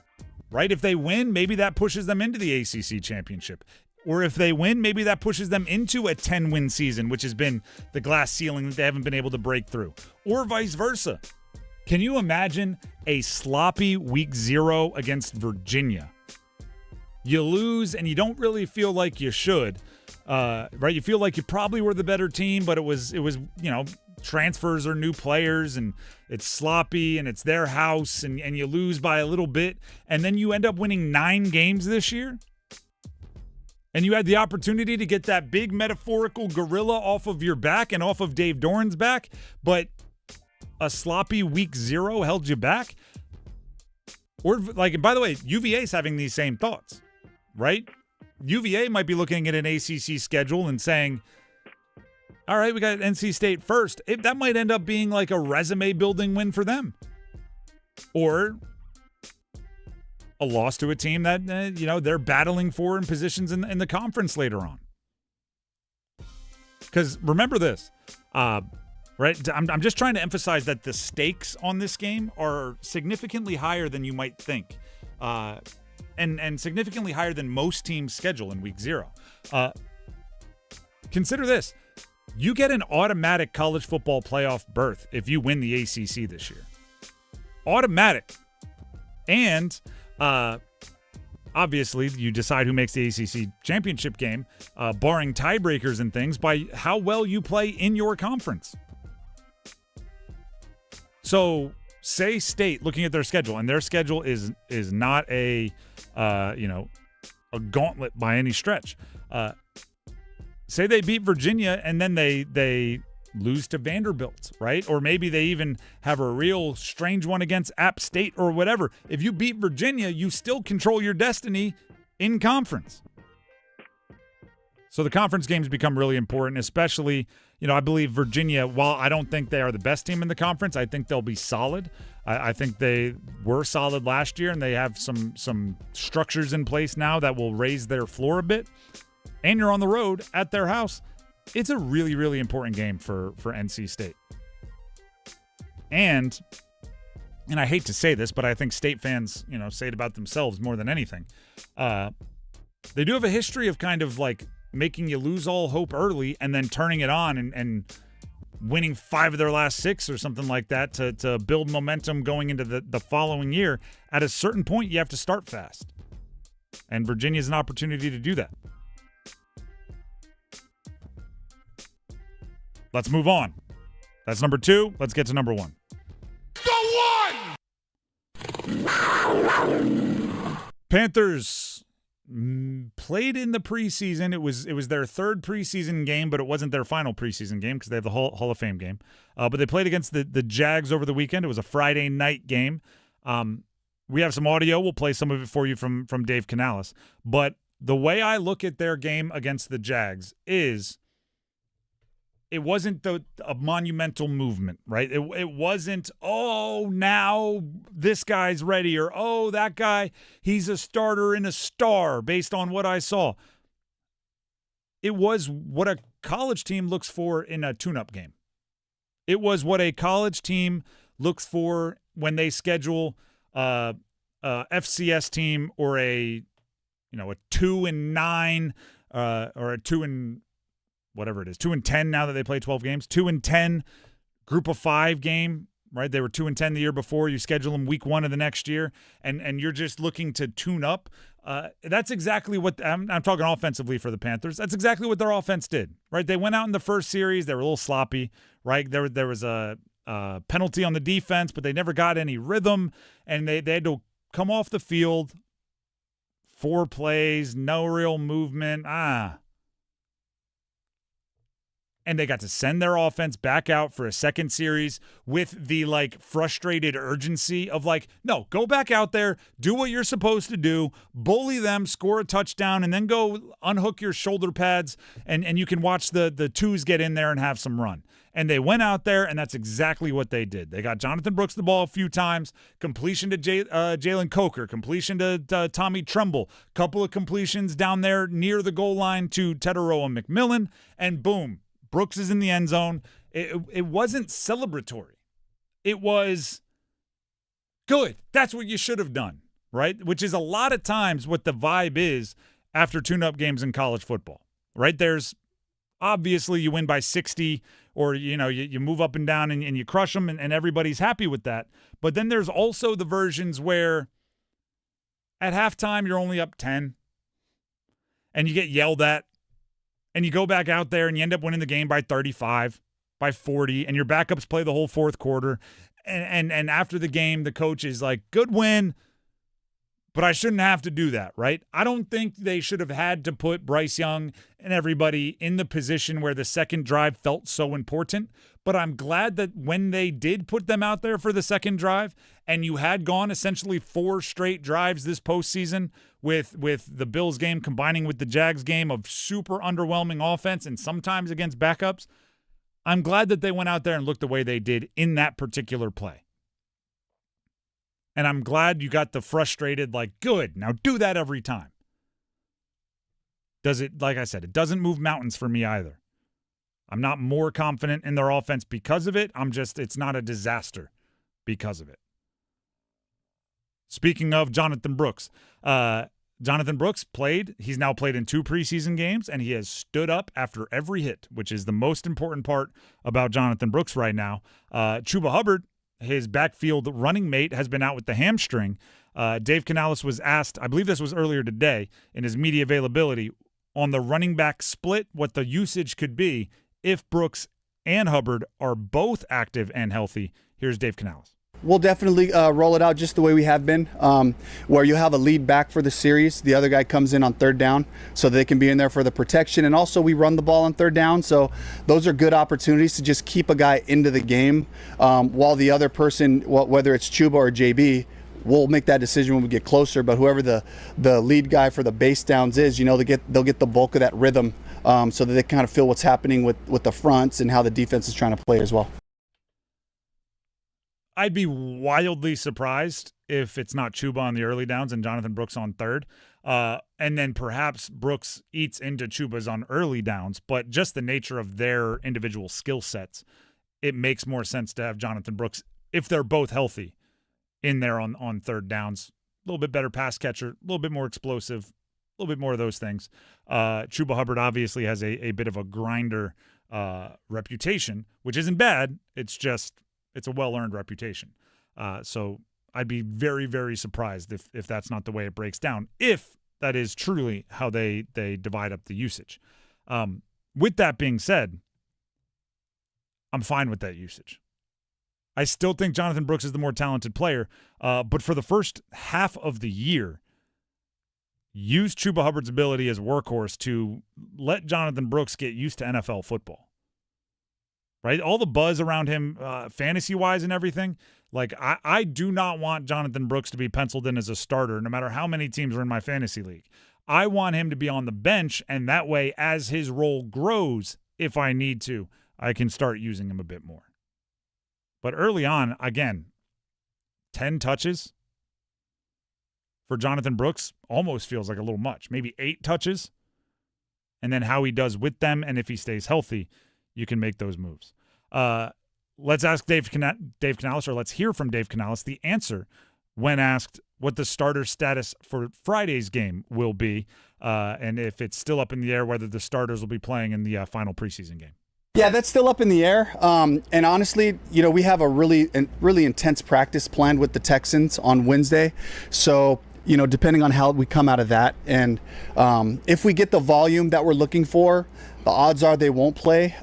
Right? If they win, maybe that pushes them into the ACC championship. Or if they win, maybe that pushes them into a 10-win season, which has been the glass ceiling that they haven't been able to break through. Or vice versa. Can you imagine a sloppy week 0 against Virginia? You lose, and you don't really feel like you should. Right? You feel like you probably were the better team, but it was transfers or new players, and it's sloppy, and it's their house, and you lose by a little bit, and then you end up winning 9 games this year, and you had the opportunity to get that big metaphorical gorilla off of your back and off of Dave Doran's back, but a sloppy week 0 held you back. Or, like, by the way, UVA is having these same thoughts, right? UVA might be looking at an ACC schedule and saying, all right, we got NC State first. That might end up being like a resume-building win for them. Or a loss to a team that, they're battling for in positions in the conference later on. Because remember this, right? I'm just trying to emphasize that the stakes on this game are significantly higher than you might think, and significantly higher than most teams' schedule in Week 0. Consider this. You get an automatic college football playoff berth if you win the ACC this year. Automatic. And obviously, you decide who makes the ACC championship game, barring tiebreakers and things, by how well you play in your conference. So, say State, looking at their schedule, and their schedule is not a gauntlet by any stretch. Say they beat Virginia and then they lose to Vanderbilt, right? Or maybe they even have a real strange one against App State or whatever. If you beat Virginia, you still control your destiny in conference. So the conference games become really important, especially, I believe Virginia, while I don't think they are the best team in the conference, I think they'll be solid. I think they were solid last year, and they have some structures in place now that will raise their floor a bit. And you're on the road at their house. It's a really, really important game for NC State. And I hate to say this, but I think State fans, say it about themselves more than anything. They do have a history of kind of like making you lose all hope early and then turning it on and winning 5 of their last 6 or something like that to build momentum going into the following year. At a certain point, you have to start fast. And Virginia's an opportunity to do that. Let's move on. That's number 2. Let's get to number 1. Panthers played in the preseason. It was their 3rd preseason game, but it wasn't their final preseason game because they have the Hall of Fame game. But they played against the Jags over the weekend. It was a Friday night game. We have some audio. We'll play some of it for you from Dave Canales. But the way I look at their game against the Jags is it wasn't a monumental movement, right? It wasn't, now this guy's ready, or, that guy, he's a starter and a star based on what I saw. It was what a college team looks for in a tune-up game. It was what a college team looks for when they schedule a FCS team or a 2-9 or a 2-10 now that they play 12 games, 2-10 group of 5 game, right? They were 2-10 the year before. You schedule them week 1 of the next year, and you're just looking to tune up. That's exactly what I'm talking offensively for the Panthers. That's exactly what their offense did, right? They went out in the first series. They were a little sloppy, right? There was a penalty on the defense, but they never got any rhythm, and they had to come off the field, 4 plays, no real movement. And they got to send their offense back out for a second series with the frustrated urgency of no, go back out there, do what you're supposed to do, bully them, score a touchdown, and then go unhook your shoulder pads and you can watch the twos get in there and have some run. And they went out there, and that's exactly what they did. They got Jonathan Brooks the ball a few times, completion to Jalen Coker, completion to Tommy Tremble, couple of completions down there near the goal line to Teteroa McMillan, and boom, Brooks is in the end zone. It wasn't celebratory. It was good. That's what you should have done, right? Which is a lot of times what the vibe is after tune-up games in college football, right? There's obviously you win by 60 or, you move up and down and you crush them and everybody's happy with that. But then there's also the versions where at halftime you're only up 10 and you get yelled at. And you go back out there and you end up winning the game by 35, by 40, and your backups play the whole fourth quarter. And after the game, the coach is like, good win, But I shouldn't have to do that, right? I don't think they should have had to put Bryce Young and everybody in the position where the second drive felt so important. But I'm glad that when they did put them out there for the second drive, and you had gone essentially 4 straight drives this postseason with the Bills game combining with the Jags game of super underwhelming offense and sometimes against backups, I'm glad that they went out there and looked the way they did in that particular play. And I'm glad you got the frustrated, like, good, now do that every time. Does it, like I said, it doesn't move mountains for me either. I'm not more confident in their offense because of it. It's not a disaster because of it. Speaking of Jonathan Brooks, Jonathan Brooks played. He's now played in 2 preseason games, and he has stood up after every hit, which is the most important part about Jonathan Brooks right now. Chuba Hubbard, his backfield running mate, has been out with the hamstring. Dave Canales was asked, I believe this was earlier today, in his media availability, on the running back split, what the usage could be if Brooks and Hubbard are both active and healthy. Here's Dave Canales. We'll definitely roll it out just the way we have been, where you have a lead back for the series. The other guy comes in on third down so they can be in there for the protection. And also we run the ball on third down. So those are good opportunities to just keep a guy into the game while the other person, whether it's Chuba or JB, we'll make that decision when we get closer. But whoever the lead guy for the base downs is, they'll get the bulk of that rhythm so that they kind of feel what's happening with the fronts and how the defense is trying to play as well. I'd be wildly surprised if it's not Chuba on the early downs and Jonathan Brooks on third. And then perhaps Brooks eats into Chuba's on early downs. But just the nature of their individual skill sets, it makes more sense to have Jonathan Brooks, if they're both healthy, in there on third downs. A little bit better pass catcher, a little bit more explosive, a little bit more of those things. Chuba Hubbard obviously has a bit of a grinder reputation, which isn't bad. It's a well-earned reputation. So I'd be very, very surprised if that's not the way it breaks down, if that is truly how they divide up the usage. With that being said, I'm fine with that usage. I still think Jonathan Brooks is the more talented player, but for the first half of the year, use Chuba Hubbard's ability as a workhorse to let Jonathan Brooks get used to NFL football. Right? All the buzz around him, fantasy-wise and everything, like I do not want Jonathan Brooks to be penciled in as a starter no matter how many teams are in my fantasy league. I want him to be on the bench, and that way, as his role grows, if I need to, I can start using him a bit more. But early on, again, 10 touches for Jonathan Brooks almost feels like a little much. Maybe 8 touches, and then how he does with them, and if he stays healthy, you can make those moves. Let's ask Dave Canales, or let's hear from Dave Canales, the answer when asked what the starter status for Friday's game will be, and if it's still up in the air, whether the starters will be playing in the final preseason game. Yeah, that's still up in the air. And honestly, we have a really intense practice planned with the Texans on Wednesday. So, depending on how we come out of that, and if we get the volume that we're looking for, the odds are they won't play.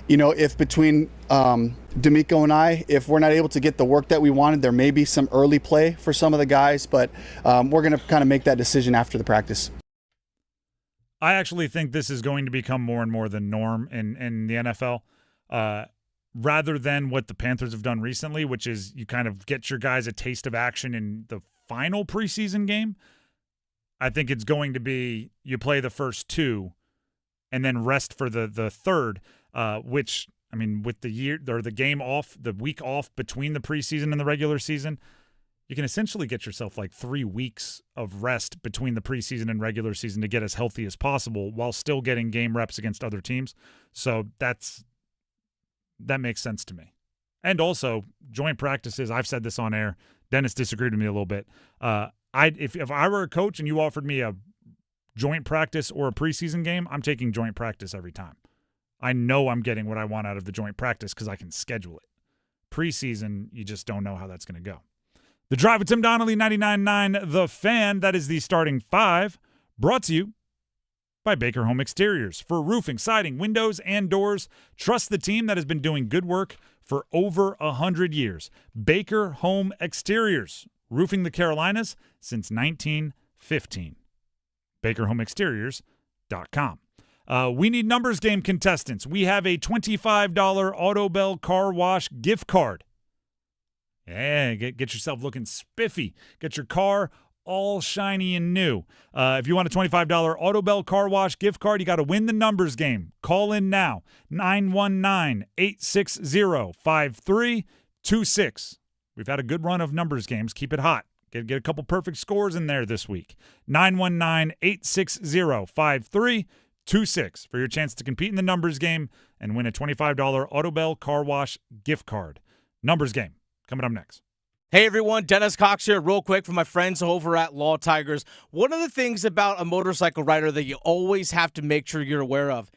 If between D'Amico and I, if we're not able to get the work that we wanted, there may be some early play for some of the guys, but we're going to kind of make that decision after the practice. I actually think this is going to become more and more the norm in the NFL, rather than what the Panthers have done recently, which is you kind of get your guys a taste of action in the final preseason game. I think it's going to be you play the first 2 and then rest for the third, which, I mean, with the game off, the week off between the preseason and the regular season, you can essentially get yourself like 3 weeks of rest between the preseason and regular season to get as healthy as possible while still getting game reps against other teams. So that makes sense to me. And also, joint practices, I've said this on air, Dennis disagreed with me a little bit. If I were a coach and you offered me a joint practice or a preseason game, I'm taking joint practice every time. I know I'm getting what I want out of the joint practice because I can schedule it. Preseason, you just don't know how that's going to go. The Drive with Tim Donnelly, 99.9 The Fan. That is the starting 5, brought to you by Baker Home Exteriors. For roofing, siding, windows, and doors, trust the team that has been doing good work for over 100 years. Baker Home Exteriors. roofing the Carolinas since 1915. BakerHomeExteriors.com. We need numbers game contestants. We have a $25 Autobell car wash gift card. Yeah, get yourself looking spiffy. Get your car all shiny and new. If you want a $25 Autobell car wash gift card, you got to win the numbers game. Call in now, 919-860-5326. We've had a good run of numbers games. Keep it hot. Get a couple perfect scores in there this week. 919-860-5326 for your chance to compete in the numbers game and win a $25 Autobell car wash gift card. Numbers game coming up next. Hey everyone, Dennis Cox here real quick for my friends over at Law Tigers. One of the things about a motorcycle rider that you always have to make sure you're aware of,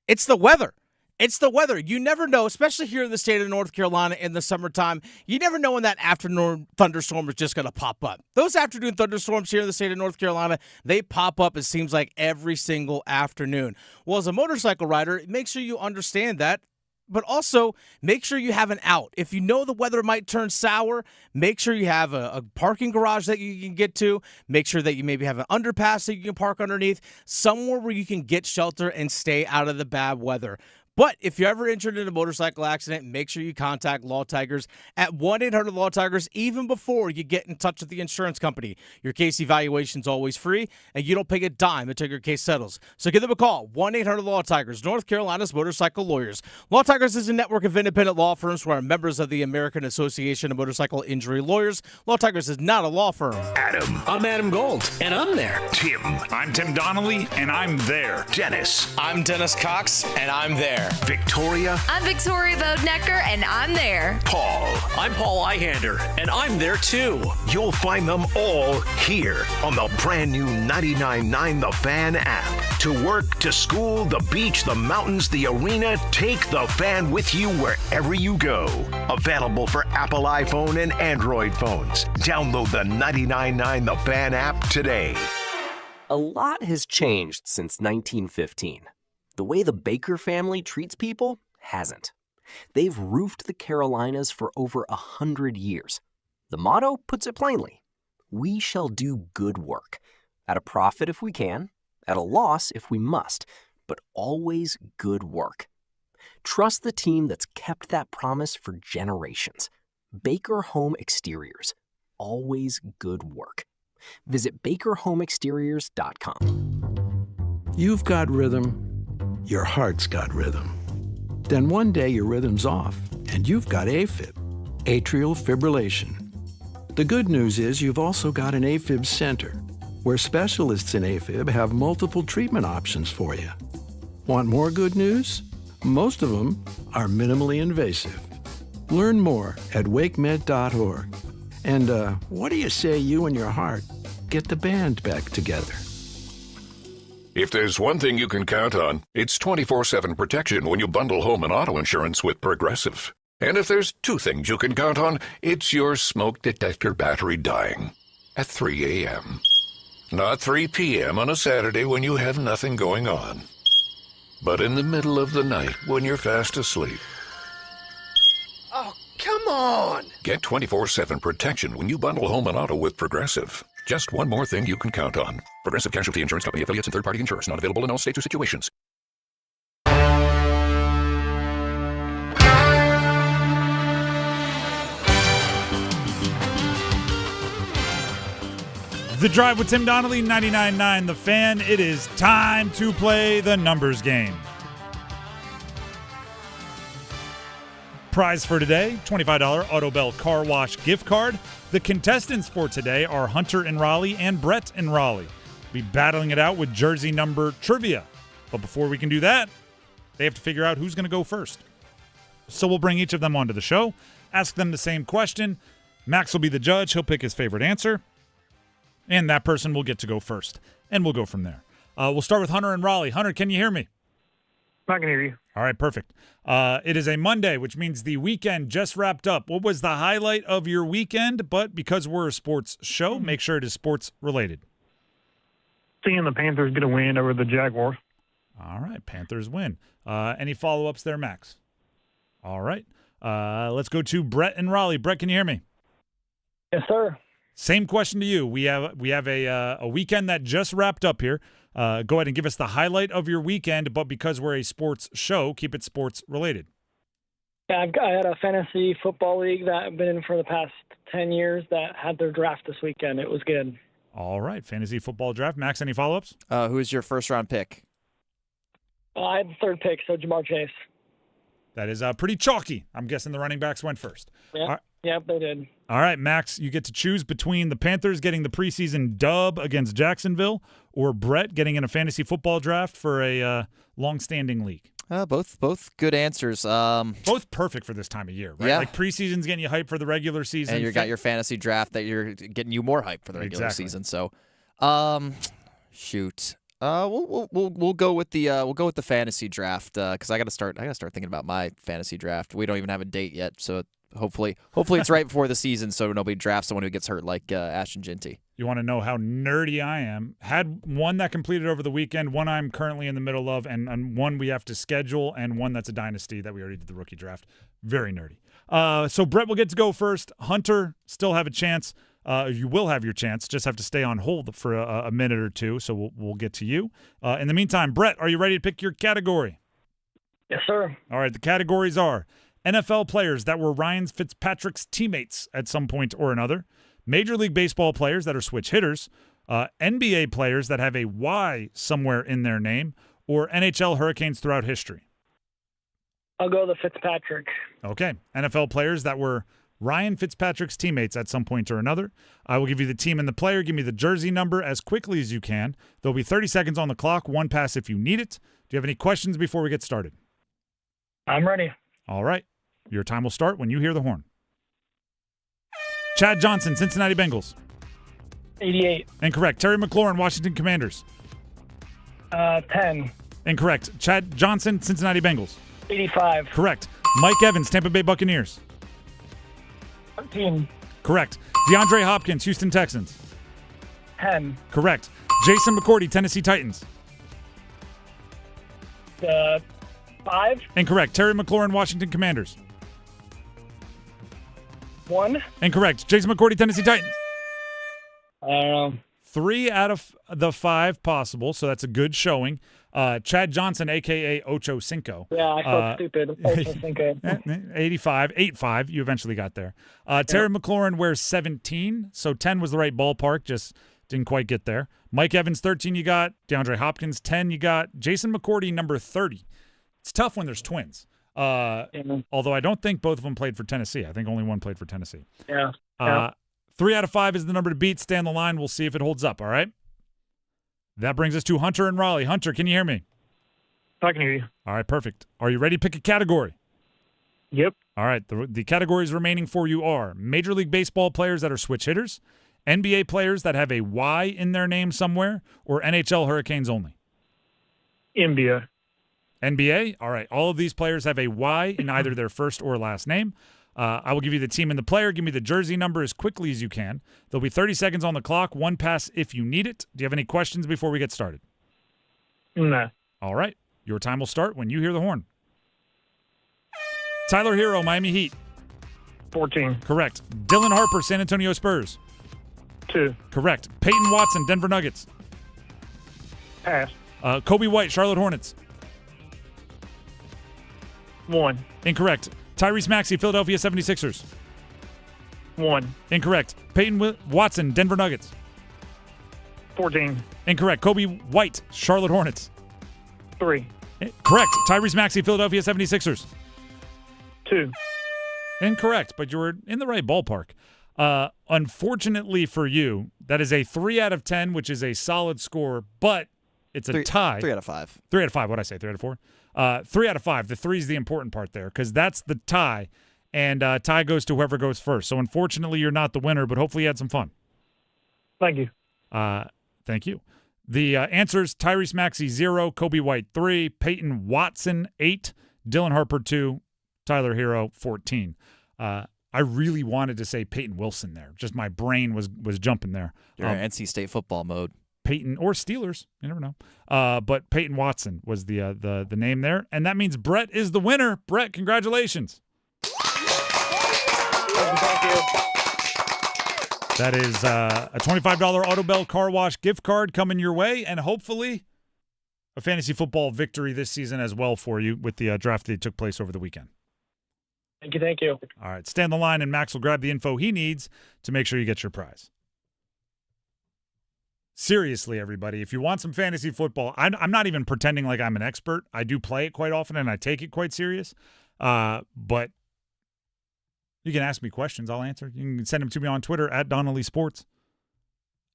it's the weather. It's the weather. You never know, especially here in the state of North Carolina in the summertime, you never know when that afternoon thunderstorm is just going to pop up. Those afternoon thunderstorms here in the state of North Carolina, they pop up, it seems like, every single afternoon. Well, as a motorcycle rider, make sure you understand that. But also, make sure you have an out. If you know the weather might turn sour, make sure you have a parking garage that you can get to. Make sure that you maybe have an underpass that you can park underneath, somewhere where you can get shelter and stay out of the bad weather. But if you're ever injured in a motorcycle accident, make sure you contact Law Tigers at 1-800-LAW-TIGERS even before you get in touch with the insurance company. Your case evaluation is always free, and you don't pay a dime until your case settles. So give them a call, 1-800-LAW-TIGERS, North Carolina's motorcycle lawyers. Law Tigers is a network of independent law firms who are members of the American Association of Motorcycle Injury Lawyers. Law Tigers is not a law firm. Adam. I'm Adam Gold, and I'm there. Tim. I'm Tim Donnelly, and I'm there. Dennis. I'm Dennis Cox, and I'm there. Victoria. I'm Victoria Bodenecker, and I'm there. Paul. I'm Paul Ihander, and I'm there too. You'll find them all here on the brand new 99.9 The Fan app. To work, to school, the beach, the mountains, the arena, take The Fan with you wherever you go. Available for Apple iPhone and Android phones. Download the 99.9 The Fan app today. A lot has changed since 1915. The way the Baker family treats people hasn't. They've roofed the Carolinas for over 100 years. The motto puts it plainly: we shall do good work, at a profit if we can, at a loss if we must, but always good work. Trust the team that's kept that promise for generations. Baker Home Exteriors, always good work. Visit BakerHomeExteriors.com. You've got rhythm. Your heart's got rhythm. Then one day your rhythm's off, and you've got AFib, atrial fibrillation. The good news is you've also got an AFib center, where specialists in AFib have multiple treatment options for you. Want more good news? Most of them are minimally invasive. Learn more at wakemed.org. And what do you say you and your heart get the band back together? If there's one thing you can count on, it's 24/7 protection when you bundle home and auto insurance with Progressive. And if there's two things you can count on, it's your smoke detector battery dying at 3 a.m. Not 3 p.m. on a Saturday when you have nothing going on, but in the middle of the night when you're fast asleep. Oh, come on! Get 24/7 protection when you bundle home and auto with Progressive. Just one more thing you can count on. Progressive Casualty Insurance Company, affiliates, and third-party insurers. Not available in all states or situations. The Drive with Tim Donnelly, 99.9 The Fan. It is time to play the numbers game. Prize for today, $25 Autobell car wash gift card. The contestants for today are Hunter in Raleigh and Brett in Raleigh. We'll be battling it out with jersey number trivia. But before we can do that, they have to figure out who's going to go first. So we'll bring each of them onto the show, ask them the same question. Max will be the judge. He'll pick his favorite answer. And that person will get to go first. And we'll go from there. We'll start with Hunter in Raleigh. Hunter, can you hear me? I can hear you. All right, perfect. It is a Monday, which means the weekend just wrapped up. What was the highlight of your weekend? But because we're a sports show, make sure it is sports related. Seeing the Panthers get a win over the Jaguars. All right, Panthers win. Any follow-ups there, Max? All right. Let's go to Brett in Raleigh. Brett, can you hear me? Yes, sir. Same question to you. We have a weekend that just wrapped up here. Go ahead and give us the highlight of your weekend, but because we're a sports show, keep it sports related. Yeah, I had a fantasy football league that I've been in for the past 10 years that had their draft this weekend. It was good. All right, fantasy football draft. Max, any follow-ups? Who is your first-round pick? I had the third pick, so Jamar Chase. That is pretty chalky. I'm guessing the running backs went first. Yeah, Yep, they did. All right, Max, you get to choose between the Panthers getting the preseason dub against Jacksonville or Brett getting in a fantasy football draft for a long-standing league. Both good answers. Both perfect for this time of year, right? Yeah. Like preseason's getting you hyped for the regular season. And you got your fantasy draft that you're getting you more hyped for the regular season. So, shoot. We'll go with the fantasy draft because I gotta start thinking about my fantasy draft. We don't even have a date yet, so hopefully it's right before the season, so nobody drafts someone who gets hurt like Ashton Ginty. You want to know how nerdy I am? Had one that completed over the weekend, one I'm currently in the middle of, and one we have to schedule, and one that's a dynasty that we already did the rookie draft. Very nerdy. So Brett will get to go first. Hunter still have a chance. You will have your chance. Just have to stay on hold for a minute or two, so we'll get to you. In the meantime, Brett, are you ready to pick your category? Yes, sir. All right, the categories are NFL players that were Ryan Fitzpatrick's teammates at some point or another, Major League Baseball players that are switch hitters, NBA players that have a Y somewhere in their name, or NHL Hurricanes throughout history. I'll go the Fitzpatrick. Okay, NFL players that were Ryan Fitzpatrick's teammates at some point or another. I will give you the team and the player. Give me the jersey number as quickly as you can. There'll be 30 seconds on the clock, one pass if you need it. Do you have any questions before we get started? I'm ready. All right. Your time will start when you hear the horn. Chad Johnson, Cincinnati Bengals. 88. Incorrect. Terry McLaurin, Washington Commanders. 10. Incorrect. Chad Johnson, Cincinnati Bengals. 85. Correct. Mike Evans, Tampa Bay Buccaneers. 13. Correct. DeAndre Hopkins, Houston Texans. 10. Correct. Jason McCourty, Tennessee Titans. 5. Incorrect. Terry McLaurin, Washington Commanders. 1. Incorrect. Jason McCourty, Tennessee Titans. I don't know. 3 out of the 5 possible, so that's a good showing. Chad Johnson, a.k.a. Ocho Cinco. Yeah, I felt stupid. Ocho Cinco. 85. 8-5. You eventually got there. Terry McLaurin wears 17, so 10 was the right ballpark, just didn't quite get there. Mike Evans, 13 you got. DeAndre Hopkins, 10 you got. Jason McCourty, number 30. It's tough when there's twins. Although I don't think both of them played for Tennessee. I think only one played for Tennessee. Yeah. 3 out of 5 is the number to beat. Stay on the line. We'll see if it holds up, all right? That brings us to Hunter and Raleigh. Hunter, can you hear me? I can hear you. All right, perfect. Are you ready to pick a category? Yep. All right, the categories remaining for you are Major League Baseball players that are switch hitters, NBA players that have a Y in their name somewhere, or NHL Hurricanes only? NBA. NBA? All right, all of these players have a Y in either their first or last name. I will give you the team and the player. Give me the jersey number as quickly as you can. There'll be 30 seconds on the clock, one pass if you need it. Do you have any questions before we get started? No. All right. Your time will start when you hear the horn. Tyler Hero, Miami Heat. 14. Correct. Dylan Harper, San Antonio Spurs. 2. Correct. Peyton Watson, Denver Nuggets. Pass. Kobe White, Charlotte Hornets. 1. Incorrect. Tyrese Maxey, Philadelphia 76ers. 1. Incorrect. Peyton Watson, Denver Nuggets. 14. Incorrect. Kobe White, Charlotte Hornets. 3. Correct. Tyrese Maxey, Philadelphia 76ers. 2. Incorrect, but you were in the right ballpark. Unfortunately for you, that is a 3 out of 10, which is a solid score, but it's a tie. 3 out of 5. 3 out of 5. What'd I say? 3 out of 4? 3 out of 5. The 3 is the important part there because that's the tie, and tie goes to whoever goes first. So unfortunately, you're not the winner, but hopefully you had some fun. Thank you. Thank you. The answers, Tyrese Maxey 0, Kobe White 3, Peyton Watson 8, Dylan Harper 2, Tyler Hero 14. I really wanted to say Peyton Wilson there. Just my brain was jumping there. You're in NC State football mode. Peyton or Steelers, you never know. But Peyton Watson was the name there, and that means Brett is the winner. Brett, congratulations. Thank you. That is a $25 Autobell Car Wash gift card coming your way, and hopefully a fantasy football victory this season as well for you with the draft that took place over the weekend. Thank you. Thank you. All right, stay on the line, and Max will grab the info he needs to make sure you get your prize. Seriously, everybody, if you want some fantasy football, I'm not even pretending like I'm an expert. I do play it quite often, and I take it quite serious. But you can ask me questions. I'll answer. You can send them to me on Twitter at Donnelly Sports.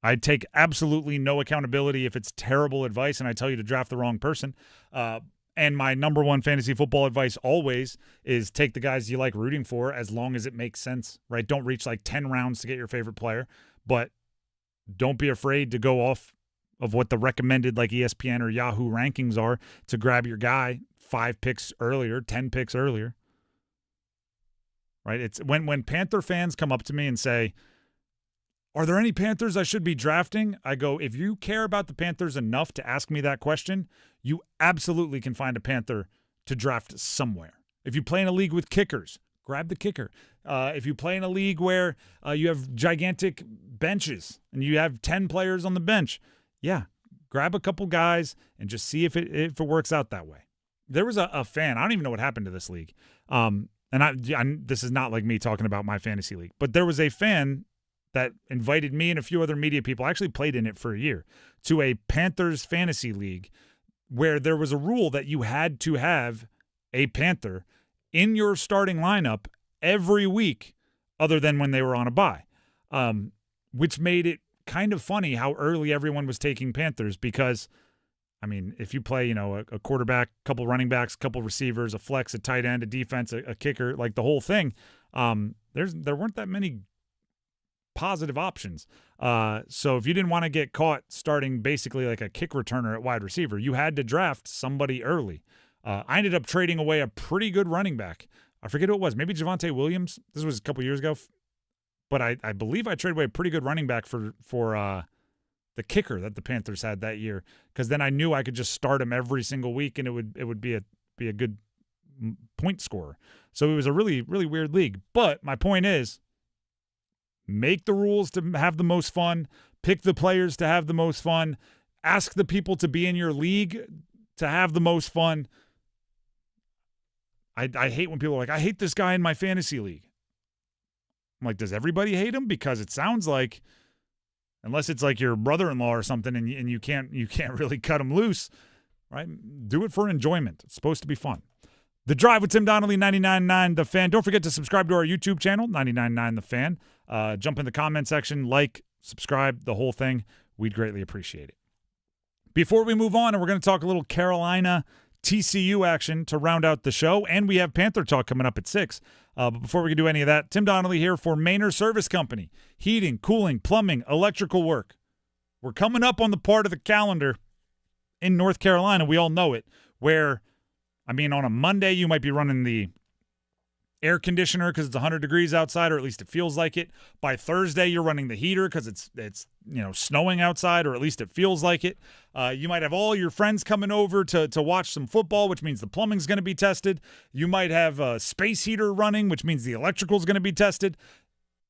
I take absolutely no accountability if it's terrible advice and I tell you to draft the wrong person. And my number one fantasy football advice always is take the guys you like rooting for as long as it makes sense, right? Don't reach like 10 rounds to get your favorite player, but don't be afraid to go off of what the recommended like ESPN or Yahoo rankings are to grab your guy 5 picks earlier, 10 picks earlier. Right? It's when Panther fans come up to me and say, "Are there any Panthers I should be drafting?" I go, if you care about the Panthers enough to ask me that question, you absolutely can find a Panther to draft somewhere. If you play in a league with kickers, grab the kicker. If you play in a league where you have gigantic benches and you have 10 players on the bench, yeah, grab a couple guys and just see if it works out that way. There was a fan. I don't even know what happened to this league. And this is not like me talking about my fantasy league, but there was a fan that invited me and a few other media people, I actually played in it for a year, to a Panthers fantasy league where there was a rule that you had to have a Panther in your starting lineup every week other than when they were on a bye, which made it kind of funny how early everyone was taking Panthers because, I mean, if you play, a quarterback, a couple running backs, a couple receivers, a flex, a tight end, a defense, a kicker, like the whole thing, there weren't that many positive options. So if you didn't want to get caught starting basically like a kick returner at wide receiver, you had to draft somebody early. I ended up trading away a pretty good running back. I forget who it was. Maybe Javonte Williams. This was a couple years ago. But I believe I traded away a pretty good running back for the kicker that the Panthers had that year, because then I knew I could just start him every single week and it would be a good point scorer. So it was a really, really weird league. But my point is, make the rules to have the most fun, pick the players to have the most fun, ask the people to be in your league to have the most fun. I hate when people are like, I hate this guy in my fantasy league. I'm like, does everybody hate him? Because it sounds like, unless it's like your brother-in-law or something and you can't really cut him loose, right? Do it for enjoyment. It's supposed to be fun. The Drive with Tim Donnelly, 99.9 The Fan. Don't forget to subscribe to our YouTube channel, 99.9 The Fan. Jump in the comment section, like, subscribe, the whole thing. We'd greatly appreciate it. Before we move on, and we're going to talk a little Carolina TCU action to round out the show, and we have Panther Talk coming up at 6. But before we can do any of that, Tim Donnelly here for Maynard Service Company. Heating, cooling, plumbing, electrical work. We're coming up on the part of the calendar in North Carolina, we all know it, where, I mean, on a Monday you might be running the air conditioner because it's 100 degrees outside, or at least it feels like it. By Thursday, you're running the heater because it's snowing outside, or at least it feels like it. You might have all your friends coming over to watch some football, which means the plumbing's going to be tested. You might have a space heater running, which means the electrical's going to be tested.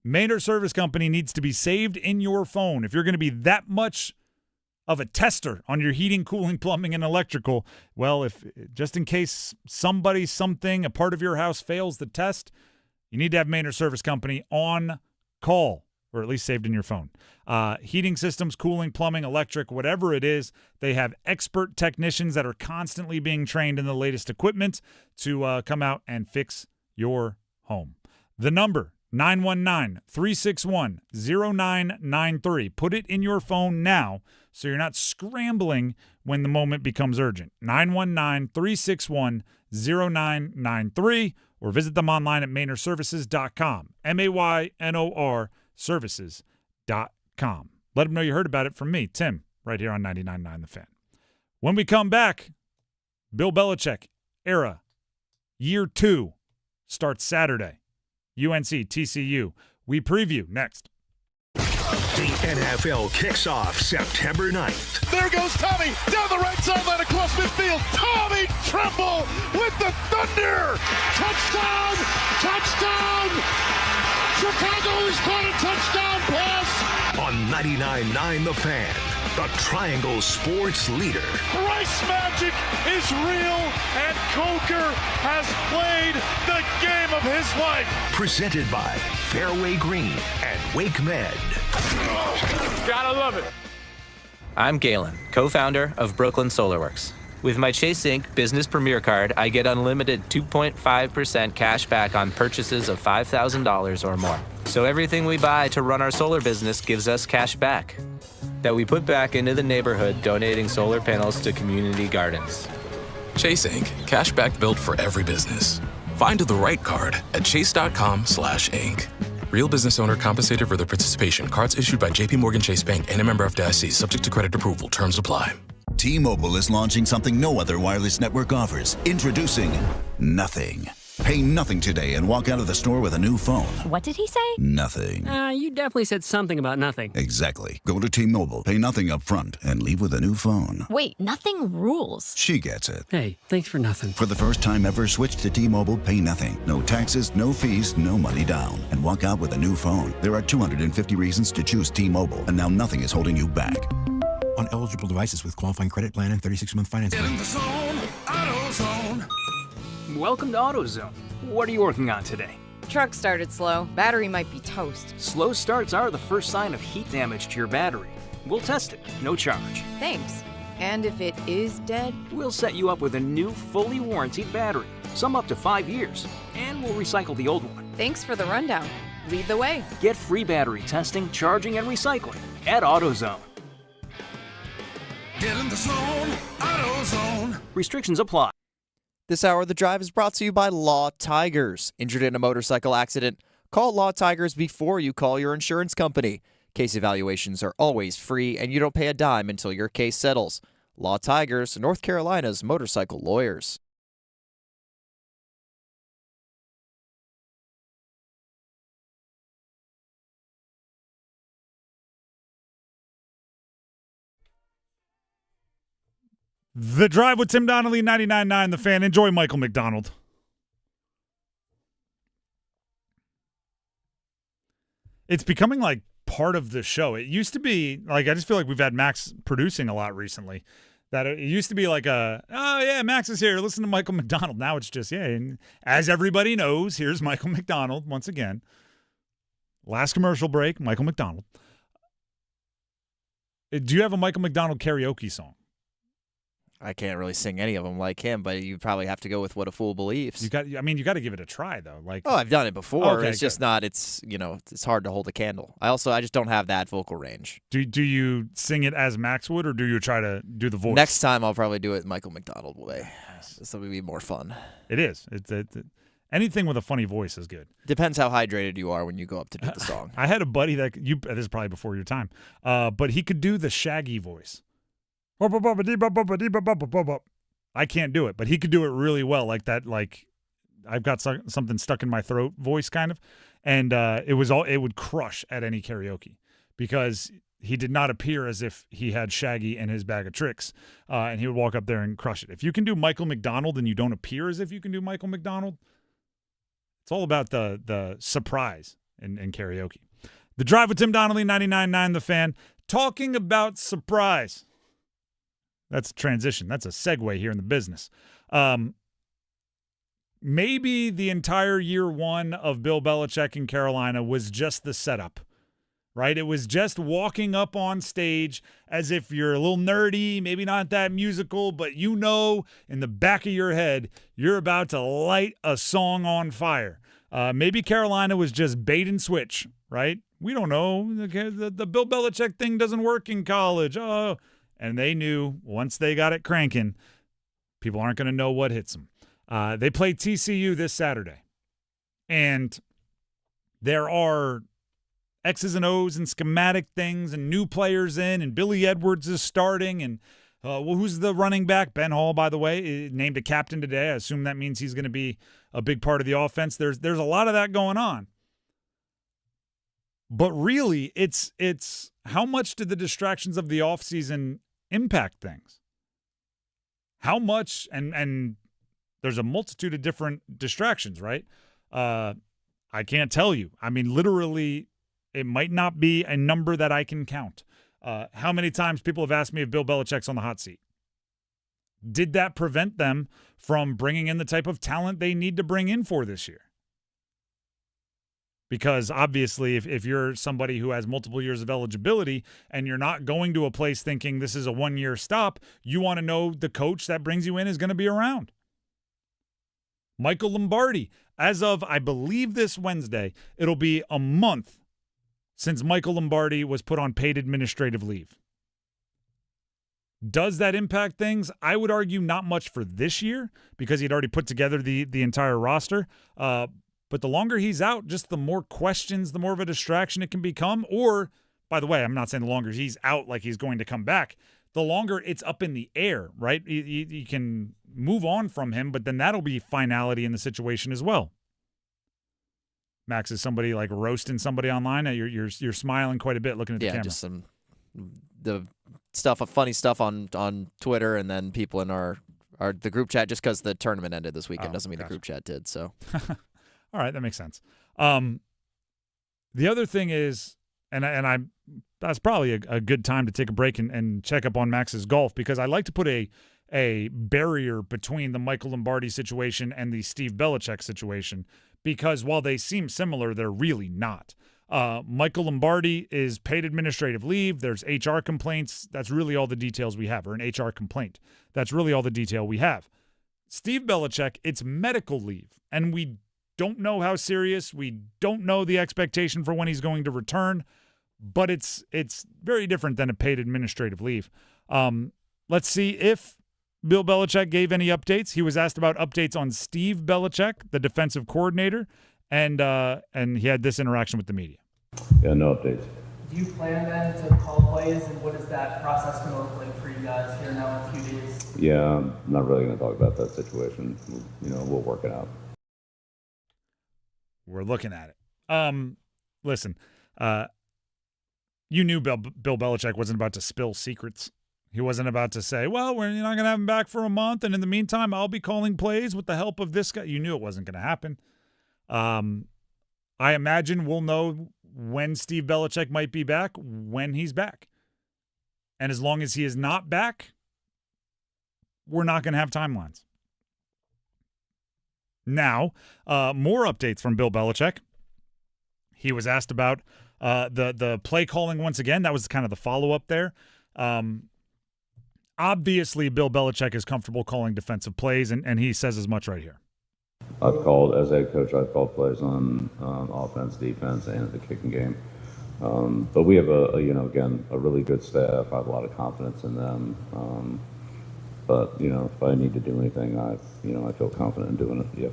Maynard Service Company needs to be saved in your phone. If you're going to be that much of a tester on your heating, cooling, plumbing, and electrical, well, if just in case somebody, something, a part of your house fails the test, you need to have Maynard Service Company on call, or at least saved in your phone. Heating systems, cooling, plumbing, electric, whatever it is, they have expert technicians that are constantly being trained in the latest equipment to come out and fix your home. The number, 919-361-0993. Put it in your phone now so you're not scrambling when the moment becomes urgent. 919-361-0993, or visit them online at MaynorServices.com. MAYNOR Services.com. Let them know you heard about it from me, Tim, right here on 99.9 The Fan. When we come back, Bill Belichick era, year 2, starts Saturday. UNC-TCU. We preview next. The NFL kicks off September 9th. There goes Tommy down the right sideline across midfield. Tommy Tremble with the thunder. Touchdown! Touchdown! Chicago has caught a touchdown pass 99.9 The Fan, the Triangle Sports leader. Bryce Magic is real, and Coker has played the game of his life. Presented by Fairway Green and Wake Med. Gotta love it. I'm Galen, co-founder of Brooklyn SolarWorks. With my Chase Inc. Business Premier Card, I get unlimited 2.5% cash back on purchases of $5,000 or more. So everything we buy to run our solar business gives us cash back that we put back into the neighborhood, donating solar panels to community gardens. Chase Inc. Cash back built for every business. Find the right card at chase.com/inc. Real business owner compensated for their participation. Cards issued by JPMorgan Chase Bank and a member FDIC, subject to credit approval. Terms apply. T-Mobile is launching something no other wireless network offers. Introducing Nothing. Pay nothing today and walk out of the store with a new phone. What did he say? Nothing. You definitely said something about nothing. Exactly. Go to T-Mobile, pay nothing up front, and leave with a new phone. Wait, nothing rules. She gets it. Hey, thanks for nothing. For the first time ever, switch to T-Mobile, pay nothing. No taxes, no fees, no money down. And walk out with a new phone. There are 250 reasons to choose T-Mobile, and now nothing is holding you back. On eligible devices with qualifying credit plan and 36-month financing. Get in the zone, AutoZone. Welcome to AutoZone. What are you working on today? Truck started slow. Battery might be toast. Slow starts are the first sign of heat damage to your battery. We'll test it, no charge. Thanks. And if it is dead? We'll set you up with a new, fully warranted battery, some up to 5 years, and we'll recycle the old one. Thanks for the rundown. Lead the way. Get free battery testing, charging, and recycling at AutoZone. Get in the zone, AutoZone. Restrictions apply. This hour of The Drive is brought to you by Law Tigers. Injured in a motorcycle accident? Call Law Tigers before you call your insurance company. Case evaluations are always free, and you don't pay a dime until your case settles. Law Tigers, North Carolina's motorcycle lawyers. The Drive with Tim Donnelly, 99.9 The Fan. Enjoy Michael McDonald. It's becoming like part of the show. It used to be like, I just feel like we've had Max producing a lot recently. That it used to be like oh yeah, Max is here. Listen to Michael McDonald. Now it's just, yeah. And as everybody knows, here's Michael McDonald once again. Last commercial break, Michael McDonald. Do you have a Michael McDonald karaoke song? I can't really sing any of them like him, but you probably have to go with What a Fool Believes. You got to give it a try though. Like, oh, I've done it before. Okay, it's just not. It's it's hard to hold a candle. I just don't have that vocal range. Do you sing it as Max would, or do you try to do the voice? Next time I'll probably do it Michael McDonald way. This will be more fun. It is. Anything with a funny voice is good. Depends how hydrated you are when you go up to do the song. I had a buddy that this is probably before your time, but he could do the Shaggy voice. I can't do it, but he could do it really well, like that. Like I've got something stuck in my throat voice, kind of, and it would crush at any karaoke because he did not appear as if he had Shaggy in his bag of tricks, and he would walk up there and crush it. If you can do Michael McDonald and you don't appear as if you can do Michael McDonald, it's all about the surprise in karaoke. The Drive with Tim Donnelly, 99.9 The Fan, talking about surprise. That's a transition. That's a segue here in the business. Maybe the entire year one of Bill Belichick in Carolina was just the setup, right? It was just walking up on stage as if you're a little nerdy, maybe not that musical, but in the back of your head, you're about to light a song on fire. Maybe Carolina was just bait and switch, right? We don't know. The Bill Belichick thing doesn't work in college. Oh. And they knew once they got it cranking, people aren't going to know what hits them. They play TCU this Saturday. And there are X's and O's and schematic things and new players in, and Billy Edwards is starting. And who's the running back? Ben Hall, by the way, named a captain today. I assume that means he's going to be a big part of the offense. There's a lot of that going on. But really, it's how much did the distractions of the offseason impact things? How much, and there's a multitude of different distractions, right? I can't tell you. I mean, literally, It might not be a number that I can count. How many times people have asked me if Bill Belichick's on the hot seat? Did that prevent them from bringing in the type of talent they need to bring in for this year? Because obviously, if you're somebody who has multiple years of eligibility and you're not going to a place thinking this is a one-year stop, you want to know the coach that brings you in is going to be around. Michael Lombardi, as of, I believe, this Wednesday, it'll be a month since Michael Lombardi was put on paid administrative leave. Does that impact things? I would argue not much for this year because he'd already put together the entire roster. But the longer he's out, just the more questions, the more of a distraction it can become. Or, by the way, I'm not saying the longer he's out like he's going to come back, the longer it's up in the air, right? You can move on from him, but then that'll be finality in the situation as well. Max, is somebody like roasting somebody online? You're smiling quite a bit looking at the camera. Yeah, just the funny stuff on Twitter, and then people in the group chat. Just because the tournament ended this weekend doesn't mean the group chat did. So, all right, that makes sense. The other thing is, and that's probably a good time to take a break and check up on Max's golf, because I like to put a barrier between the Michael Lombardi situation and the Steve Belichick situation, because while they seem similar, they're really not. Michael Lombardi is paid administrative leave. There's HR complaints. That's really all the details we have, or an HR complaint. That's really all the detail we have. Steve Belichick, it's medical leave, and we don't know how serious. We don't know the expectation for when he's going to return, but it's very different than a paid administrative leave. Let's see if Bill Belichick gave any updates. He was asked about updates on Steve Belichick, the defensive coordinator, and he had this interaction with the media. Yeah, no updates. Do you plan then to call plays, and what is that process going to look like for you guys here now in a few days? Yeah, I'm not really going to talk about that situation. We'll work it out. We're looking at it. Listen, you knew Bill Belichick wasn't about to spill secrets. He wasn't about to say, well, we're not going to have him back for a month, and in the meantime, I'll be calling plays with the help of this guy. You knew it wasn't going to happen. I imagine we'll know when Steve Belichick might be back, when he's back. And as long as he is not back, we're not going to have timelines. Now, more updates from Bill Belichick. He was asked about the play calling once again. That was kind of the follow-up there. Obviously, Bill Belichick is comfortable calling defensive plays, and he says as much right here. As head coach, I've called plays on offense, defense, and the kicking game. But we have a really good staff. I have a lot of confidence in them. But if I need to do anything, I feel confident in doing it. Yep.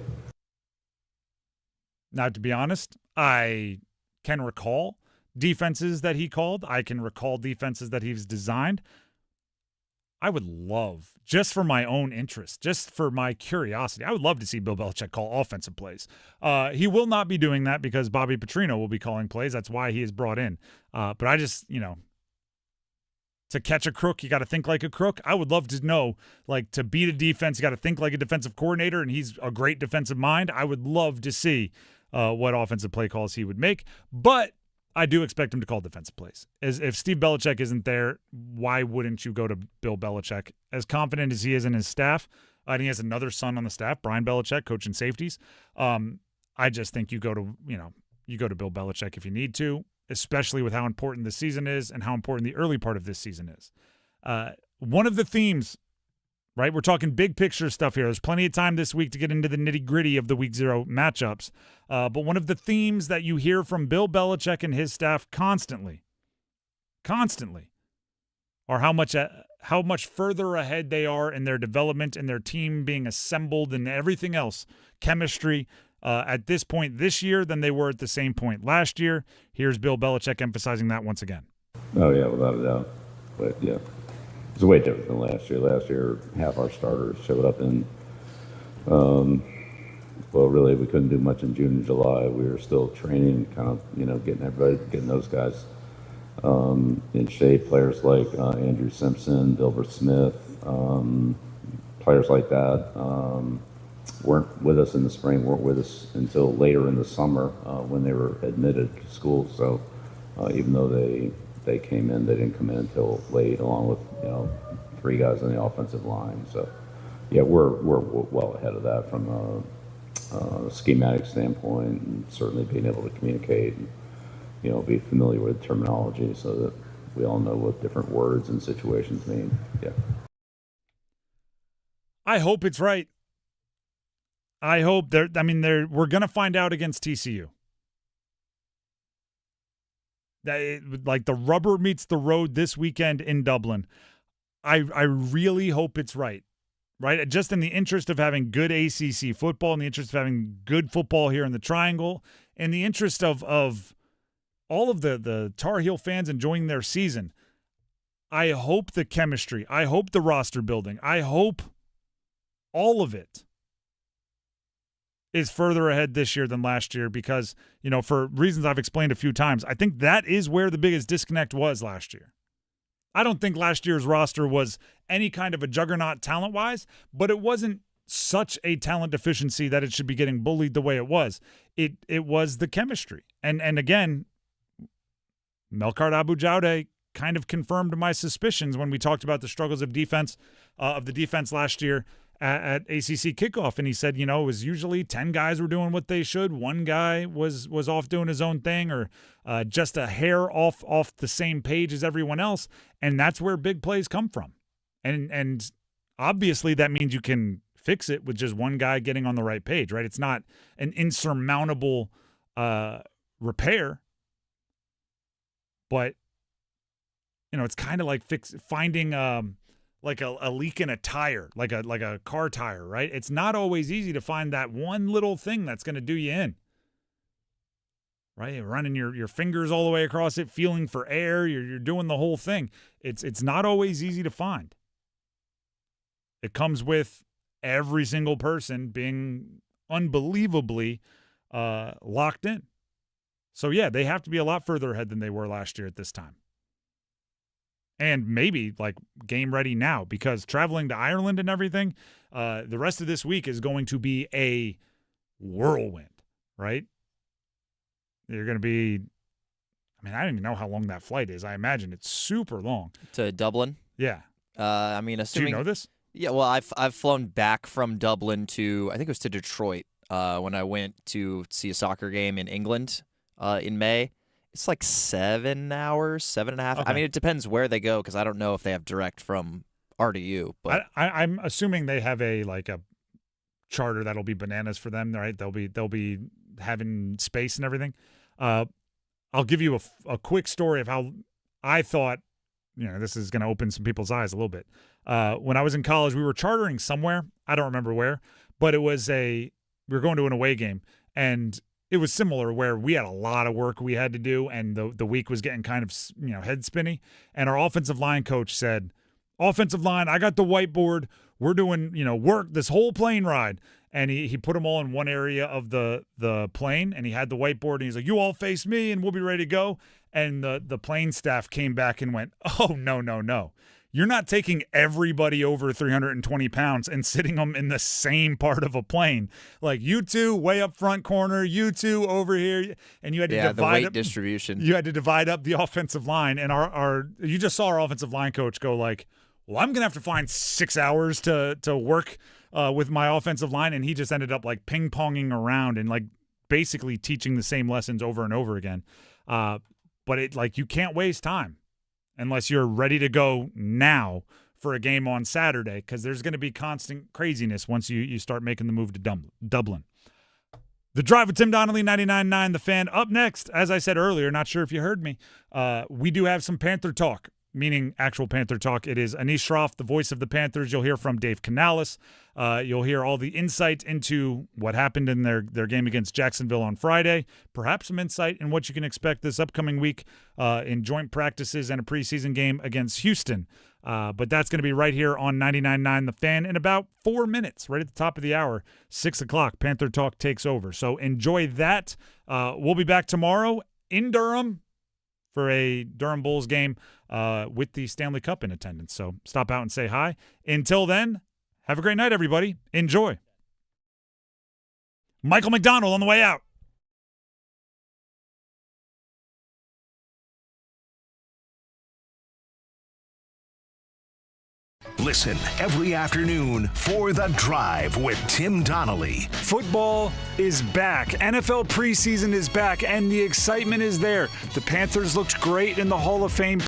Now, to be honest, I can recall defenses that he called. I can recall defenses that he's designed. I would love, just for my own interest, just for my curiosity, I would love to see Bill Belichick call offensive plays. He will not be doing that because Bobby Petrino will be calling plays. That's why he is brought in. But I just, to catch a crook, you got to think like a crook. I would love to know, to beat a defense, you got to think like a defensive coordinator, and he's a great defensive mind. I would love to see what offensive play calls he would make. But I do expect him to call defensive plays. If Steve Belichick isn't there, why wouldn't you go to Bill Belichick? As confident as he is in his staff, and he has another son on the staff, Brian Belichick, coaching safeties. I just think you go to Bill Belichick if you need to, especially with how important this season is and how important the early part of this season is. One of the themes, right? We're talking big picture stuff here. There's plenty of time this week to get into the nitty-gritty of the Week 0 matchups. But one of the themes that you hear from Bill Belichick and his staff constantly, are how much further ahead they are in their development and their team being assembled and everything else, chemistry, at this point this year than they were at the same point last year. Here's Bill Belichick emphasizing that once again. Oh, yeah, without a doubt. But, yeah. It's way different than last year. Last year, half our starters showed up in, really, we couldn't do much in June and July. We were still training, kind of, getting those guys in shape. Players like Andrew Simpson, Dilbert Smith, players like that weren't with us in the spring, weren't with us until later in the summer when they were admitted to school. So even though they came in, they didn't come in until late, along with 3 guys on the offensive line. So yeah, we're well ahead of that from a schematic standpoint, and certainly being able to communicate and be familiar with terminology so that we all know what different words and situations mean. Yeah. I hope it's right. I hope we're going to find out against TCU. Like the rubber meets the road this weekend in Dublin. I really hope it's right. Right? Just in the interest of having good ACC football, in the interest of having good football here in the Triangle, in the interest of all of the Tar Heel fans enjoying their season. I hope the chemistry, I hope the roster building, I hope all of it is further ahead this year than last year because, for reasons I've explained a few times, I think that is where the biggest disconnect was last year. I don't think last year's roster was any kind of a juggernaut talent-wise, but it wasn't such a talent deficiency that it should be getting bullied the way it was. It was the chemistry. And again, Melkart Abu-Jaude kind of confirmed my suspicions when we talked about the struggles of the defense last year at ACC kickoff, and he said, it was usually 10 guys were doing what they should. One guy was off doing his own thing or just a hair off the same page as everyone else, and that's where big plays come from. And obviously that means you can fix it with just one guy getting on the right page, right? It's not an insurmountable repair, but it's kind of like finding like a leak in a tire, like a car tire, right? It's not always easy to find that one little thing that's going to do you in, right? You're running your fingers all the way across it, feeling for air. You're doing the whole thing. It's not always easy to find. It comes with every single person being unbelievably locked in. So yeah, they have to be a lot further ahead than they were last year at this time. And maybe like game ready now, because traveling to Ireland and everything, the rest of this week is going to be a whirlwind, right? You're going to be, I don't even know how long that flight is. I imagine it's super long. To Dublin? Yeah. Assuming. Do you know this? Yeah, well, I've flown back from Dublin to, I think it was to Detroit when I went to see a soccer game in England in May. It's like 7 hours, 7.5. Okay. It depends where they go because I don't know if they have direct from RDU. But I'm assuming they have a charter that'll be bananas for them, right? They'll be having space and everything. I'll give you a quick story of how I thought, this is going to open some people's eyes a little bit. When I was in college, we were chartering somewhere. I don't remember where, but we were going to an away game, and it was similar where we had a lot of work we had to do, and the week was getting kind of head spinny. And our offensive line coach said, "Offensive line, I got the whiteboard. We're doing work this whole plane ride." And he put them all in one area of the plane, and he had the whiteboard, and he's like, "You all face me, and we'll be ready to go." And the plane staff came back and went, "Oh, no. You're not taking everybody over 320 pounds and sitting them in the same part of a plane. Like, you two way up front corner, you two over here." And you had to divide the weight up distribution. You had to divide up the offensive line. And you just saw our offensive line coach go like, "Well, I'm going to have to find 6 hours to work with my offensive line." And he just ended up like ping-ponging around and like basically teaching the same lessons over and over again. But you can't waste time unless you're ready to go now for a game on Saturday, because there's going to be constant craziness once you start making the move to Dublin. The Drive with Tim Donnelly, 99.9 The Fan. Up next, as I said earlier, not sure if you heard me, we do have some Panther talk, meaning actual Panther talk. It is Anish Shroff, the voice of the Panthers. You'll hear from Dave Canales. You'll hear all the insight into what happened in their game against Jacksonville on Friday. Perhaps some insight in what you can expect this upcoming week in joint practices and a preseason game against Houston. But that's going to be right here on 99.9 The Fan in about 4 minutes, right at the top of the hour, 6 o'clock. Panther Talk takes over. So enjoy that. We'll be back tomorrow in Durham for a Durham Bulls game with the Stanley Cup in attendance. So stop out and say hi. Until then, have a great night, everybody. Enjoy. Michael McDonald on the way out. Listen every afternoon for The Drive with Tim Donnelly. Football is back. NFL preseason is back, and the excitement is there. The Panthers looked great in the Hall of Fame